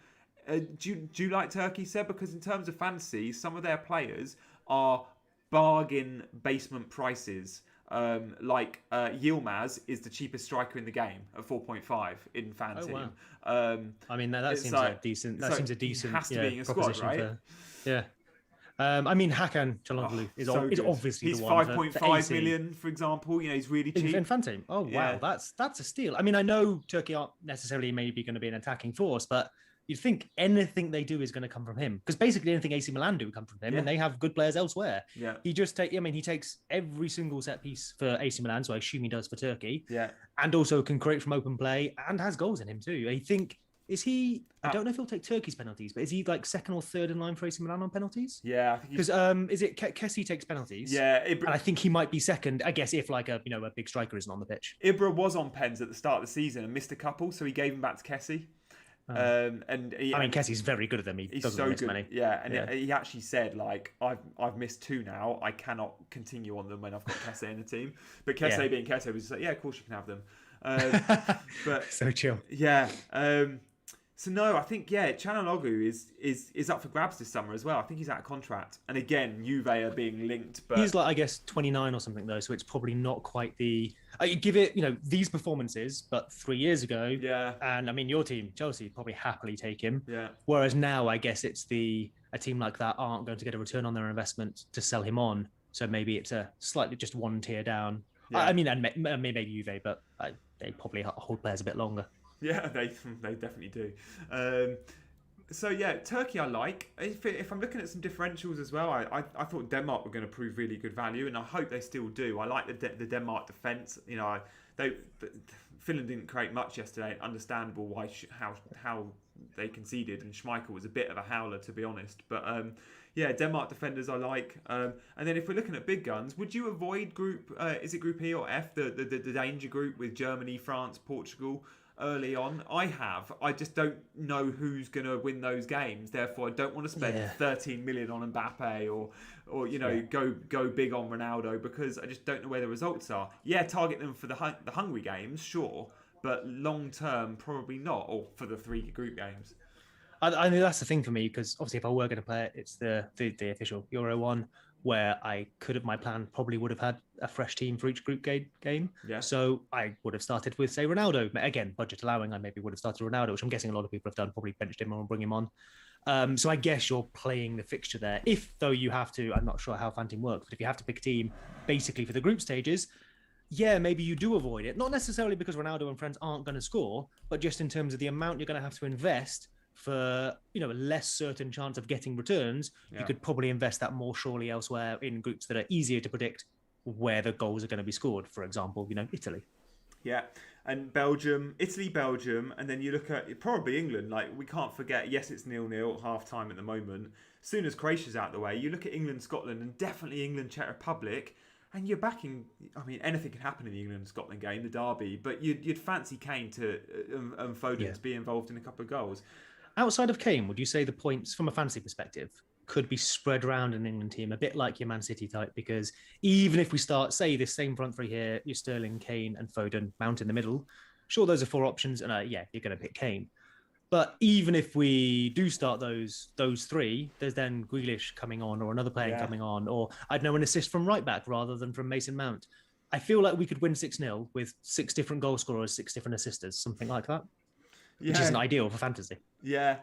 Do you like Turkey, Seb? Because in terms of fantasy, some of their players are bargain basement prices. Like Yilmaz is the cheapest striker in the game at 4.5 in Fan Team. Wow. I mean, that seems like decent. That seems a decent. Has to be in a squad, right? I mean, Hakan Çalhanoğlu is obviously he's the one. He's 5.5 million, for example. He's really cheap. In Fan Team. Oh wow, that's a steal. I mean, I know Turkey aren't necessarily maybe going to be an attacking force, but you'd think anything they do is going to come from him, because basically anything AC Milan do come from him, and they have good players elsewhere. Yeah, he takes every single set piece for AC Milan, so I assume he does for Turkey. Yeah, and also can create from open play and has goals in him too. I think I don't know if he'll take Turkey's penalties, but is he like second or third in line for AC Milan on penalties? Yeah, because is it Kessie takes penalties? Yeah, and I think he might be second. I guess if like a big striker isn't on the pitch. Ibra was on pens at the start of the season and missed a couple, so he gave him back to Kessie. Kessie's very good at them. He's doesn't so miss good. Many. Yeah, and he actually said, like, I've missed 2 now. I cannot continue on them when I've got Kessie in the team. But Kessie being Kessie was just like, yeah, of course you can have them. But so chill. Yeah. So no, I think Çalhanoğlu is up for grabs this summer as well. I think he's out of contract, and again, Juve are being linked. But he's like, I guess, 29 or something though, so it's probably not quite the. I give it, these performances, but 3 years ago, yeah, and I mean, your team, Chelsea, probably happily take him. yeah, Whereas now, I guess it's a team like that aren't going to get a return on their investment to sell him on. So maybe it's a slightly just one tier down. yeah. I mean, and maybe Juve, but they probably hold players a bit longer. Yeah, they definitely do. So yeah, Turkey I like. If I'm looking at some differentials as well, I thought Denmark were going to prove really good value, and I hope they still do. I like the Denmark defence. Finland didn't create much yesterday. Understandable how they conceded, and Schmeichel was a bit of a howler, to be honest. But Denmark defenders I like. And then if we're looking at big guns, would you avoid group? Is it Group E or F? The danger group with Germany, France, Portugal. Early on, I just don't know who's going to win those games. Therefore, I don't want to spend 13 million on Mbappe or go big on Ronaldo, because I just don't know where the results are. Yeah, target them for the hungry games, sure, but long term probably not, or for the 3 group games. I know that's the thing for me, because obviously if I were going to play it, it's the official Euro one, where my plan probably would have had a fresh team for each group game. Yeah. So I would have started with, say, Ronaldo. Again, budget allowing, I maybe would have started Ronaldo, which I'm guessing a lot of people have done, probably benched him or bring him on. So I guess you're playing the fixture there. If, though, you have to, I'm not sure how Fanteam works, but if you have to pick a team basically for the group stages, yeah, maybe you do avoid it. Not necessarily because Ronaldo and friends aren't going to score, but just in terms of the amount you're going to have to invest for a less certain chance of getting returns. You could probably invest that more surely elsewhere in groups that are easier to predict where the goals are going to be scored. For example, Italy. Yeah, and Italy, Belgium, and then you look at probably England. Like, we can't forget, yes, it's 0-0 at half time at the moment. As soon as Croatia's out of the way, you look at England, Scotland, and definitely England, Czech Republic, and you're backing. I mean, anything can happen in the England-Scotland game, the derby, but you'd fancy Kane and Foden to be involved in a couple of goals. Outside of Kane, would you say the points from a fantasy perspective could be spread around an England team a bit like your Man City type? Because even if we start, say, this same front three here, you're Sterling, Kane and Foden, Mount in the middle. Sure, those are 4 options, and you're going to pick Kane. But even if we do start those 3, there's then Grealish coming on, or another player coming on, or I'd know an assist from right back rather than from Mason Mount. I feel like we could win 6-0 with 6 different goal scorers, 6 different assisters, something like that. Which isn't ideal for fantasy. Yeah.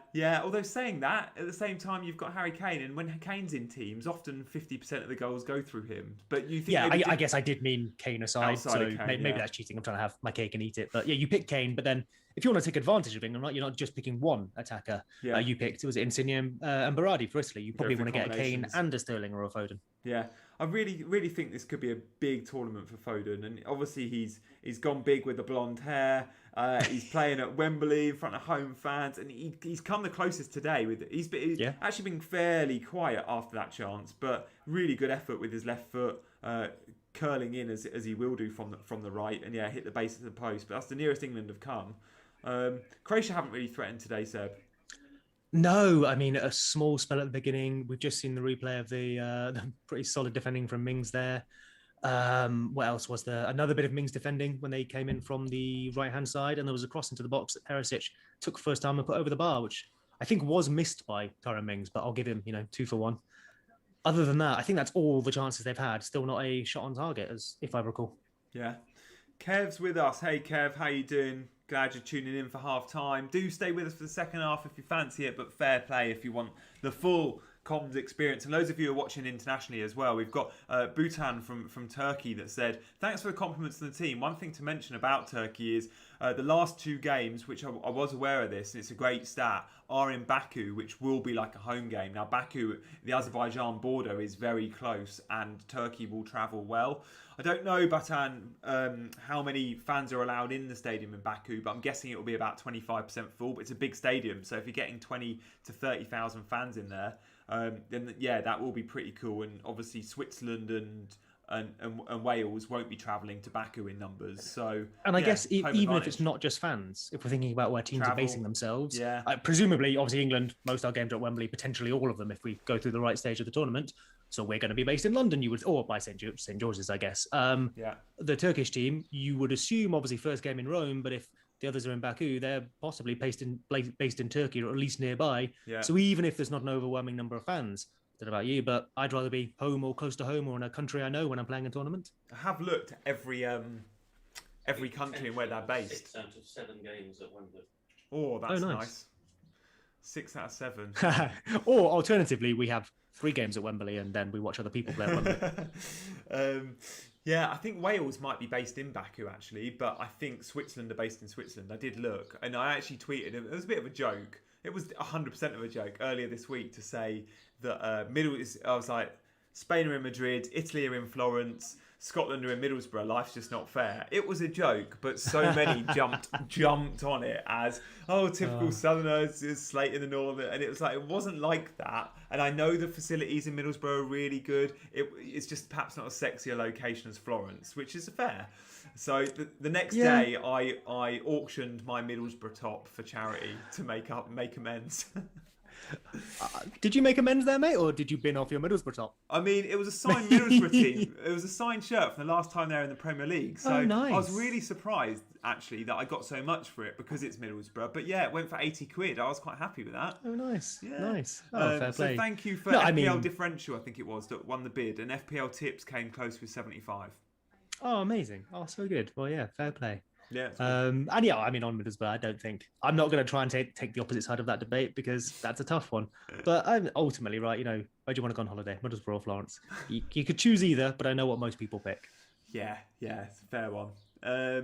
Although saying that, at the same time, you've got Harry Kane, and when Kane's in teams, often 50% of the goals go through him. But you think? Yeah, I guess I did mean Kane aside, so Kane, maybe that's cheating. I'm trying to have my cake and eat it. But yeah, you pick Kane, but then if you want to take advantage of England, right, you're not just picking one attacker. Yeah. You picked, was it Insigne and Berardi for Italy? You probably want to get a Kane and a Sterling or a Foden. Yeah, I really, really think this could be a big tournament for Foden, and obviously he's gone big with the blonde hair. He's playing at Wembley in front of home fans, and he's come the closest today. He's actually been fairly quiet after that chance, but really good effort with his left foot, curling in as he will do from the right, and hit the base of the post. But that's the nearest England have come. Croatia haven't really threatened today, Seb. No, I mean, a small spell at the beginning. We've just seen the replay of the pretty solid defending from Mings there. What else was there? Another bit of Mings defending when they came in from the right-hand side, and there was a cross into the box that Perisic took first time and put over the bar, which I think was missed by Tyrone Mings, but I'll give him, 2 for 1. Other than that, I think that's all the chances they've had. Still not a shot on target, as if I recall. Yeah. Kev's with us. Hey, Kev, how you doing? Glad you're tuning in for half time. Do stay with us for the second half if you fancy it, but fair play if you want the full comms experience. And loads of you are watching internationally as well. We've got Bhutan from Turkey that said, thanks for the compliments to the team. One thing to mention about Turkey is the last 2 games, which I was aware of this, and it's a great stat, are in Baku, which will be like a home game. Now, Baku, the Azerbaijan border, is very close, and Turkey will travel well. I don't know, Bhutan, how many fans are allowed in the stadium in Baku, but I'm guessing it will be about 25% full. But it's a big stadium, so if you're getting 20 to 30,000 fans in there, then that will be pretty cool. And obviously Switzerland and Wales won't be travelling to Baku in numbers. So, and I guess even if it's not just fans, if we're thinking about where teams are basing themselves, presumably, obviously England, most of our games are at Wembley, potentially all of them if we go through the right stage of the tournament. So we're going to be based in London, or by St. George's, I guess. The Turkish team, you would assume, obviously, first game in Rome, but if the others are in Baku. They're possibly based in Turkey or at least nearby. Yeah. So even if there's not an overwhelming number of fans, I don't know about you, but I'd rather be home or close to home or in a country I know when I'm playing a tournament. I have looked at every country and where they're based. 6 out of 7 games at Wembley. Oh, that's nice. nice. 6 out of 7. Or alternatively, we have 3 games at Wembley and then we watch other people play at Wembley. Yeah, I think Wales might be based in Baku actually, but I think Switzerland are based in Switzerland. I did look, and I actually tweeted, it was a bit of a joke. It was 100% of a joke earlier this week to say that I was like, Spain are in Madrid, Italy are in Florence, Scotland are in Middlesbrough. Life's just not fair. It was a joke, but so many jumped on it as, oh, typical Southerners, is Slate in the north, and it was like, it wasn't like that. And I know the facilities in Middlesbrough are really good. It's just perhaps not a sexier location as Florence, which is fair. So the next day, I auctioned my Middlesbrough top for charity to make amends. Did you make amends there, mate, or did you bin off your Middlesbrough top? I mean, it was a signed Middlesbrough team. It was a signed shirt from the last time they were in the Premier League. So nice. I was really surprised, actually, that I got so much for it because it's Middlesbrough. But yeah, it went for 80 quid. I was quite happy with that. Oh, nice. Yeah. Nice. Oh, fair play. So thank you for FPL Differential, I think it was, that won the bid. And FPL Tips came close with 75. Oh, amazing. Oh, so good. Well, yeah, fair play. Yeah. And yeah, I mean, on Middlesbrough, I don't think I'm not going to try and take the opposite side of that debate because that's a tough one. But I'm ultimately right. You know, where do you want to go on holiday, Middlesbrough or Florence? You could choose either, but I know what most people pick. Yeah, it's a fair one. I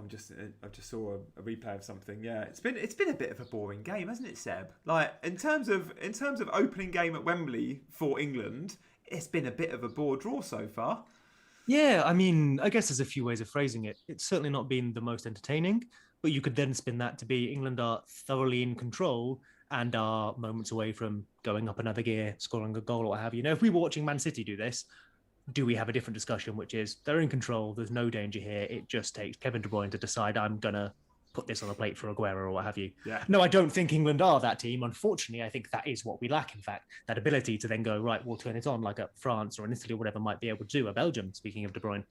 just saw a replay of something. Yeah, it's been a bit of a boring game, hasn't it, Seb? Like in terms of opening game at Wembley for England, it's been a bit of a bore draw so far. Yeah, I mean, I guess there's a few ways of phrasing it. It's certainly not been the most entertaining, but you could then spin that to be England are thoroughly in control and are moments away from going up another gear, scoring a goal or what have you. Now, if we were watching Man City do this, do we have a different discussion, which is they're in control, there's no danger here. It just takes Kevin De Bruyne to decide I'm going to put this on a plate for Aguero or what have you. Yeah. No, I don't think England are that team. Unfortunately, I think that is what we lack, in fact, that ability to then go, right, we'll turn it on like a France or an Italy or whatever might be able to do, a Belgium, speaking of De Bruyne.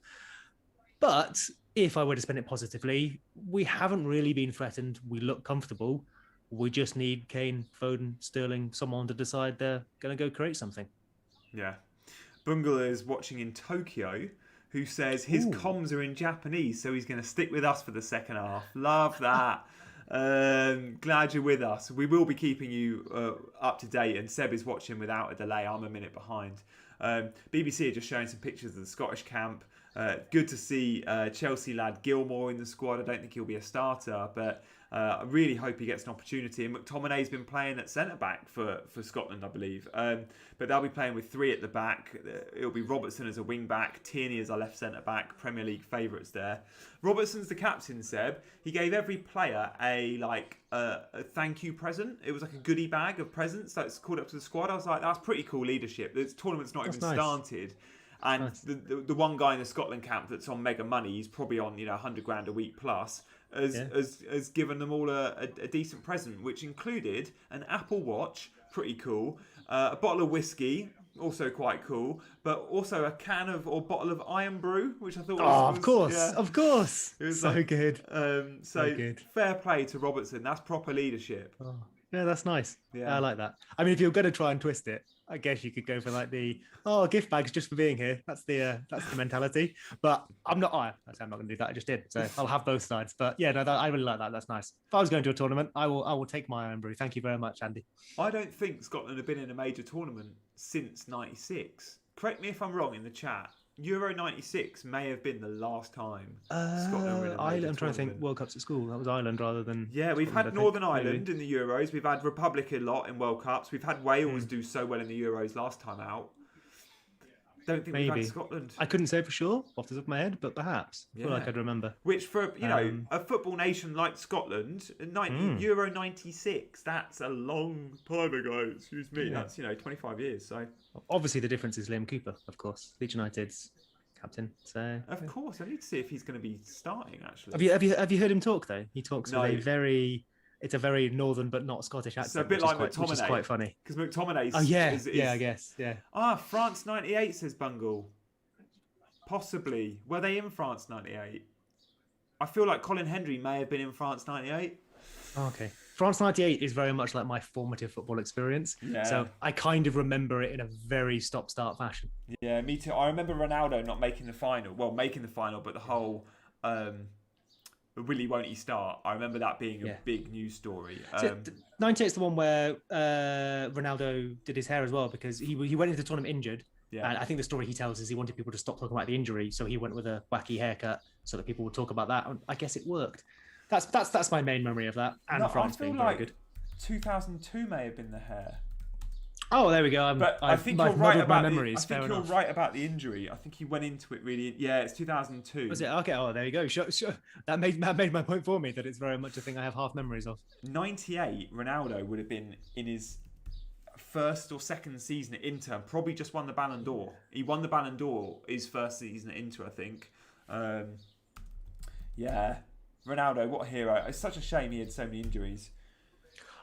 But if I were to spin it positively, we haven't really been threatened. We look comfortable. We just need Kane, Foden, Sterling, someone to decide they're going to go create something. Yeah. Bungle is watching in Tokyo, who says his comms are in Japanese, so he's going to stick with us for the second half. Love that. Glad you're with us. We will be keeping you up to date, and Seb is watching without a delay. I'm a minute behind. BBC are just showing some pictures of the Scottish camp. Good to see Chelsea lad Gilmore in the squad. I don't think he'll be a starter, but I really hope he gets an opportunity. And McTominay's been playing at centre-back for Scotland, I believe. But they'll be playing with 3 at the back. It'll be Robertson as a wing-back, Tierney as a left centre-back, Premier League favourites there. Robertson's the captain, Seb. He gave every player a thank you present. It was like a goodie bag of presents that's called up to the squad. I was like, that's pretty cool leadership. The tournament's not even started. And nice. the one guy in the Scotland camp that's on mega money, he's probably on 100 grand a week plus, has given them all a decent present, which included an Apple Watch, pretty cool, a bottle of whiskey, also quite cool, but also a can of or bottle of Iron Brew, which I thought was of course, it was so good. So good. Fair play to Robertson. That's proper leadership. Oh. Yeah, that's nice. Yeah. I like that. I mean, if you're going to try and twist it, I guess you could go for like gift bags just for being here. That's the mentality. But I'm not going to do that. I just did. So I'll have both sides. But yeah, no, I really like that. That's nice. If I was going to a tournament, I will take my own brew. Thank you very much, Andy. I don't think Scotland have been in a major tournament since '96. Correct me if I'm wrong in the chat. Euro 96 may have been the last time Scotland were in a major Ireland. I'm trying to tournament. think. World Cups at school. That was Ireland rather than. Yeah, we've Scotland, had Northern Ireland in the Euros. We've had Republic a lot in World Cups. We've had Wales do so well in the Euros last time out. Don't think we've had Scotland. I couldn't say for sure off the top of my head, but perhaps. I feel like I'd remember. Which for a football nation like Scotland, Euro 96. That's a long time ago. Excuse me. Yeah. That's 25 years. So obviously the difference is Liam Cooper, of course, Leeds United's captain. So of course, I need to see if he's going to be starting. Actually, have you heard him talk though? He talks with it's a very northern but not Scottish accent. It's a bit like McTominay, which is quite funny. Because McTominay. I guess. France '98 says Bungle. Possibly. Were they in France '98? I feel like Colin Hendry may have been in France '98. Oh, okay. France 98 is very much like my formative football experience. Yeah. So I kind of remember it in a very stop-start fashion. Yeah, me too. I remember Ronaldo not making the final. Well, making the final, but the whole Willie won't he start? I remember that being a big news story. 98 is the one where Ronaldo did his hair as well, because he went into the tournament injured. Yeah. And I think the story he tells is he wanted people to stop talking about the injury, so he went with a wacky haircut so that people would talk about that. And I guess it worked. That's my main memory of that. And France being very good. 2002 may have been the hair. Oh, there we go. I think you're right about right about the injury. I think he went into it really. Yeah, it's 2002. Was it? Okay. Oh, there you go. Sure. That made my point for me that it's very much a thing I have half memories of. 98, Ronaldo would have been in his first or second season at Inter. Probably just won the Ballon d'Or. He won the Ballon d'Or his first season at Inter, I think. Yeah, Ronaldo, what a hero! It's such a shame he had so many injuries.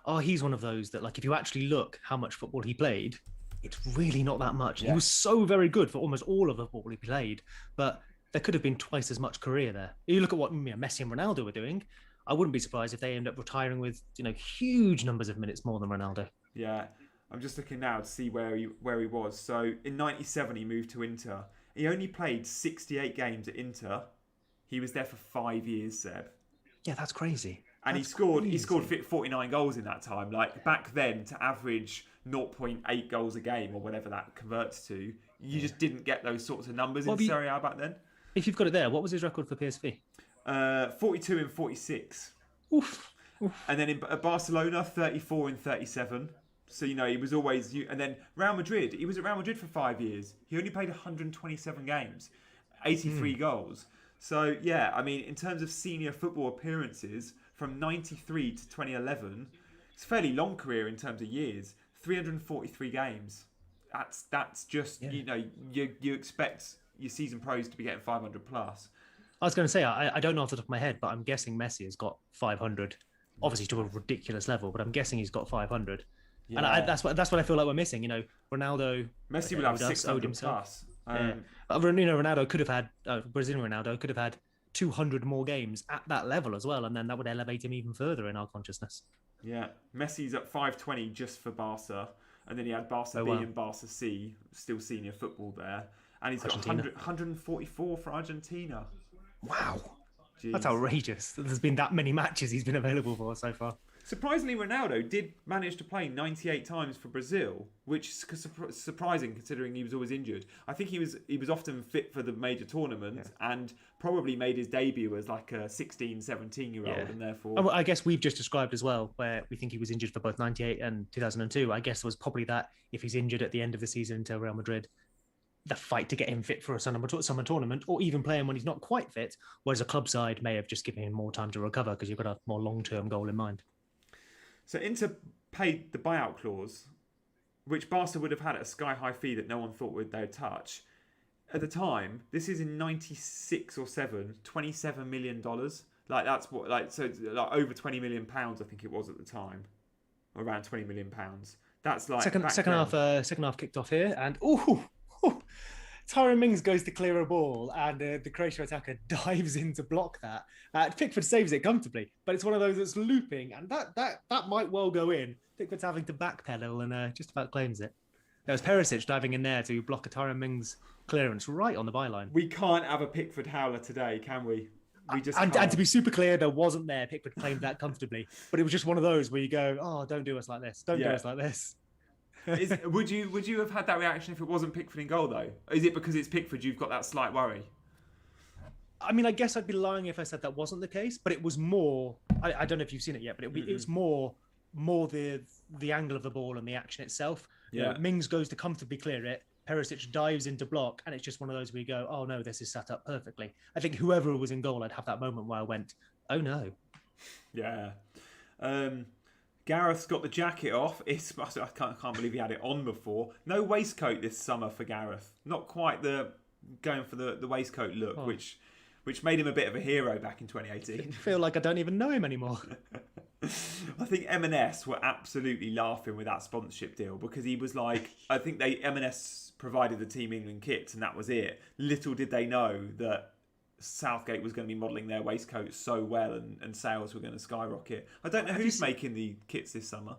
Oh, he's one of those that, like, if you actually look how much football he played, it's really not that much. Yeah. He was so very good for almost all of the football he played, but there could have been twice as much career there. If you look at what Messi and Ronaldo were doing, I wouldn't be surprised if they end up retiring with huge numbers of minutes more than Ronaldo. Yeah, I'm just looking now to see where he was. So in '97 he moved to Inter. He only played 68 games at Inter. He was there for 5 years, Seb. Yeah, that's crazy. And he scored 49 goals in that time. Like, back then, to average 0.8 goals a game or whatever that converts to, you just didn't get those sorts of numbers in Serie A back then. If you've got it there, what was his record for PSV? 42 and 46. Oof. And then at Barcelona, 34 and 37. So, he was always... And then Real Madrid, he was at Real Madrid for 5 years. He only played 127 games, 83 goals. So, yeah, I mean, in terms of senior football appearances, from 93 to 2011, it's a fairly long career in terms of years. 343 games. That's just, you expect your season pros to be getting 500 plus. I was going to say, I don't know off the top of my head, but I'm guessing Messi has got 500. Obviously to a ridiculous level, but I'm guessing he's got 500. Yeah. And that's what I feel like we're missing. Ronaldo... Messi would have 600 plus. Ronaldo could have had... Brazilian Ronaldo could have had 200 more games at that level as well, and then that would elevate him even further in our consciousness. Yeah, Messi's at 520 just for Barca, and then he had Barca B and Barca C, still senior football there, and he's got 144 for Argentina. Wow. Jeez. That's outrageous. There's been that many matches he's been available for so far. Surprisingly, Ronaldo did manage to play 98 times for Brazil, which is surprising considering he was always injured. I think he was often fit for the major tournaments and probably made his debut as like a 16, 17-year-old, and therefore... I guess we've just described as well where we think he was injured for both 98 and 2002. I guess it was probably that if he's injured at the end of the season until Real Madrid, the fight to get him fit for a summer tournament, or even playing when he's not quite fit, whereas a club side may have just given him more time to recover because you've got a more long-term goal in mind. So Inter paid the buyout clause, which Barca would have had at a sky-high fee that no one thought they would touch. At the time, this is in 96 or 7, $27 million. Like, that's what, like, so like over £20 million, I think it was at the time. Or around £20 million. That's like... Second half kicked off here, and Tyrone Mings goes to clear a ball, and the Croatia attacker dives in to block that. Pickford saves it comfortably, but it's one of those that's looping, and that might well go in. Pickford's having to backpedal and just about claims it. There was Perisic diving in there to block a Tyrone Mings clearance right on the byline. We can't have a Pickford howler today, can we? We just and to be super clear, there wasn't there. Pickford claimed that comfortably, but it was just one of those where you go, "Oh, don't do us like this! Don't do us like this." Would you have had that reaction if it wasn't Pickford in goal, though? Is it because it's Pickford you've got that slight worry? I mean, I guess I'd be lying if I said that wasn't the case, but it was more... I don't know if you've seen it yet, but it was more the angle of the ball and the action itself. Yeah. Mings goes to comfortably clear it, Perisic dives into block, and it's just one of those where you go, oh no, this is set up perfectly. I think whoever was in goal, I'd have that moment where I went, oh no. Yeah. Gareth's got the jacket off. I can't believe he had it on before. No waistcoat this summer for Gareth. Not quite going for the waistcoat look, which made him a bit of a hero back in 2018. I feel like I don't even know him anymore. I think M&S were absolutely laughing with that sponsorship deal because he was like, I think M&S provided the Team England kits and that was it. Little did they know that Southgate was going to be modelling their waistcoats so well and sales were going to skyrocket. I don't know who's making the kits this summer.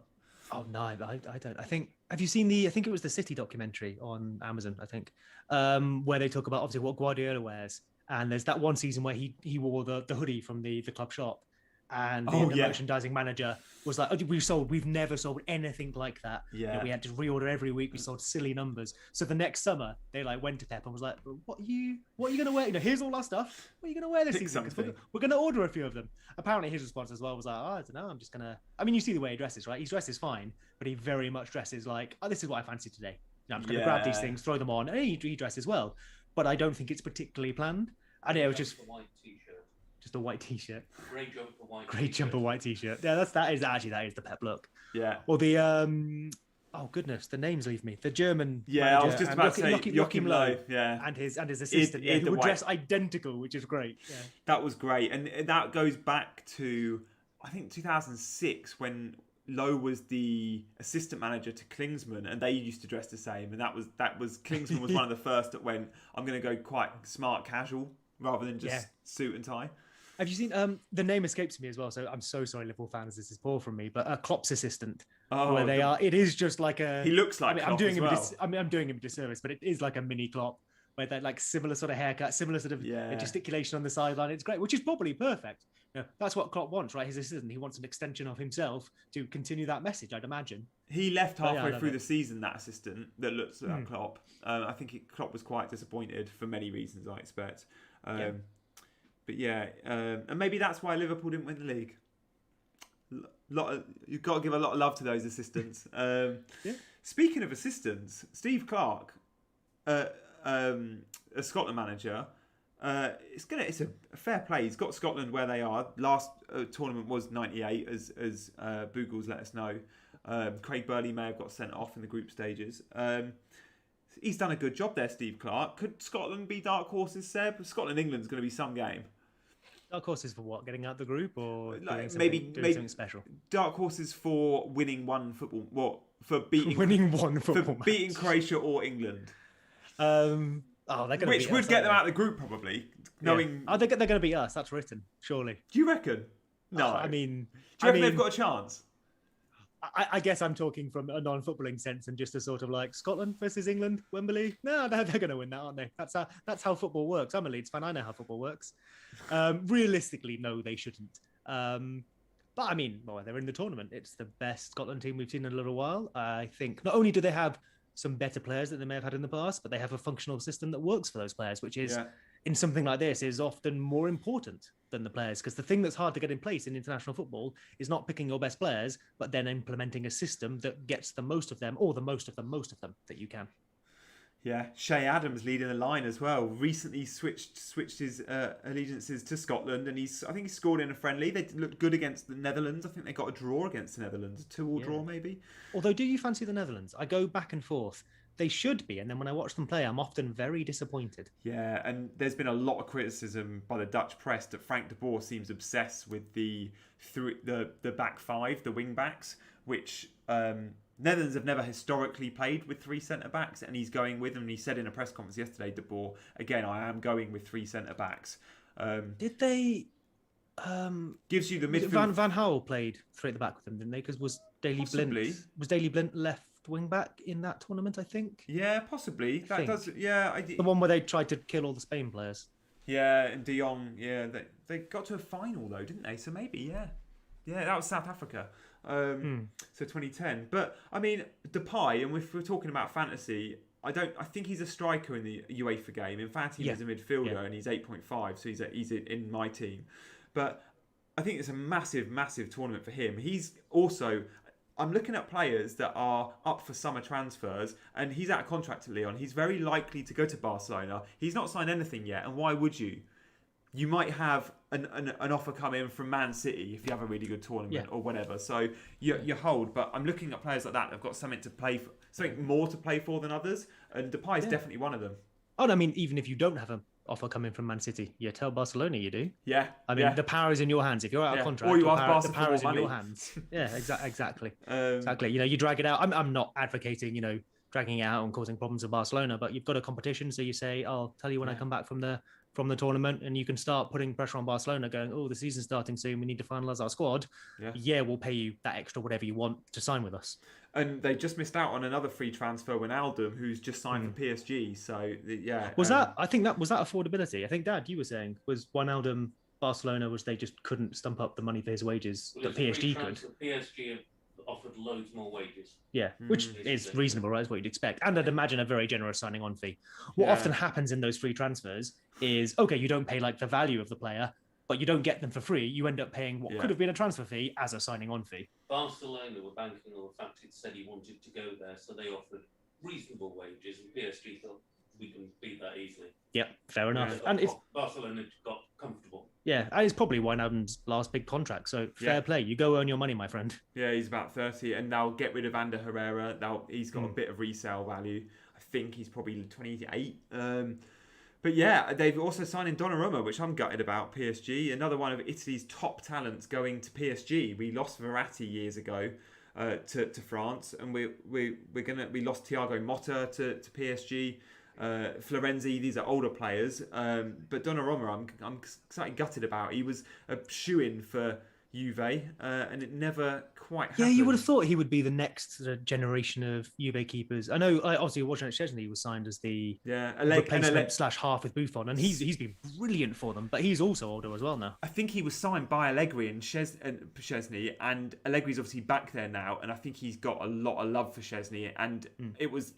Oh no, I don't. I think, have you seen I think it was the City documentary on Amazon, I think, where they talk about obviously what Guardiola wears. And there's that one season where he wore the hoodie from the club shop. And the merchandising manager was like, we've never sold anything like that. Yeah. You know, we had to reorder every week. We sold silly numbers. So the next summer, they like went to Pep and was like, what are you going to wear? You know, here's all our stuff. What are you going to wear this season? 'Cause we're going to order a few of them. Apparently his response as well was like, I don't know. I'm just going to, I mean, you see the way he dresses, right? His dress is fine, but he very much dresses like, this is what I fancy today. You know, I'm just going to grab these things, throw them on. And he dresses well, but I don't think it's particularly planned. And it was just a white t-shirt. Just a white t-shirt. Grey jumper, white Grey t-shirt. jumper, white t-shirt. Yeah, that is the Pep look. Yeah. Well, the oh goodness, the names leave me. The German. Yeah, I was just about to say Joachim Low. Yeah. And his assistant, who would dress identical, which is great. Yeah. That was great, and that goes back to I think 2006 when Lowe was the assistant manager to Klinsmann, and they used to dress the same. And that was Klinsmann was one of the first that went, I'm going to go quite smart casual rather than just suit and tie. Have you seen the name escapes me as well? So I'm so sorry, Liverpool fans. This is poor from me, but Klopp's assistant, where they are. It is just like a. He looks like. I'm doing him a disservice, but it is like a mini Klopp, where they're like similar sort of haircut, similar sort of gesticulation on the sideline. It's great, which is probably perfect. You know, that's what Klopp wants, right? His assistant. He wants an extension of himself to continue that message, I'd imagine. He left halfway through the season, that assistant that looks like Klopp. I think Klopp was quite disappointed for many reasons, I expect. But and maybe that's why Liverpool didn't win the league. You've got to give a lot of love to those assistants. Speaking of assistants, Steve Clarke, a Scotland manager, it's a fair play. He's got Scotland where they are. Last tournament was 98, as Boogles let us know. Craig Burley may have got sent off in the group stages. He's done a good job there, Steve Clarke. Could Scotland be dark horses, Seb? Scotland-England's going to be some game. Dark horses for what? Getting out the group or maybe something special? Dark horses for winning one football. What for beating beating Croatia or England? Which would get them out of the group probably. Knowing they're going to beat us. That's written, surely. Do you reckon? No, I mean, do you reckon they've got a chance? I guess I'm talking from a non-footballing sense and just a sort of like Scotland versus England, Wembley. No, they're going to win that, aren't they? That's how football works. I'm a Leeds fan. I know how football works. Realistically, no, they shouldn't. But I mean, they're in the tournament. It's the best Scotland team we've seen in a little while. I think not only do they have some better players than they may have had in the past, but they have a functional system that works for those players, which is in something like this is often more important than the players, because the thing that's hard to get in place in international football is not picking your best players, but then implementing a system that gets the most of them, or the most of them that you can. Yeah, Shay Adams leading the line as well. Recently switched his allegiances to Scotland, and I think he scored in a friendly. They looked good against the Netherlands. I think they got a draw against the Netherlands, a 2-2 draw maybe. Although, do you fancy the Netherlands? I go back and forth. They should be, and then when I watch them play, I'm often very disappointed. Yeah, and there's been a lot of criticism by the Dutch press that Frank de Boer seems obsessed with the back five, the wing backs, which Netherlands have never historically played with three centre backs, and he's going with them. And he said in a press conference yesterday, de Boer, again, I am going with three centre backs. Did they? Gives you the midfield. Van Gaal played three at the back with them, didn't they? Because was Daley Blind left wing back in that tournament, I think. Yeah, possibly. The one where they tried to kill all the Spain players. Yeah, and De Jong. Yeah, they got to a final though, didn't they? So maybe, that was South Africa. So 2010. But I mean, Depay, and if we're talking about fantasy, I think he's a striker in the UEFA game. In fact, he's a midfielder and he's 8.5, so he's in my team. But I think it's a massive, massive tournament for him. He's also. I'm looking at players that are up for summer transfers, and he's out of contract to Lyon. He's very likely to go to Barcelona. He's not signed anything yet, and why would you? You might have an offer come in from Man City if you have a really good tournament or whatever. So you hold. But I'm looking at players like that. They've got something to play for, something more to play for than others, and Depay is definitely one of them. Oh, no, I mean, even if you don't have an offer coming from Man City, you tell Barcelona you do. Yeah. I mean, the power is in your hands. If you're out of contract, or you ask Barca the power is in money. your hands. Yeah, exactly. Exactly. You know, you drag it out. I'm not advocating, dragging it out and causing problems with Barcelona, but you've got a competition, so you say, I'll tell you when I come back from the from the tournament, and you can start putting pressure on Barcelona, going, "Oh, the season's starting soon. We need to finalise our squad. Yeah, we'll pay you that extra whatever you want to sign with us." And they just missed out on another free transfer, Wijnaldum, who's just signed for PSG. So yeah, I think that was that affordability. I think, Dad, you were saying was Wijnaldum Barcelona was they just couldn't stump up the money for his wages that PSG could. PSG offered loads more wages. Yeah, which is reasonable, right? Is what you'd expect. And I'd imagine a very generous signing on fee. What often happens in those free transfers is, okay, you don't pay like the value of the player, but you don't get them for free. You end up paying what could have been a transfer fee as a signing on fee. Barcelona were banking on the fact it said he wanted to go there, so they offered reasonable wages, and PSG thought we can beat that easily. Yeah, fair enough. And it's Barcelona got comfortable. Yeah, and it's probably Wijnaldum's last big contract. So fair play. You go earn your money, my friend. Yeah, he's about 30, and they'll get rid of Ander Herrera. He's got a bit of resale value. I think he's probably 28. But yeah, they've also signed in Donnarumma, which I'm gutted about. PSG, another one of Italy's top talents going to PSG. We lost Verratti years ago to France, and we lost Thiago Motta to PSG. Florenzi, these are older players, but Donnarumma, I'm slightly gutted about. He was a shoo-in for Juve, and it never quite happened. Yeah, you would have thought he would be the next generation of Juve keepers. I know, obviously, Watchalong Szczesny was signed as the replacement / half with Buffon, and he's been brilliant for them, but he's also older as well now. I think he was signed by Allegri and Szczesny, and Allegri's obviously back there now, and I think he's got a lot of love for Szczesny, and it was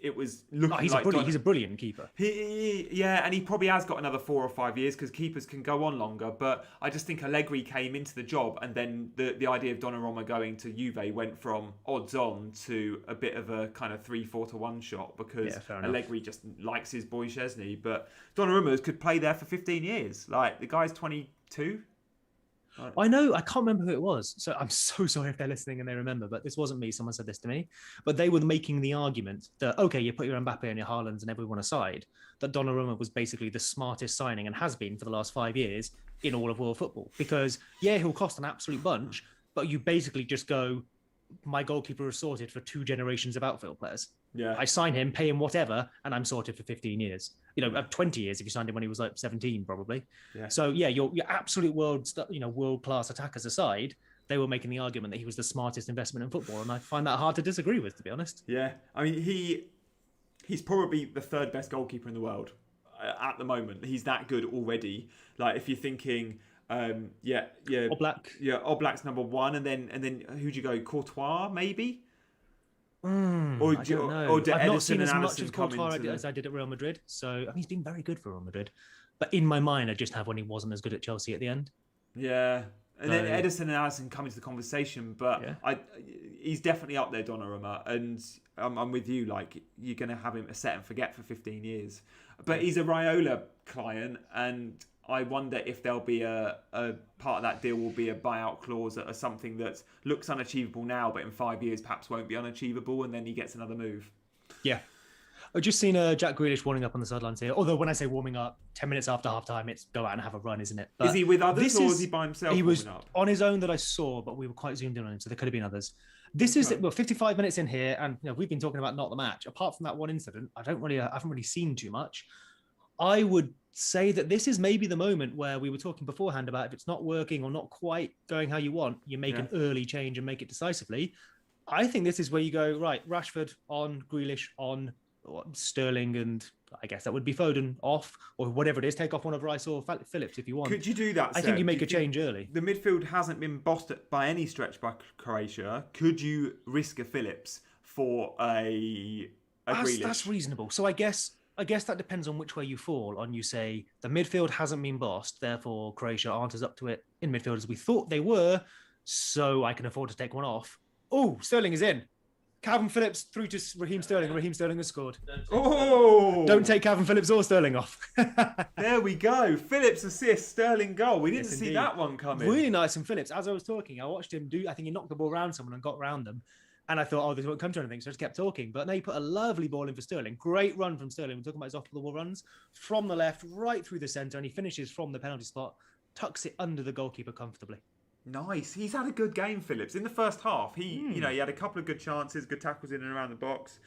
looking he's a brilliant keeper. And he probably has got another 4 or 5 years because keepers can go on longer, but I just think Allegri came into the job, and then the idea of Donnarumma going to Juve went from odds on to a bit of a kind of 3-4 to 1 shot because Allegri just likes his boy Szczesny. But Donnarumma could play there for 15 years. Like, the guy's 22. I know, I can't remember who it was. So I'm so sorry if they're listening and they remember, but this wasn't me. Someone said this to me. But they were making the argument that, okay, you put your Mbappe and your Haalands and everyone aside, that Donnarumma was basically the smartest signing and has been for the last 5 years in all of world football. Because, he'll cost an absolute bunch, but you basically just go, my goalkeeper is sorted for 2 generations of outfield players. Yeah, I sign him, pay him whatever, and I'm sorted for 15 years. 20 years if you signed him when he was like 17, probably. Yeah. So your absolute world class attackers aside, they were making the argument that he was the smartest investment in football, and I find that hard to disagree with, to be honest. Yeah, I mean he's probably the 3rd best goalkeeper in the world at the moment. He's that good already. Like, if you're thinking. Oblak. Yeah, Oblak's number 1, and then who'd you go? Courtois, maybe. I don't know. Or did I've Edison not seen and as much Allison of come Courtois into as I did at Real Madrid. So I mean, he's been very good for Real Madrid, but in my mind, I just have when he wasn't as good at Chelsea at the end. Yeah, and then Edison and Allison come into the conversation, but he's definitely up there, Donnarumma, and I'm with you. Like, you're going to have him a set and forget for 15 years, but he's a Raiola client, and I wonder if there'll be a part of that deal will be a buyout clause or something that looks unachievable now, but in 5 years perhaps won't be unachievable, and then he gets another move. Yeah. I've just seen Jack Grealish warming up on the sidelines here. Although when I say warming up, 10 minutes after half-time, it's go out and have a run, isn't it? But is he with others or is he by himself? He was up? On his own that I saw, but we were quite zoomed in on him, so there could have been others. This is 55 minutes in here, and we've been talking about not the match. Apart from that one incident, I haven't really seen too much. I would say that this is maybe the moment where we were talking beforehand about if it's not working or not quite going how you want, you make an early change and make it decisively. I think this is where you go, right, Rashford on, Grealish on, Sterling, and I guess that would be Foden off, or whatever it is, take off one of Rice or Phillips if you want. Could you do that, I think you make a change early. The midfield hasn't been bossed by any stretch by Croatia. Could you risk a Phillips for a Grealish? That's reasonable. So I guess that depends on which way you fall. On you say the midfield hasn't been bossed, therefore Croatia aren't as up to it in midfield as we thought they were, so I can afford to take one off. Oh, Sterling is in. Calvin Phillips through to Raheem Sterling. Raheem Sterling has scored. Don't take Calvin Phillips or Sterling off. There we go. Phillips assist, Sterling goal. We didn't see that one coming. Really nice from Phillips. As I was talking, I watched him I think he knocked the ball around someone and got around them. And I thought, this won't come to anything. So I just kept talking. But now he put a lovely ball in for Sterling. Great run from Sterling. We're talking about his off-the-ball runs. From the left, right through the centre. And he finishes from the penalty spot. Tucks it under the goalkeeper comfortably. Nice. He's had a good game, Phillips. In the first half, he had a couple of good chances, good tackles in and around the box.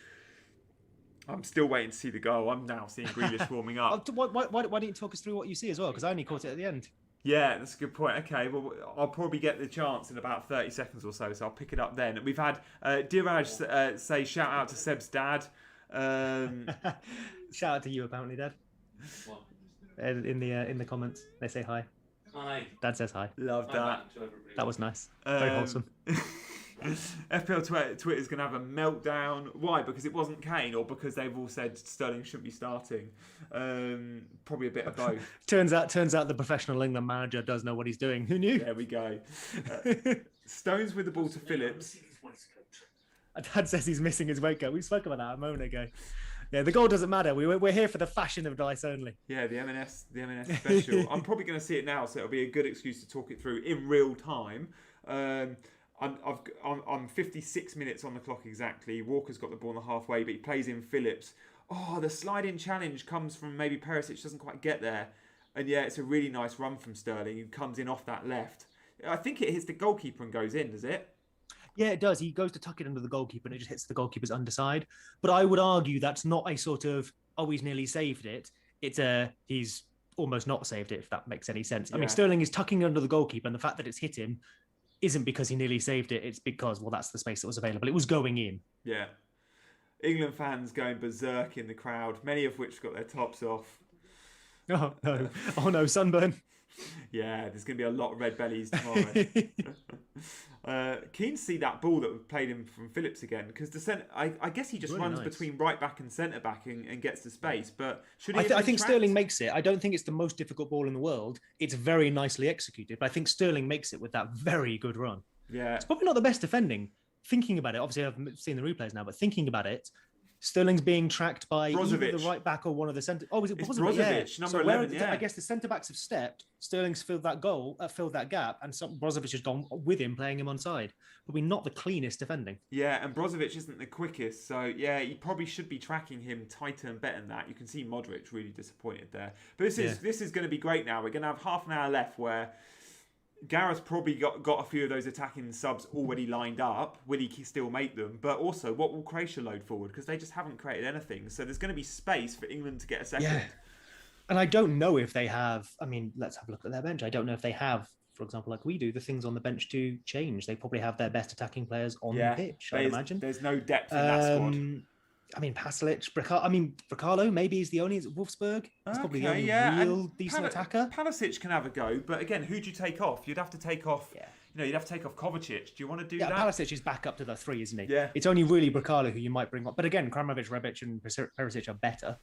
I'm still waiting to see the goal. I'm now seeing Grealish warming up. Why don't you talk us through what you see as well? Because I only caught it at the end. Yeah, that's a good point. Okay, well, I'll probably get the chance in about 30 seconds or so I'll pick it up then. We've had Diraj say shout out to Seb's dad. Shout out to you, apparently, Dad. What? In the comments, they say hi. Hi. Dad says hi. Love Hi that. back to everybody. That was nice. Very wholesome. FPL Twitter's going to have a meltdown. Why? Because it wasn't Kane, or because they've all said Sterling shouldn't be starting? Probably a bit of both. Turns out the professional England manager does know what he's doing. Who knew? There we go. Stones with the ball to Phillips. Dad says he's missing his weight coat. We spoke about that a moment ago. Yeah, the goal doesn't matter. We're here for the fashion of dice only. Yeah, the M&S special. I'm probably going to see it now, so it'll be a good excuse to talk it through in real time. I'm 56 minutes on the clock exactly. Walker's got the ball on the halfway, but he plays in Phillips. Oh, the slide-in challenge comes from maybe Perisic, doesn't quite get there. And yeah, it's a really nice run from Sterling, who comes in off that left. I think it hits the goalkeeper and goes in, does it? Yeah, it does. He goes to tuck it under the goalkeeper and it just hits the goalkeeper's underside. But I would argue that's not a sort of, oh, he's nearly saved it. It's he's almost not saved it, if that makes any sense. I mean, Sterling is tucking under the goalkeeper, and the fact that it's hit him isn't because he nearly saved it. It's because, well, that's the space that was available. It was going in. Yeah. England fans going berserk in the crowd, many of which got their tops off. Oh, no. Oh, no, sunburn. Yeah, there's going to be a lot of red bellies tomorrow. Keen to see that ball that played him from Phillips again, because I guess he just really runs nice. between right back and centre back and gets the space. But should he? I think Sterling makes it. I don't think it's the most difficult ball in the world. It's very nicely executed, but I think Sterling makes it with that very good run. Yeah, it's probably not the best defending. Thinking about it, obviously I've seen the replays now, but thinking about it, Sterling's being tracked by either the right back or one of the centre. Oh, is it Brozovic? Yeah. Number 11, yeah. I guess the centre backs have stepped. Sterling's filled that gap, and Brozovic has gone with him, playing him onside. Probably not the cleanest defending. Yeah, and Brozovic isn't the quickest, so yeah, you probably should be tracking him tighter and better than that. You can see Modric really disappointed there. But this is going to be great now. We're going to have half an hour left where Gareth's probably got a few of those attacking subs already lined up. Will he still make them? But also, what will Croatia load forward? Because they just haven't created anything. So there's going to be space for England to get a second. Yeah. And I don't know if they have, I mean, let's have a look at their bench. I don't know if they have, for example, like we do, the things on the bench to change. They probably have their best attacking players on the pitch, I imagine. There's no depth in that squad. I mean, Pasalic, Bricalo maybe is the only at Wolfsburg. He's probably the only real decent attacker. Palisic can have a go, but again, who do you take off? You'd have to take off. Yeah. You'd have to take off Kovacic. Do you want to do that? Yeah, Palisic is back up to the 3, isn't he? Yeah. It's only really Bricalo who you might bring up. But again, Kramovic, Rebic, and Perisic are better.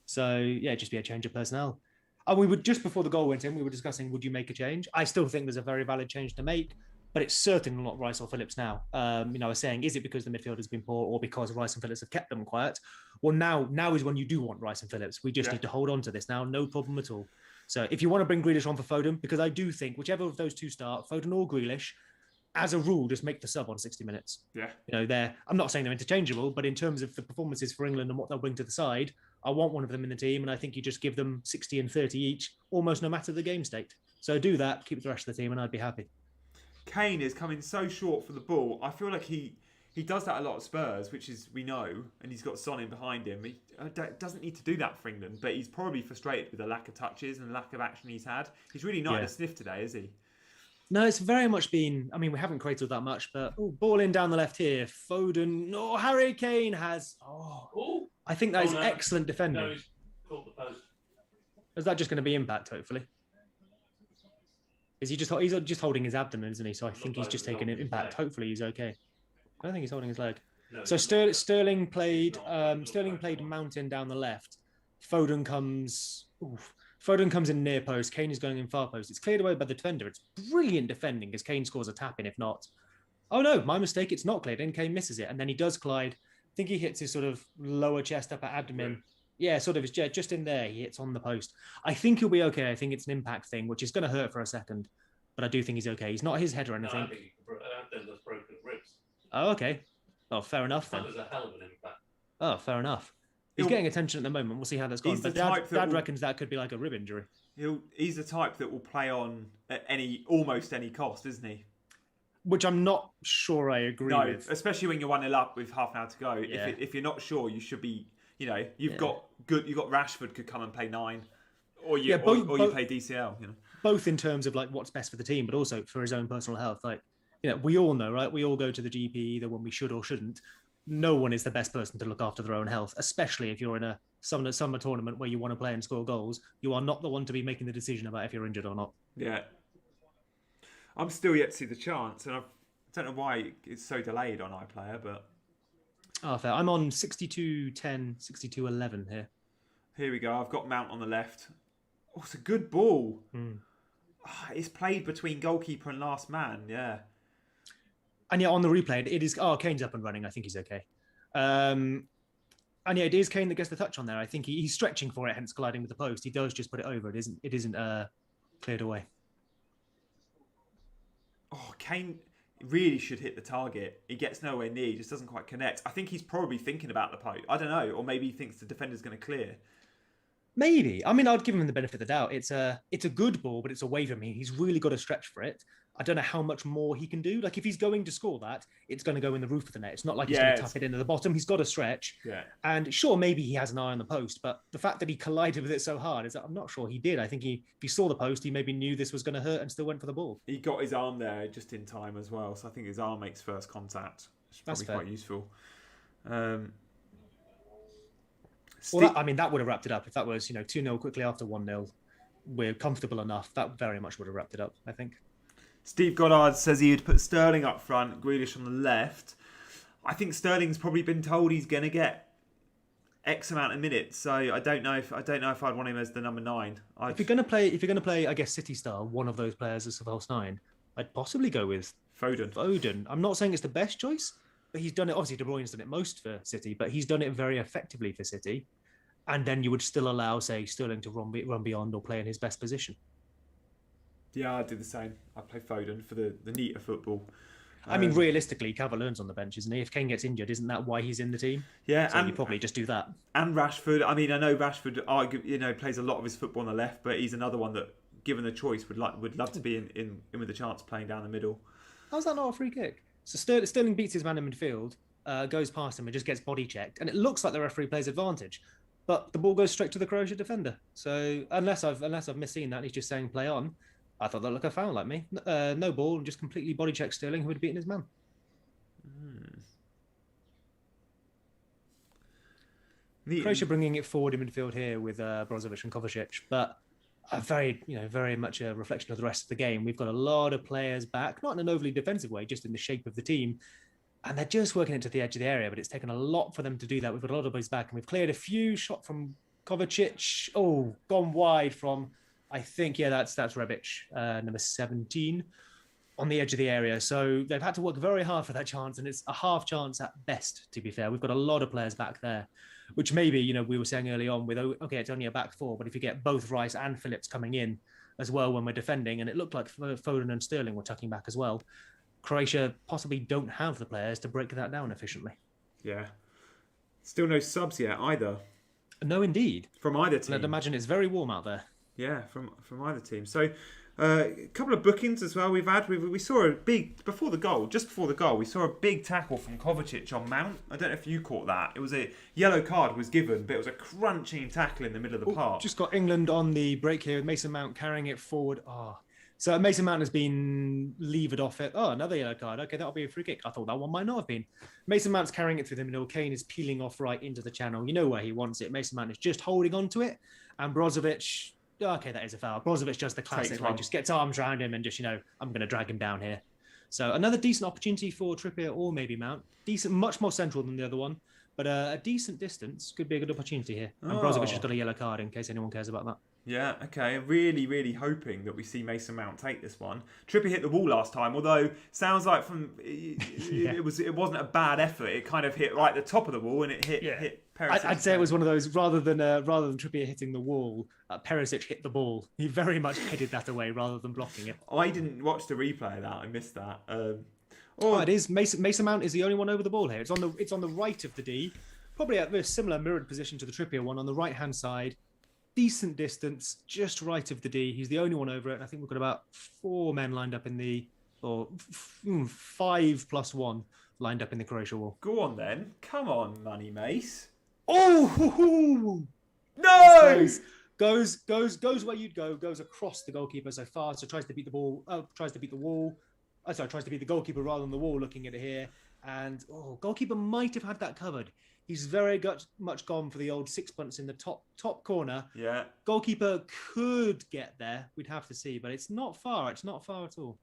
So yeah, just be a change of personnel. And we would, just before the goal went in, we were discussing, would you make a change? I still think there's a very valid change to make. But it's certainly not Rice or Phillips now. I was saying, is it because the midfield has been poor or because Rice and Phillips have kept them quiet? Well, now is when you do want Rice and Phillips. We just need to hold on to this now. No problem at all. So if you want to bring Grealish on for Foden, because I do think whichever of those two start, Foden or Grealish, as a rule, just make the sub on 60 minutes. Yeah. I'm not saying they're interchangeable, but in terms of the performances for England and what they'll bring to the side, I want one of them in the team. And I think you just give them 60 and 30 each, almost no matter the game state. So do that, keep the rest of the team, and I'd be happy. Kane is coming so short for the ball. I feel like he does that a lot at Spurs, which is, we know, and he's got Son in behind him. He doesn't need to do that for England, but he's probably frustrated with the lack of touches and the lack of action he's had. He's really not in a sniff today, is he? No, it's very much been, I mean, we haven't created that much, but ball in down the left here. Foden, Harry Kane has, I think that is excellent defending. No, he's caught the post. Is that just going to be impact, hopefully? Is he's just holding his abdomen, isn't he? So I think he's just taking an impact. Hopefully he's okay. I don't think he's holding his leg. No, so Sterling played Mountain down the left. Foden comes in near post. Kane is going in far post. It's cleared away by the defender. It's brilliant defending as Kane scores a tap in, if not. Oh no, my mistake. It's not cleared in. Kane misses it. And then he does glide. I think he hits his sort of lower chest, upper abdomen. Right. Yeah, sort of just in there. He hits on the post. I think he'll be okay. I think it's an impact thing, which is going to hurt for a second. But I do think he's okay. He's not his head or anything. No, I think there's broken ribs. Oh, okay. Oh, fair enough then. That was a hell of an impact. Oh, fair enough. He's getting attention at the moment. We'll see how that's gone. But Dad reckons that could be like a rib injury. He's the type that will play on at almost any cost, isn't he? Which I'm not sure I agree with. Especially when you're 1-0 up with half an hour to go. Yeah. If you're not sure, you should be You know, you've got Rashford could come and play 9, or you play DCL. You know, both in terms of like what's best for the team, but also for his own personal health. Like, you know, we all know, right? We all go to the GP either when we should or shouldn't. No one is the best person to look after their own health, especially if you're in a summer tournament where you want to play and score goals. You are not the one to be making the decision about if you're injured or not. Yeah. I'm still yet to see the chance, and I don't know why it's so delayed on iPlayer, but... Fair. I'm on 62-10, 62-11 here. Here we go. I've got Mount on the left. Oh, it's a good ball. It's played between goalkeeper and last man, yeah. And yeah, on the replay, it is... Oh, Kane's up and running. I think he's okay. And yeah, it is Kane that gets the touch on there. I think he's stretching for it, hence colliding with the post. He does just put it over. It isn't cleared away. Oh, Kane really should hit the target. He gets nowhere near. He just doesn't quite connect. I think he's probably thinking about the post. I don't know. Or maybe he thinks the defender's going to clear. Maybe. I mean, I'd give him the benefit of the doubt. It's a good ball, but it's away from me. He's really got to stretch for it. I don't know how much more he can do. Like, if he's going to score that, it's going to go in the roof of the net. It's not like he's going to tap it into the bottom. He's got to stretch. Yeah. And sure, maybe he has an eye on the post, but the fact that he collided with it so hard is that I'm not sure he did. I think if he saw the post, he maybe knew this was going to hurt and still went for the ball. He got his arm there just in time as well. So I think his arm makes first contact. It's probably quite useful. That would have wrapped it up. If that was, 2-0 quickly after 1-0, we're comfortable enough. That very much would have wrapped it up, I think. Steve Goddard says he would put Sterling up front, Grealish on the left. I think Sterling's probably been told he's going to get X amount of minutes, so I don't know if I'd want him as the number 9. If you're going to play, I guess City style, one of those players as the false 9, I'd possibly go with Foden. I'm not saying it's the best choice, but he's done it. Obviously, De Bruyne's done it most for City, but he's done it very effectively for City. And then you would still allow, say, Sterling to run beyond or play in his best position. Yeah, I'd do the same. I'd play Foden for the neater football. I mean, realistically, Cavani-Learn's on the bench, isn't he? If Kane gets injured, isn't that why he's in the team? Yeah, so you probably just do that. And Rashford. I mean, I know Rashford, plays a lot of his football on the left, but he's another one that, given the choice, would love to be in with a chance playing down the middle. How's that not a free kick? So Sterling beats his man in midfield, goes past him and just gets body checked, and it looks like the referee plays advantage, but the ball goes straight to the Croatia defender. So unless I've misseen that, and he's just saying play on. I thought that looked a foul like me. No ball, and just completely body checked Sterling, who had beaten his man. Croatia bringing it forward in midfield here with Brozovic and Kovacic, but very much a reflection of the rest of the game. We've got a lot of players back, not in an overly defensive way, just in the shape of the team, and they're just working it to the edge of the area. But it's taken a lot for them to do that. We've got a lot of players back, and we've cleared a few. Shot from Kovacic, gone wide from. I think, that's Rebic, number 17, on the edge of the area. So they've had to work very hard for that chance, and it's a half chance at best, to be fair. We've got a lot of players back there, which maybe, we were saying early on with, it's only a back 4, but if you get both Rice and Phillips coming in as well when we're defending, and it looked like Foden and Sterling were tucking back as well, Croatia possibly don't have the players to break that down efficiently. Yeah. Still no subs yet either. No, indeed. From either team. And I'd imagine it's very warm out there. Yeah, from either team. So, a couple of bookings as well we've had. We saw a big, just before the goal, we saw a big tackle from Kovacic on Mount. I don't know if you caught that. It was a yellow card was given, but it was a crunching tackle in the middle of the park. Just got England on the break here with Mason Mount carrying it forward. So Mason Mount has been levered off it. Another yellow card. Okay, that'll be a free kick. I thought that one might not have been. Mason Mount's carrying it through the middle. Kane is peeling off right into the channel. You know where he wants it. Mason Mount is just holding on to it. And Brozovic... Okay, that is a foul. Brozovic does the classic, just gets arms around him and just, I'm going to drag him down here. So another decent opportunity for Trippier or maybe Mount. Decent, much more central than the other one, but a decent distance could be a good opportunity here. And Brozovic has got a yellow card in case anyone cares about that. Yeah, okay. Really, really hoping that we see Mason Mount take this one. Trippier hit the wall last time, although sounds like it wasn't a bad effort. It kind of hit right at the top of the wall and it hit Perisic. I'd say it was one of those rather than Trippier hitting the wall, Perisic hit the ball. He very much headed that away rather than blocking it. I didn't watch the replay of that. I missed that. It is Mason Mount is the only one over the ball here. It's on the right of the D, probably at a similar mirrored position to the Trippier one on the right hand side. Decent distance, just right of the D. He's the only one over it. And I think we've got about 4 men lined up or 5 plus 1 lined up in the Croatia wall. Go on then. Come on, Money Mace. Oh! No! Goes where you'd go. Goes across the goalkeeper so far. So tries to beat the ball. Tries to beat the wall. Tries to beat the goalkeeper rather than the wall. Looking at it here, and goalkeeper might have had that covered. He's very much gone for the old sixpence in the top corner. Yeah. Goalkeeper could get there. We'd have to see, but it's not far. It's not far at all.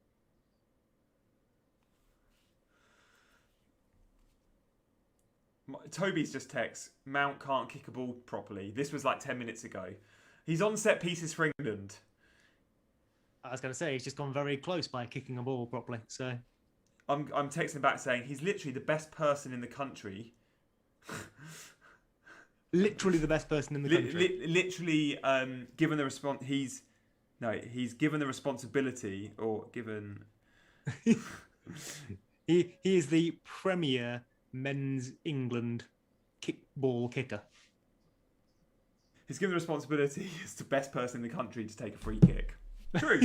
Toby's just text, Mount can't kick a ball properly. This was like 10 minutes ago. He's on set pieces for England. I was going to say, he's just gone very close by kicking a ball properly. So I'm texting back saying, he's literally the best person in the country. Literally the best person in the country. Literally, given the he's given the responsibility, or given... he is the premier men's England ball kicker. He's given the responsibility as the best person in the country to take a free kick. True.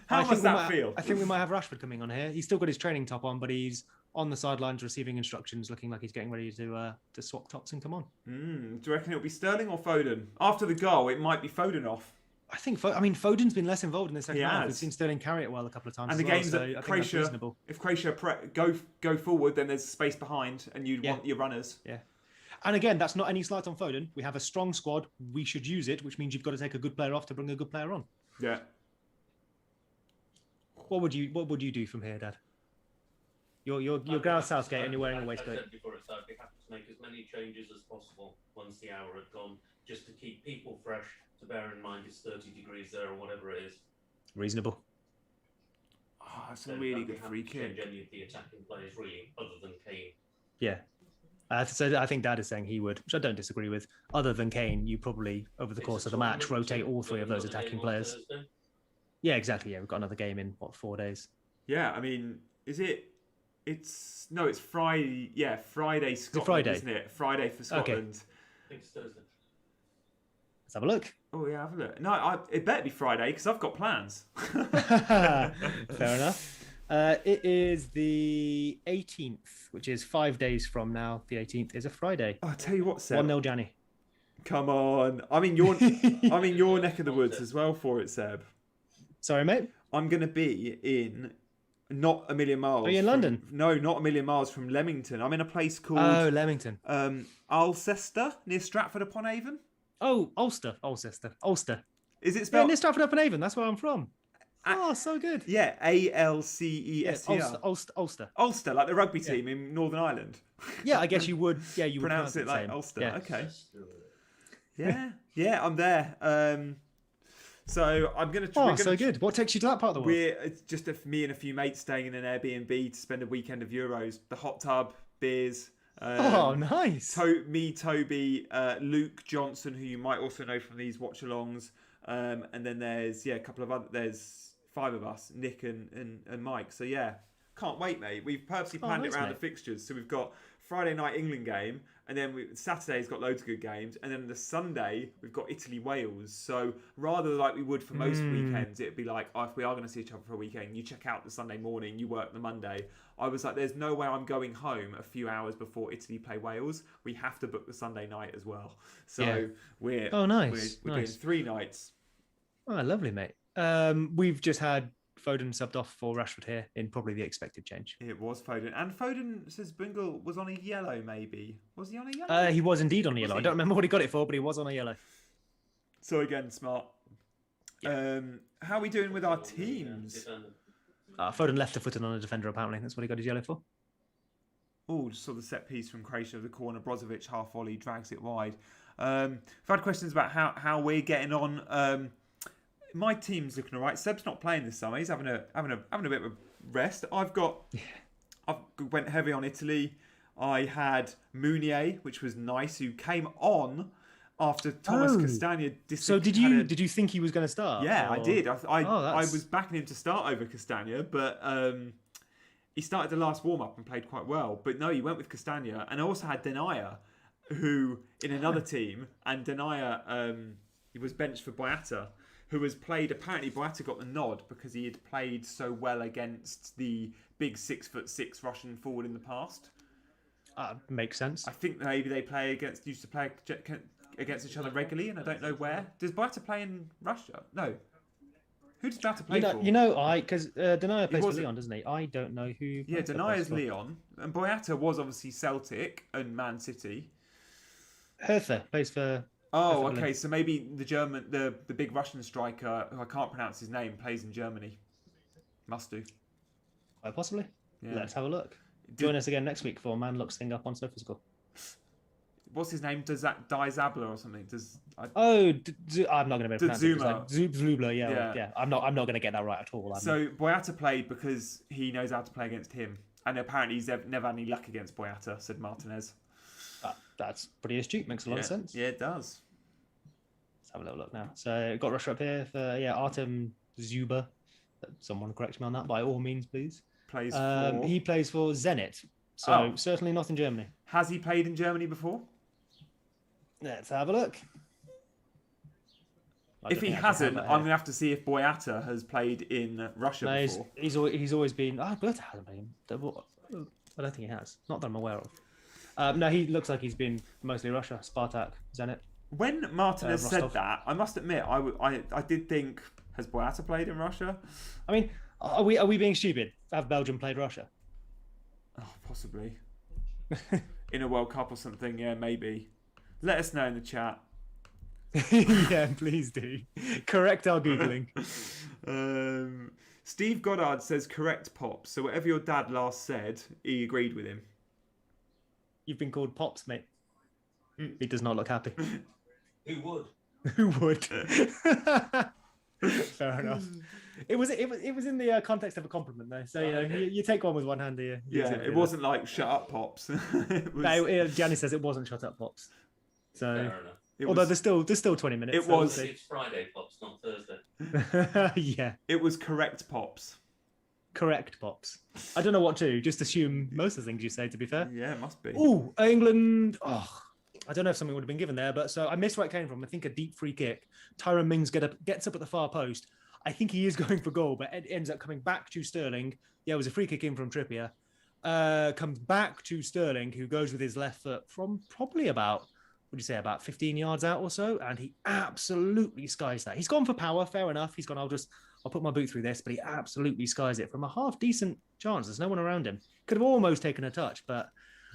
How does that feel? I think we might have Rashford coming on here. He's still got his training top on, but he's on the sidelines receiving instructions, looking like he's getting ready to swap tops and come on. Do you reckon it'll be Sterling or Foden? After the goal, it might be Foden off. I think Foden's been less involved in the second half. We've seen Sterling carry it well a couple of times. And the game's that Croatia, if Croatia go forward, then there's space behind, and you'd want your runners. Yeah. And again, that's not any slight on Foden. We have a strong squad. We should use it, which means you've got to take a good player off to bring a good player on. Yeah. What would you do from here, Dad? You're Gareth Southgate and you're wearing a waistcoat. I said before, I'd be happy to make as many changes as possible once the hour had gone, just to keep people fresh. To bear in mind, it's 30 degrees there or whatever it is. Reasonable. Oh, that's a really good free kick. Any of the attacking players, really, other than Kane. Yeah. So I think Dad is saying he would, which I don't disagree with. Other than Kane, you probably, over the course of the match, rotate all three of those attacking players. Yeah, exactly. Yeah, we've got another game in, 4 days? Yeah, I mean, it's Friday. Yeah, Friday Scotland, Friday? Isn't it? Friday for Scotland. I think it's Thursday. Let's have a look. Oh, yeah, have a look. No, it better be Friday, because I've got plans. Fair enough. It is the 18th, which is 5 days from now. The 18th is a Friday. Oh, I'll tell you what, Seb. 1-0 Gianni. Come on. I'm in your neck of the woods as well for it, Seb. Sorry, mate? I'm going to be in not a million miles. Are you in London? No, not a million miles from Leamington. I'm in a place called... Oh, Leamington. Alcester, near Stratford-upon-Avon. Oh, Ulster. Is it spelled... Yeah, near Stratford-upon-Avon. That's where I'm from. Oh, so good. Yeah, Alcester. Yeah, Ulster. Ulster, like the rugby team in Northern Ireland. Yeah, I guess you would. Yeah, you would pronounce it like same. Ulster. Yeah. Okay. Yeah, I'm there. So I'm gonna. Good. What takes you to that part of the world? It's just me and a few mates staying in an Airbnb to spend a weekend of Euros. The hot tub, beers. Oh, nice. Me, Toby, Luke Johnson, who you might also know from these watch-alongs, and then there's a couple of other. There's 5 of us, Nick and Mike. So yeah, can't wait, mate. We've purposely planned it around the fixtures. So we've got Friday night England game, and then Saturday's got loads of good games, and then the Sunday we've got Italy-Wales. So rather like we would for most weekends, it'd be like, if we are going to see each other for a weekend, you check out the Sunday morning, you work the Monday. I was like, there's no way I'm going home a few hours before Italy play Wales. We have to book the Sunday night as well. So we're nice. We're doing 3 nights. Oh, lovely, mate. We've just had Foden subbed off for Rashford here in probably the expected change. It was Foden. And Foden says Bingle was on a yellow, maybe. Was he on a yellow? He was indeed on a yellow. I don't remember what he got it for, but he was on a yellow. So again, smart. Yeah. How are we doing with our teams? Foden left-footed on a defender, apparently. That's what he got his yellow for. Oh, just saw the set piece from Croatia of the corner. Brozovic, half volley, drags it wide. I've had questions about how we're getting on. My team's looking all right. Seb's not playing this summer. He's having a bit of a rest. I went heavy on Italy. I had Mounier, which was nice, who came on after Thomas Castagna. So did you think he was going to start? Yeah, I did. I was backing him to start over Castagna, but he started the last warm up and played quite well. But no, he went with Castagna, and I also had Denier, who in another team, and Denier he was benched for Boyata, who has played. Apparently, Boyata got the nod because he had played so well against the big 6'6" Russian forward in the past. Makes sense. I think maybe they used to play against each other regularly, and I don't know where. Does Boyata play in Russia? No. Who does Boyata play for? Because Denia plays for wasn't- Leon, doesn't he? I don't know who. Yeah, Boyata Denia plays is for. Leon, and Boyata was obviously Celtic and Man City. Hertha plays for. Oh, Hertha okay. So maybe the big Russian striker, who I can't pronounce his name, plays in Germany. Must do. Quite possibly. Yeah. Let's have a look. Join us again next week for Man Looks Thing Up on SofaScore. What's his name? Does that Die Zabler or something? I'm not going to be able to pronounce it. Dzuma. Zubzlubla, yeah. I'm not going to get that right at all. So Boyata played because he knows how to play against him, and apparently he's never had any luck against Boyata, said Martinez. That's pretty astute. Makes a lot of sense. Yeah, it does. Let's have a little look now. So got Russia up here for Artem Zuba. Someone correct me on that by all means, please. He plays for Zenit, so certainly not in Germany. Has he played in Germany before? Let's have a look. If he hasn't, I'm going to have to see if Boyata has played in Russia before. He's always been. Boyata hasn't played. I don't think he has. Not that I'm aware of. No, he looks like he's been mostly Russia, Spartak, Zenit. When Martinez said that, I must admit, I did think, has Boyata played in Russia? I mean, are we being stupid? Have Belgium played Russia? Oh, possibly. In a World Cup or something, yeah, maybe. Let us know in the chat. Yeah, please do. Correct our Googling. Steve Goddard says correct, Pops. So whatever your dad last said, he agreed with him. You've been called Pops, mate. He does not look happy. Who would? Who would? Fair enough. It was in the context of a compliment, though. So you take one with one hand here. It wasn't like "shut up, Pops." Gianni says it wasn't "shut up, Pops." So, fair enough. Although there's still 20 minutes. It was. It's Friday, Pops, not Thursday. Yeah. It was correct, Pops. Correct, Pops. I don't know what to. Just assume most of the things you say, to be fair. Yeah, it must be. Oh, England. Oh, I don't know if something would have been given there, but so I missed where it came from. I think a deep free kick. Tyrone Mings gets up at the far post. I think he is going for goal, but it ends up coming back to Sterling. Yeah, it was a free kick in from Trippier. Comes back to Sterling, who goes with his left foot from probably about 15 yards out or so, and he absolutely skies that. He's gone for power, fair enough. He's gone, I'll put my boot through this, but he absolutely skies it from a half decent chance. There's no one around him. Could have almost taken a touch, but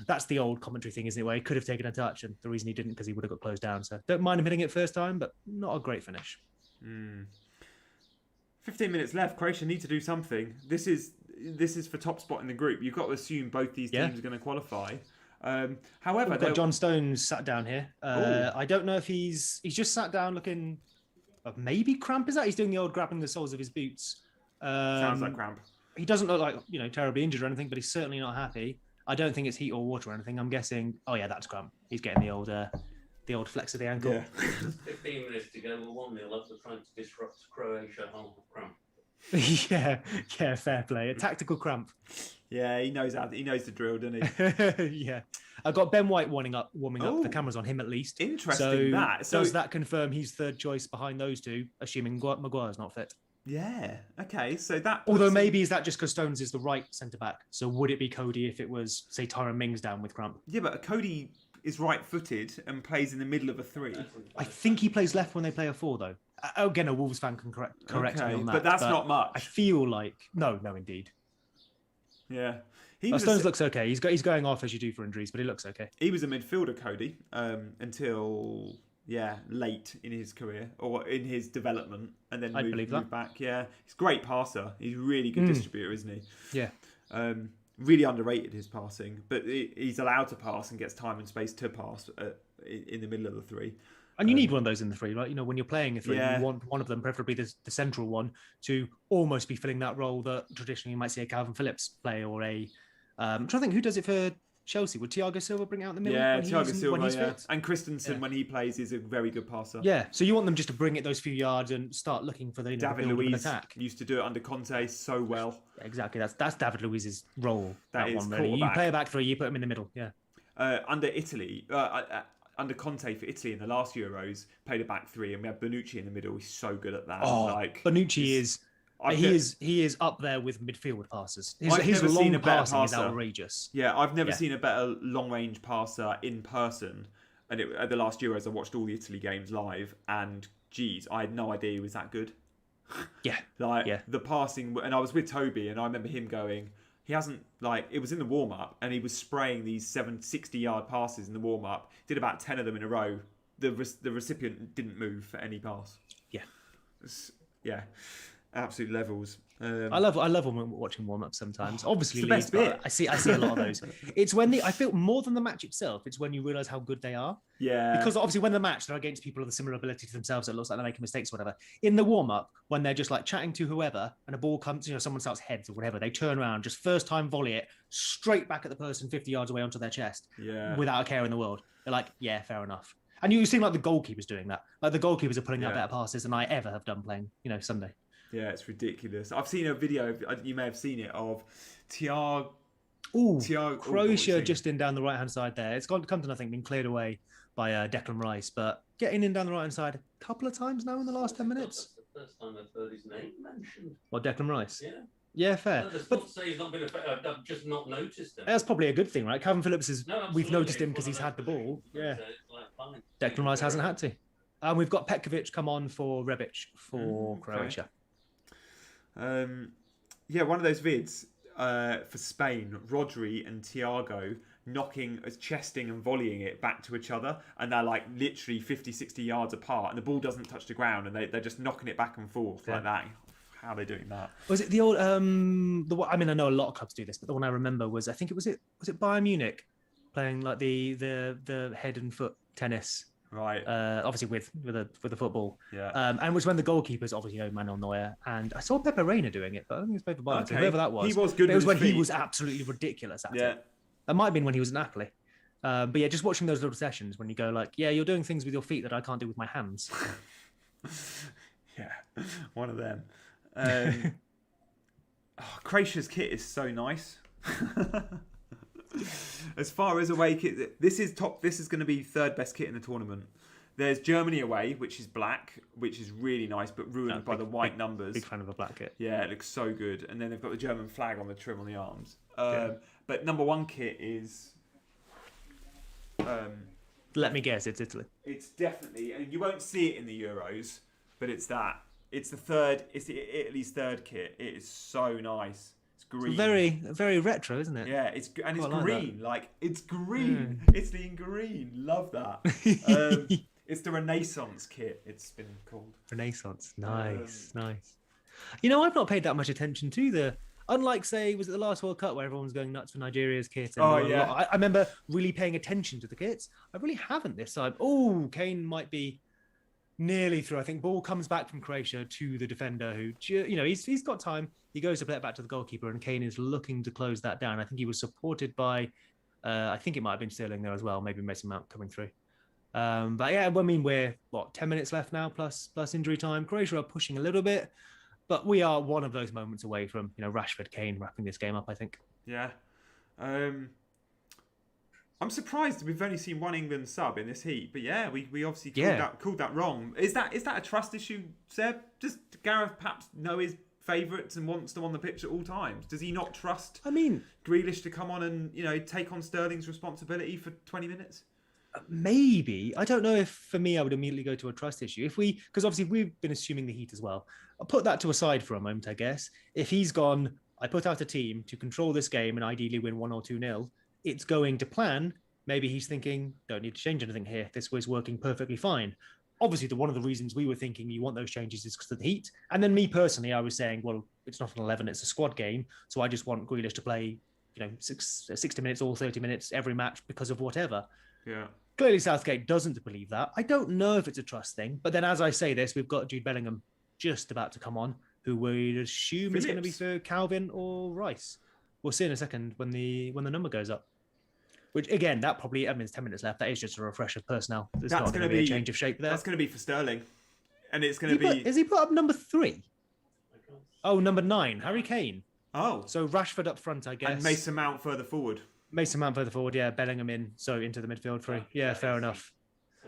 that's the old commentary thing, isn't it? Where he could have taken a touch, and the reason he didn't because he would have got closed down. So don't mind him hitting it first time, but not a great finish. 15 minutes left. Croatia need to do something. This is for top spot in the group. You've got to assume both these teams are going to qualify. However, we've got John Stones sat down here. I don't know if he's just sat down looking. Maybe cramp is that? He's doing the old grabbing the soles of his boots. Sounds like cramp. He doesn't look like terribly injured or anything, but he's certainly not happy. I don't think it's heat or water or anything. I'm guessing. Oh yeah, that's cramp. He's getting the old flex of the ankle. Yeah. 15 minutes to go. We're 1-0 up. They're trying to disrupt Croatia. Cramp. yeah, fair play. A tactical cramp. Yeah, he knows the drill, doesn't he? Yeah. I got Ben White warming up. The camera's on him at least. Interesting. So does that confirm he's third choice behind those two, assuming Maguire's not fit? Yeah. Okay. So that. Although maybe is that just because Stones is the right centre back? So would it be Cody if it was, say, Tyrone Mings down with cramp? Yeah, but Cody is right-footed and plays in the middle of a three. I think he plays left when they play a four, though. Again, a Wolves fan can correct me on that. But that's not much. I feel like no, indeed. Yeah. Stones looks okay. He's going off as you do for injuries, but he looks okay. He was a midfielder, Cody, until late in his career or in his development, and then moved back. Yeah, he's a great passer. He's a really good distributor, isn't he? Yeah. Really underrated his passing, but he's allowed to pass and gets time and space to pass in the middle of the three. And you need one of those in the three, right? When you're playing a three, you want one of them, preferably the central one, to almost be filling that role that traditionally you might see a Calvin Phillips play or a. I'm trying to think who does it for Chelsea. Would Thiago Silva bring it out in the middle? Yeah, Thiago Silva. And Christensen, when he plays, is a very good passer. Yeah, so you want them just to bring it those few yards and start looking for the David build of an Luiz attack. Used to do it under Conte so well. Yeah, exactly. That's David Luiz's role. That is one really. You play a back three, you put him in the middle. Yeah. Under Italy. Under Conte for Italy in the last Euros, played a back three, and we had Bonucci in the middle. He's so good at that. Bonucci is He is up there with midfield passers. I've His never seen long a better passing is passer. outrageous. Yeah, I've never seen a better long-range passer in person. And at the last Euros, I watched all the Italy games live, and geez, I had no idea he was that good. Yeah, the passing, and I was with Toby, and I remember him going. He hasn't it was in the warm-up, and he was spraying these 60-yard passes in the warm-up. Did about 10 of them in a row. The recipient didn't move for any pass. Yeah, absolute levels. I love when we're watching warm-ups sometimes. Obviously, it's the best bit. I see a lot of those. It's when I feel more than the match itself. It's when you realise how good they are. Yeah. Because obviously, when the match they're against people of a similar ability to themselves, it looks like they're making mistakes or whatever. In the warm-up, when they're just chatting to whoever, and a ball comes, someone starts heads or whatever, they turn around, just first time volley it straight back at the person 50 yards away onto their chest. Yeah. Without a care in the world. They're like, yeah, fair enough. And you seem like the goalkeepers doing that. Like the goalkeepers are putting out better passes than I ever have done playing, Sunday. Yeah, it's ridiculous. I've seen a video, you may have seen it, of Thiago. Croatia just in down the right-hand side there. It's come to nothing, been cleared away by Declan Rice, but getting in down the right-hand side a couple of times now in the last 10 minutes. That's the first time I've heard his name mentioned. What, Declan Rice? Yeah. Yeah, fair. But say he's not been I've just not noticed him. That's probably a good thing, right? Calvin Phillips we've noticed him because It's he's had the ball. Yeah. Fine. Declan Rice hasn't had to. And we've got Petkovic come on for Rebic for Croatia. One of those vids for Spain, Rodri and Thiago chesting and volleying it back to each other, and they're literally 50, 60 yards apart, and the ball doesn't touch the ground, and they're just knocking it back and forth like that. How are they doing that? Was it the old I know a lot of clubs do this, but the one I remember was was it Bayern Munich playing the head and foot tennis. Right. Obviously with the football. Yeah. And it was when the goalkeepers obviously Manuel Neuer, and I saw Pepe Reina doing it, but I don't think it's Pepe Bayern. Okay. So whoever that was. He was good. It was when he was absolutely ridiculous at it. That might have been when he was at Napoli. But yeah, just watching those little sessions when you go you're doing things with your feet that I can't do with my hands. Yeah, one of them. Croatia's kit is so nice. As far as away kit, this is going to be third best kit in the tournament. There's Germany away, which is black, which is really nice, but ruined by the white numbers. Big fan of a black kit. Yeah, it looks so good. And then they've got the German flag on the trim on the arms. But number one kit is... let me guess, it's Italy. It's definitely, and you won't see it in the Euros, but it's that. It's Italy's third kit. It is so nice. It's green. It's very, very retro, isn't it? Yeah, it's green. It's green. Italy in green. Love that. It's the Renaissance kit. It's been called Renaissance. Nice. I've not paid that much attention to unlike, say, was it the last World Cup where everyone was going nuts for Nigeria's kit? I remember really paying attention to the kits. I really haven't this time. Oh, Kane might be nearly through. I think ball comes back from Croatia to the defender who, he's got time. He goes to play it back to the goalkeeper, and Kane is looking to close that down. I think he was supported by, I think it might have been Sterling there as well, maybe Mason Mount coming through. But yeah, we're 10 minutes left now plus injury time. Croatia are pushing a little bit, but we are one of those moments away from Rashford, Kane wrapping this game up, I think. Yeah. I'm surprised we've only seen one England sub in this heat, but yeah, we obviously called that wrong. Is that a trust issue, Seb? Does Gareth perhaps know his favourites and wants them on the pitch at all times? Does he not trust Grealish to come on and take on Sterling's responsibility for 20 minutes? Maybe. I don't know if for me I would immediately go to a trust issue. Because obviously we've been assuming the heat as well. I'll put that to a side for a moment, I guess. If he's gone, I put out a team to control this game and ideally win 1 or 2-0. It's going to plan. Maybe he's thinking, don't need to change anything here. This was working perfectly fine. Obviously, one of the reasons we were thinking you want those changes is because of the heat. And then me personally, I was saying, well, it's not an 11, it's a squad game. So I just want Grealish to play, 60 minutes or 30 minutes every match because of whatever. Yeah. Clearly, Southgate doesn't believe that. I don't know if it's a trust thing. But then as I say this, we've got Jude Bellingham just about to come on, who we'd assume is going to be for Calvin or Rice. We'll see in a second when the number goes up. Which, again, that probably, it's 10 minutes left. That is just a refresh of personnel. There's not going to be a change of shape there. That's going to be for Sterling. And it's going to be... Has he put up number 3? Oh, number 9, Harry Kane. Oh. So Rashford up front, I guess. And Mason Mount further forward. Mason Mount further forward, yeah. Bellingham in, so into the midfield 3. Yeah, fair enough.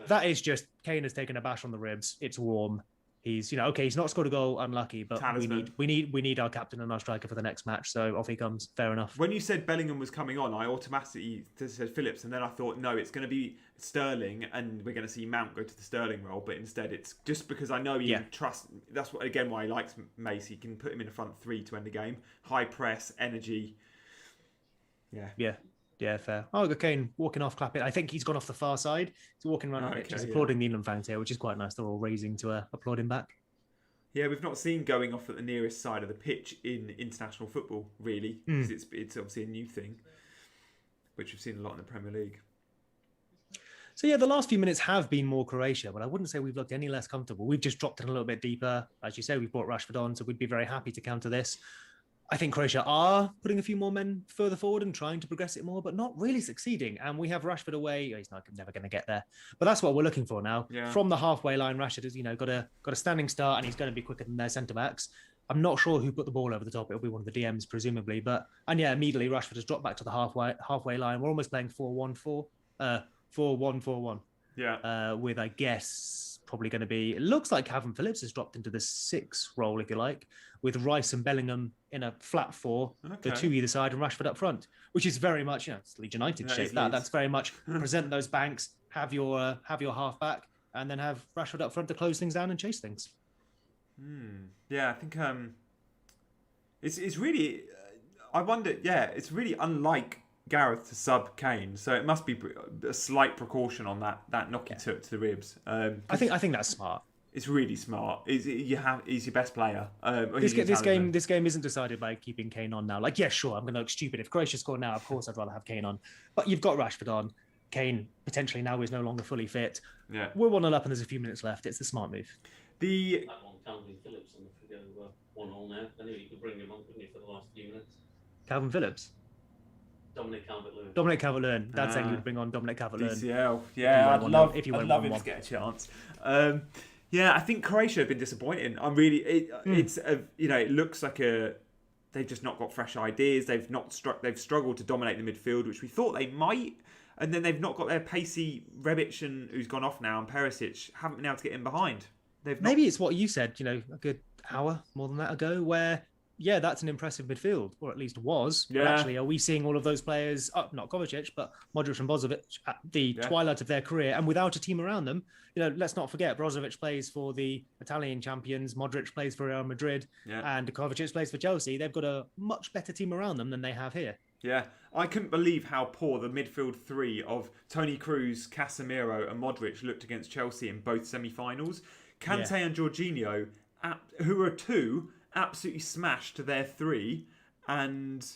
That is just, Kane has taken a bash on the ribs. It's warm. he's he's not scored a goal, unlucky, but Talisman. we need our captain and our striker for the next match. So off he comes. Fair enough. When you said Bellingham was coming on, I automatically said Phillips, and then I thought, no, it's going to be Sterling, and we're going to see Mount go to the Sterling role. But instead, it's just because I know he trusts. That's why he likes Mace. He can put him in the front three to end the game. High press, energy. Yeah, fair. Oh, Kane walking off, clapping. I think he's gone off the far side. He's walking around the pitch, just applauding the England fans here, which is quite nice. They're all raising to applaud him back. Yeah, we've not seen going off at the nearest side of the pitch in international football, really, because it's obviously a new thing, which we've seen a lot in the Premier League. So yeah, the last few minutes have been more Croatia, but I wouldn't say we've looked any less comfortable. We've just dropped in a little bit deeper. As you say, we've brought Rashford on, so we'd be very happy to counter this. I think Croatia are putting a few more men further forward and trying to progress it more, but not really succeeding. And we have Rashford away. He's never going to get there. But that's what we're looking for now. Yeah. From the halfway line, Rashford has got a standing start, and he's going to be quicker than their centre-backs. I'm not sure who put the ball over the top. It'll be one of the DMs, presumably. Immediately Rashford has dropped back to the halfway line. We're almost playing 4-1-4. 4-1-4-1. Yeah. With, I guess, probably going to be... It looks like Calvin Phillips has dropped into the 6 role, if you like, with Rice and Bellingham in a flat 4, the 2 either side, and Rashford up front, which is very much, it's Leeds United shape. That's very much present those banks, have your half back, and then have Rashford up front to close things down and chase things. Yeah, I think it's really... I wonder, it's really unlike Gareth to sub Kane, so it must be a slight precaution on that knock he took to the ribs. I think that's smart. It's really smart. He's your best player. This game isn't decided by keeping Kane on now. Sure, I'm going to look stupid. If Croatia score now, of course I'd rather have Kane on. But you've got Rashford on. Kane potentially now is no longer fully fit. Yeah. We're 1-0 up and there's a few minutes left. It's the smart move. That one, Calvin Phillips on the go 1-0 now. I knew you could bring him on, couldn't you, for the last few minutes? Calvin Phillips? Dominic Calvert-Lewin. Dominic Calvert-Lewin. Dad's saying you would bring on Dominic Calvert-Lewin. DCL. Yeah, I'd love him to get a chance. Yeah, I think Croatia have been disappointing. I'm really. It looks like they've just not got fresh ideas. They've struggled to dominate the midfield, which we thought they might, and then they've not got their pacey Rebic who's gone off now, and Perisic haven't been able to get in behind. Maybe it's what you said, a good hour more than that ago, where. Yeah, that's an impressive midfield, or at least was. Yeah. But actually, are we seeing all of those players, not Kovacic, but Modric and Brozovic at the twilight of their career and without a team around them? Let's not forget, Brozovic plays for the Italian champions, Modric plays for Real Madrid, and Kovacic plays for Chelsea. They've got a much better team around them than they have here. Yeah, I couldn't believe how poor the midfield 3 of Toni Kroos, Casemiro and Modric looked against Chelsea in both semi-finals. Kante and Jorginho, who are 2... absolutely smashed their 3, and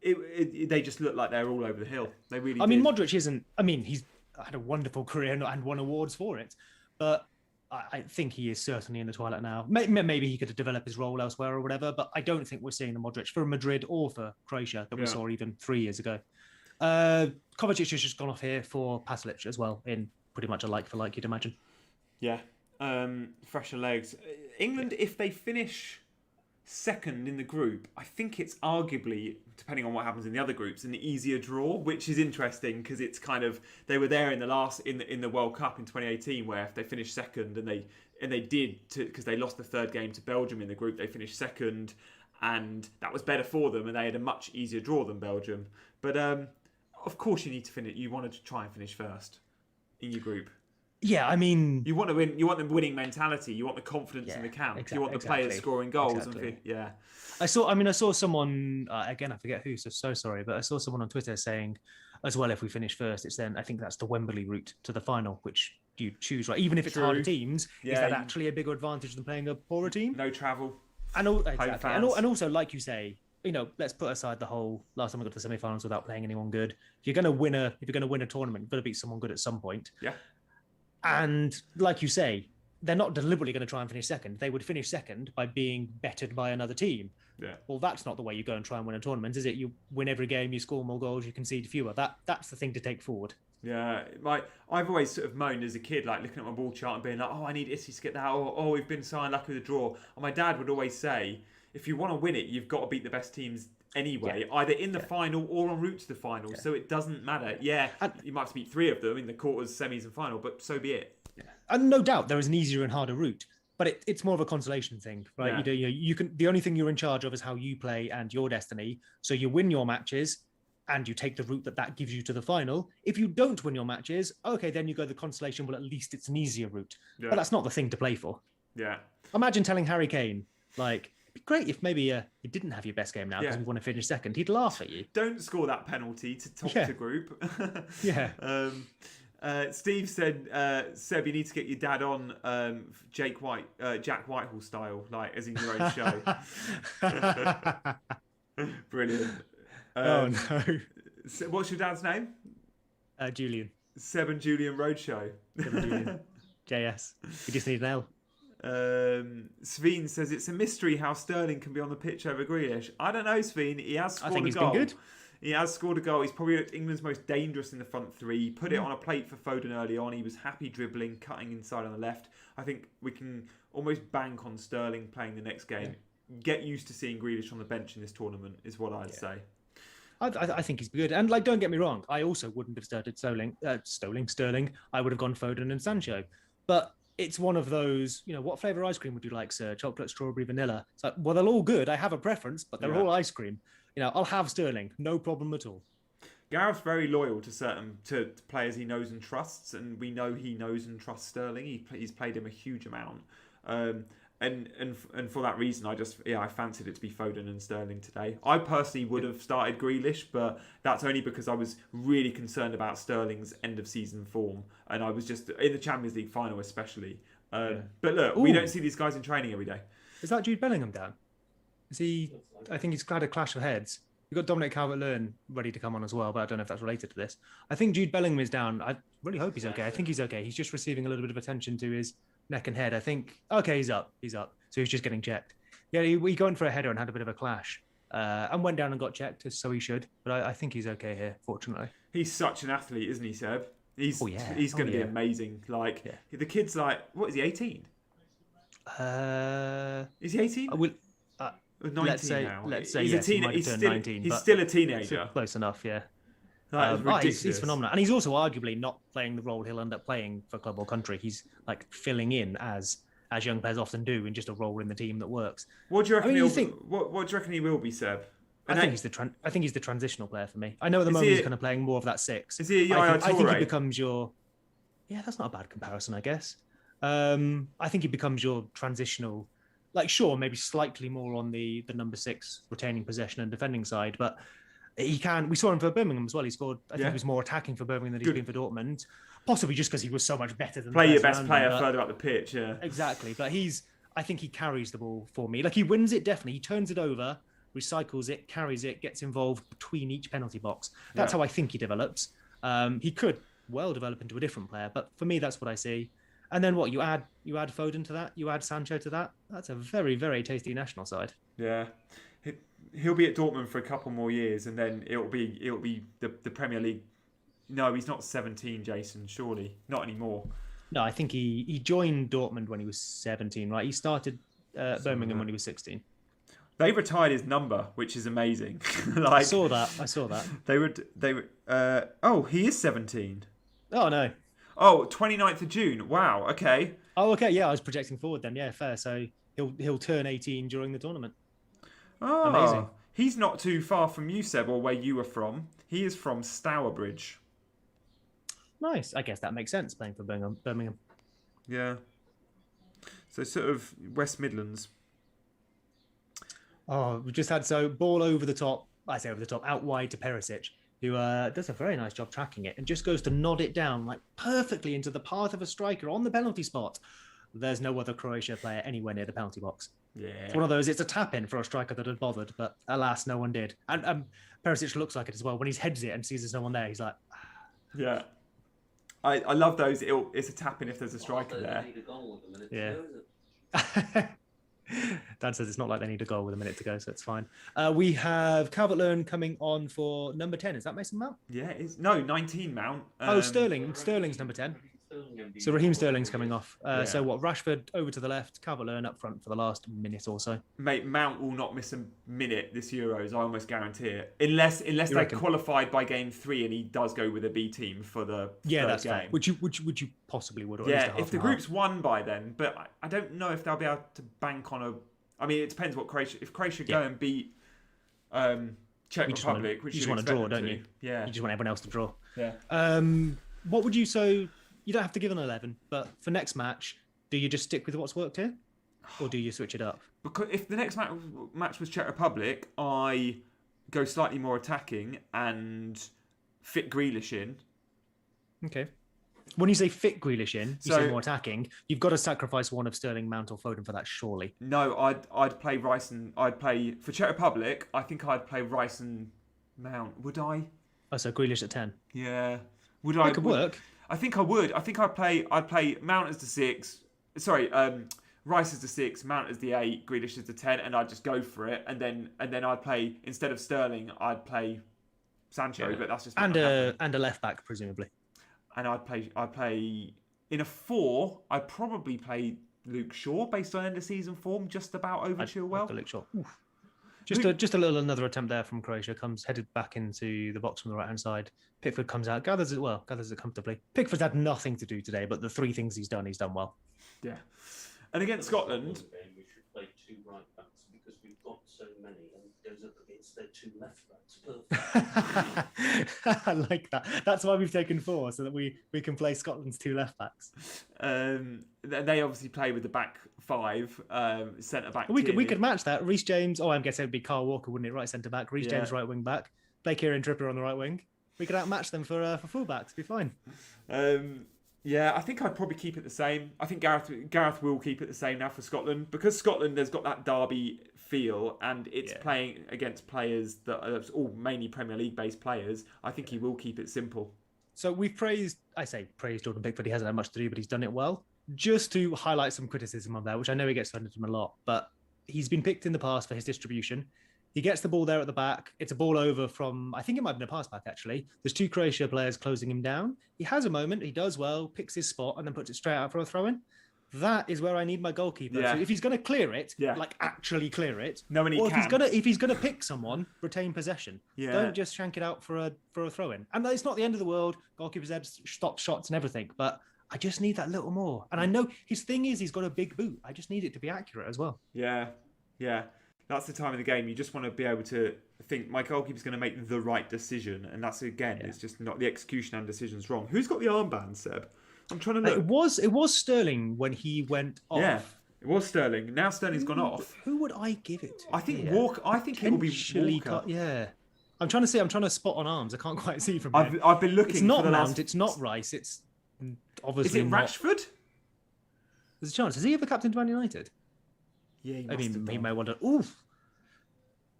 they just look like they're all over the hill. They really. Modric isn't. He's had a wonderful career and won awards for it, but I think he is certainly in the twilight now. Maybe he could develop his role elsewhere or whatever, but I don't think we're seeing the Modric for Madrid or for Croatia that we saw even 3 years ago. Kovacic has just gone off here for Pasalic as well, in pretty much a like for like, you'd imagine. Yeah, fresher legs. England, if they finish second in the group, I think it's arguably, depending on what happens in the other groups, an easier draw, which is interesting because it's kind of, they were there in the World Cup in 2018, where if they finished second and they did, because they lost the third game to Belgium in the group, they finished second, and that was better for them, and they had a much easier draw than Belgium. But of course you need to finish. You wanted to try and finish first in your group. Yeah, you want to win. You want the winning mentality. You want the confidence in the camp. You want the players scoring goals. I saw someone again. I forget who. So sorry, but I saw someone on Twitter saying, as well, if we finish first, it's then I think that's the Wembley route to the final, which you choose, right? Even if it's harder teams, is that actually a bigger advantage than playing a poorer team? No travel. And also, like you say, let's put aside the whole last time we got to the semi-finals without playing anyone good. If you're going to win a tournament, you've got to beat someone good at some point. Yeah. And like you say, they're not deliberately going to try and finish second. They would finish second by being bettered by another team. Yeah. Well, that's not the way you go and try and win a tournament, is it? You win every game, you score more goals, you concede fewer. That's the thing to take forward. Yeah, I've always sort of moaned as a kid, like looking at my ball chart and being like, oh, I need Issy to get that, or oh, we've been so unlucky with the draw. And my dad would always say, if you want to win it, you've got to beat the best teams anyway, either in the final or en route to the final. So it doesn't matter. And you might have to beat 3 of them in the quarters, semis and final, but so be it. And no doubt there is an easier and harder route. but it's more of a consolation thing, right? Yeah. You can. The only thing you're in charge of is how you play and your destiny. So you win your matches, and you take the route that gives you to the final. If you don't win your matches, okay, then you go the consolation. Well, at least it's an easier route. Yeah. But that's not the thing to play for. Yeah. Imagine telling Harry Kane, like, it'd be great if maybe you didn't have your best game now because we want to finish second. He'd laugh at you. Don't score that penalty to top the group. Yeah. Steve said, Seb, you need to get your dad on Jack Whitehall style, like as in your own show. Brilliant. Oh no. What's your dad's name? Julian. Seb and Julian Roadshow. Seb and Julian. JS. We just need an L. Sveen says it's a mystery how Sterling can be on the pitch over Grealish. I don't know, Sveen. He has scored a goal. I think he's been good. He has scored a goal. He's probably England's most dangerous in the front three. He put it on a plate for Foden early on. He was happy dribbling, cutting inside on the left. I think we can almost bank on Sterling playing the next game. Yeah. Get used to seeing Grealish on the bench in this tournament is what I'd say. I think he's good. And like, don't get me wrong, I also wouldn't have started Sterling. I would have gone Foden and Sancho. But it's one of those, what flavour ice cream would you like, sir? Chocolate, strawberry, vanilla. It's like, well, they're all good. I have a preference, but they're all ice cream. I'll have Sterling. No problem at all. Gareth's very loyal to certain to players he knows and trusts, and we know he knows and trusts Sterling. He's played him a huge amount. And for that reason, I fancied it to be Foden and Sterling today. I personally would have started Grealish, but that's only because I was really concerned about Sterling's end of season form, and I was just in the Champions League final especially. But look, we don't see these guys in training every day. Is that Jude Bellingham down? Is he? I think he's had a clash of heads. We've got Dominic Calvert-Lewin ready to come on as well, but I don't know if that's related to this. I think Jude Bellingham is down. I really hope he's okay. I think he's okay. He's just receiving a little bit of attention to his neck and head. I think, okay, he's up. So he's just getting checked. Yeah, he got in for a header and had a bit of a clash and went down and got checked, so he should. But I think he's okay here, fortunately. He's such an athlete, isn't he, Seb? He's going to be amazing. The kid's what is he, 18? Is he 18? 19 let's say he's yes, a teenager. He's still a teenager. Close enough, yeah. He's phenomenal. And he's also arguably not playing the role he'll end up playing for club or country. He's filling in as young players often do in just a role in the team that works. What do you reckon what do you reckon he will be, Seb? I think he's the transitional player for me. I know at the moment he's kind of playing more of that 6. Is he a Yaya Toure? I think he becomes your... Yeah, that's not a bad comparison, I guess. I think he becomes your transitional... sure, maybe slightly more on the number 6 retaining possession and defending side, but he can. We saw him for Birmingham as well. He scored. I think he was more attacking for Birmingham than he's been for Dortmund. Possibly just because he was so much better than play your best player further up the pitch. Yeah, exactly. But I think he carries the ball for me. He wins it definitely. He turns it over, recycles it, carries it, gets involved between each penalty box. That's how I think he develops. He could well develop into a different player, but for me, that's what I see. And then what, you add Foden to that, you add Sancho to that. That's a very, very tasty national side. Yeah, he'll be at Dortmund for a couple more years, and then it'll be the Premier League. No, he's not 17, Jason. Surely not anymore. No, I think he joined Dortmund when he was 17. Right, he started Birmingham when he was 16. They retired his number, which is amazing. I saw that. They were. He is 17. Oh no. Oh, 29th of June. Wow. Okay. Oh, okay. Yeah, I was projecting forward then. Yeah, fair. So he'll turn 18 during the tournament. Oh, amazing. He's not too far from you, Seb, or where you were from. He is from Stourbridge. Nice. I guess that makes sense, playing for Birmingham. Yeah. So sort of West Midlands. Oh, we just had ball over the top. I say over the top, out wide to Perisic, who does a very nice job tracking it and just goes to nod it down perfectly into the path of a striker on the penalty spot. There's no other Croatia player anywhere near the penalty box. Yeah. It's one of those, it's a tap-in for a striker that had bothered, but alas, no one did. And Perisic looks like it as well. When he heads it and sees there's no one there, he's like... Yeah. I love those. It's a tap-in if there's a striker there. Yeah. Dan says it's not like they need a goal with a minute to go, so it's fine. We have Calvert-Lewin coming on for number 10. Is that Mason Mount? Yeah, 19 Mount. Sterling's number 10. So Raheem Sterling's coming off. So what? Rashford over to the left, Calvert-Lewin up front for the last minute or so. Mate, Mount will not miss a minute this Euros. I almost guarantee it. Unless they're qualified by game 3 and he does go with a B team for the third game. Fair. Which you possibly would. Or If the group's won by then, but I don't know if they'll be able to bank on a. I mean, it depends what Croatia. If Croatia go and beat Czech Republic, you just want to draw, don't you? Yeah. You just want everyone else to draw. Yeah. What would you so? You don't have to give an 11, but for next match, do you just stick with what's worked here, or do you switch it up? Because if the next match was Czech Republic, I go slightly more attacking and fit Grealish in. Okay. When you say fit Grealish in, you say more attacking. You've got to sacrifice one of Sterling, Mount, or Foden for that, surely. No, I'd play Rice and I'd play for Czech Republic. I think I'd play Rice and Mount. Would I? Oh, so Grealish at 10. Yeah. Would I? That could work. I think I would. I think I'd play Mount as the 6. Sorry, Rice as the 6, Mount as the 8, Grealish as the 10, and I'd just go for it. And then I'd play, instead of Sterling, I'd play Sancho. But that's just and a left back presumably. And I'd play in a 4. I'd probably play Luke Shaw based on end of season form, just about over Chilwell. Luke Shaw. Oof. Just a little another attempt there from Croatia. Comes headed back into the box from the right hand side. Pickford comes out, gathers it comfortably. Pickford's had nothing to do today, but the 3 things he's done well. Yeah. And against Scotland, we should play 2 right backs because we've got so many, and it goes up against their 2 left backs. Perfect. I like that. That's why we've taken 4, so that we can play Scotland's 2 left backs. They obviously play with the back 5, centre back. We could match that. Reece James. Oh, I'm guessing it'd be Kyle Walker, wouldn't it? Right centre back. Reece James right wing back. Blake Kieran Trippier on the right wing. We could outmatch them for full backs. Be fine. Yeah, I think I'd probably keep it the same. I think Gareth will keep it the same now for Scotland, because Scotland has got that derby feel, and it's playing against players that are all mainly Premier League based players. I think he will keep it simple. So we've praised Jordan Pickford. He hasn't had much to do, but he's done it well. Just to highlight some criticism on there, which I know he gets offended from a lot, but he's been picked in the past for his distribution. He gets the ball there at the back. It's a ball over from, I think it might have been a pass back, actually. There's 2 Croatia players closing him down. He has a moment. He does well, picks his spot, and then puts it straight out for a throw-in. That is where I need my goalkeeper. Yeah. So if he's going to clear it, like actually clear it, no, and he can. If he's going to pick someone, retain possession. Yeah. Don't just shank it out for a throw-in. And it's not the end of the world. Goalkeepers have stopped shots and everything, but I just need that little more. And I know his thing is he's got a big boot. I just need it to be accurate as well. Yeah. That's the time of the game. You just want to be able to think my goalkeeper's going to make the right decision, and that's it's just not the execution and decision's wrong. Who's got the armband, Seb? I'm trying to look. It was Sterling when he went off. Yeah, it was Sterling. Now Sterling's gone off. Who would I give it to? I think Walker. I think it will be Walker. Yeah. I'm trying to spot on arms. I can't quite see from here. I've been looking. It's not for the Mount. last... It's not Rice. It's obviously. Is it not. Rashford? There's a chance. Has he ever captained Man United? Yeah, he may wonder. Oof.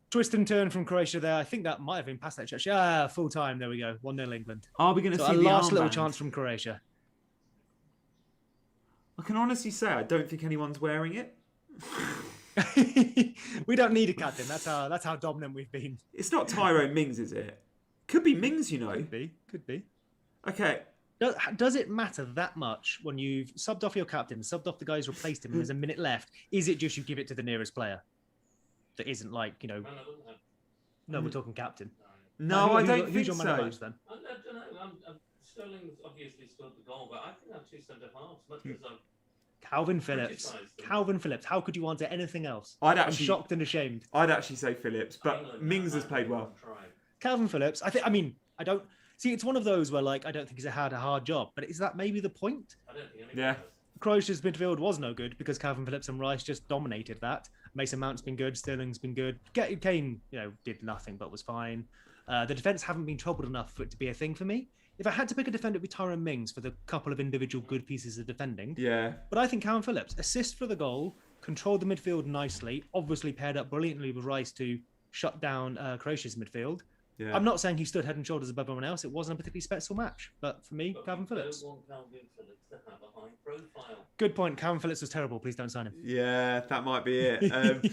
Twist and turn from Croatia there. I think that might have been past that church. Full time. There we go. 1-0 England. Are we going to see a the last armband? little chance from Croatia? I can honestly say I don't think anyone's wearing it. We don't need a captain. That's how dominant we've been. It's not Tyrone Mings, is it? Could be Mings, you know. Could be. Okay. Does it matter that much when you've subbed off your captain, subbed off the guys who replaced him, and there's a minute left? Is it just you give it to the nearest player? That isn't like, No, we're talking captain. No, I don't think who's your man of so. match then? I don't know. Sterling's obviously scored the goal, but I think our 2 centre halves, much as I've Calvin Phillips. Calvin Phillips. How could you want anything else? I'm shocked and ashamed. I'd actually say Phillips, but Mings has played well. Calvin Phillips. I don't see. It's one of those where I don't think he's had a hard job, but is that maybe the point? I don't think anyone does. Croatia's midfield was no good because Calvin Phillips and Rice just dominated that. Mason Mount's been good. Sterling's been good. Kane, did nothing but was fine. The defence haven't been troubled enough for it to be a thing for me. If I had to pick a defender, it would be Tyrone Mings for the couple of individual good pieces of defending. Yeah. But I think Calvin Phillips, assist for the goal, controlled the midfield nicely, obviously paired up brilliantly with Rice to shut down Croatia's midfield. Yeah. I'm not saying he stood head and shoulders above everyone else. It wasn't a particularly special match. But for me, Calvin Phillips. Don't want Calvin Phillips to have a high profile. Good point. Calvin Phillips was terrible. Please don't sign him. Yeah, that might be it.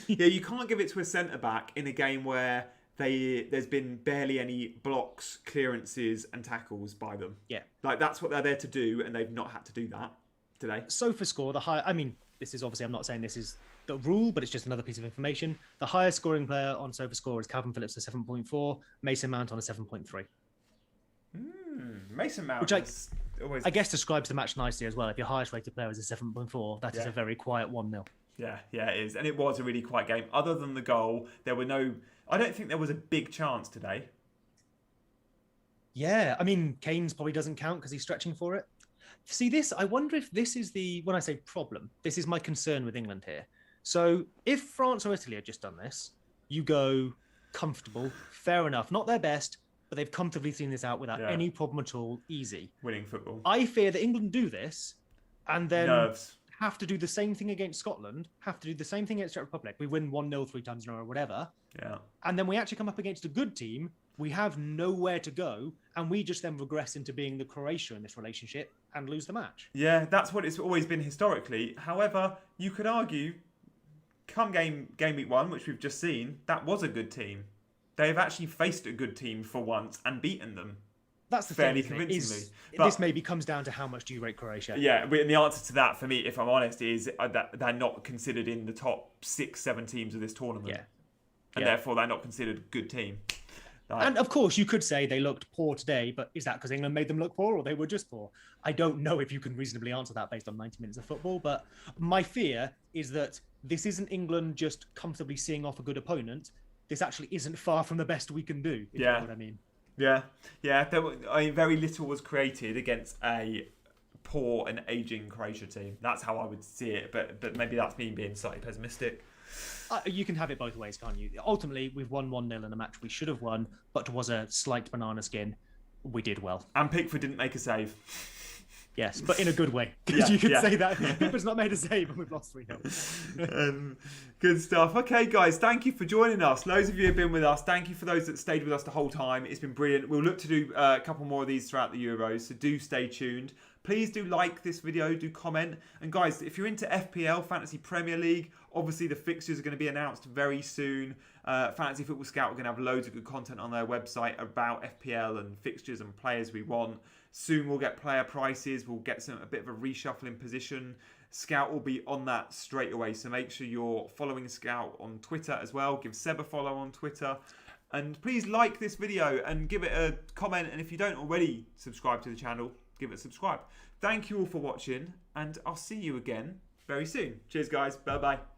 You can't give it to a centre-back in a game where there's been barely any blocks, clearances, and tackles by them. Yeah. Like, that's what they're there to do, and they've not had to do that today. SofaScore, the high. I mean, this is obviously, I'm not saying this is the rule, but it's just another piece of information. The highest scoring player on SofaScore is Calvin Phillips at 7.4, Mason Mount on a 7.3. Mason Mount, which always, I guess describes the match nicely as well. If your highest rated player is a 7.4, that is a very quiet 1-0. Yeah, it is. And it was a really quiet game. Other than the goal, there were no... I don't think there was a big chance today. Yeah, I mean, Kane's probably doesn't count because he's stretching for it. See, I wonder if this is when I say problem, this is my concern with England here. So if France or Italy had just done this, you go comfortable, fair enough, not their best, but they've comfortably seen this out without any problem at all, easy. Winning football. I fear that England do this and then... Nerves. Have to do the same thing against Scotland, have to do the same thing against Czech Republic. We win 1-0 3 times in a row or whatever. Yeah. And then we actually come up against a good team. We have nowhere to go. And we just then regress into being the Croatia in this relationship and lose the match. Yeah, that's what it's always been historically. However, you could argue, come game week 1, which we've just seen, that was a good team. They have actually faced a good team for once and beaten them. That's the fairly thing, convincingly. This maybe comes down to how much do you rate Croatia? Yeah, and the answer to that, for me, if I'm honest, is that they're not considered in the top 6-7 teams of this tournament. Yeah. And therefore, they're not considered a good team. And of course, you could say they looked poor today, but is that because England made them look poor or they were just poor? I don't know if you can reasonably answer that based on 90 minutes of football, but my fear is that this isn't England just comfortably seeing off a good opponent. This actually isn't far from the best we can do, if you know what I mean. Yeah. Very little was created against a poor and ageing Croatia team. That's how I would see it, but maybe that's me being slightly pessimistic. You can have it both ways, can't you? Ultimately, we've won 1-0 in a match we should have won, but was a slight banana skin. We did well. And Pickford didn't make a save. Yes, but in a good way. Because you could say that Pickford's not made a save and we've lost 3-0. Good stuff. Okay, guys, thank you for joining us. Loads of you have been with us. Thank you for those that stayed with us the whole time. It's been brilliant. We'll look to do a couple more of these throughout the Euros, so do stay tuned. Please do like this video, do comment. And guys, if you're into FPL, Fantasy Premier League, obviously the fixtures are going to be announced very soon. Fantasy Football Scout are going to have loads of good content on their website about FPL and fixtures and players we want. Soon we'll get player prices. We'll get a bit of a reshuffle in position. Scout will be on that straight away. So make sure you're following Scout on Twitter as well. Give Seb a follow on Twitter. And please like this video and give it a comment. And if you don't already subscribe to the channel, give it a subscribe. Thank you all for watching. And I'll see you again very soon. Cheers, guys. Bye-bye.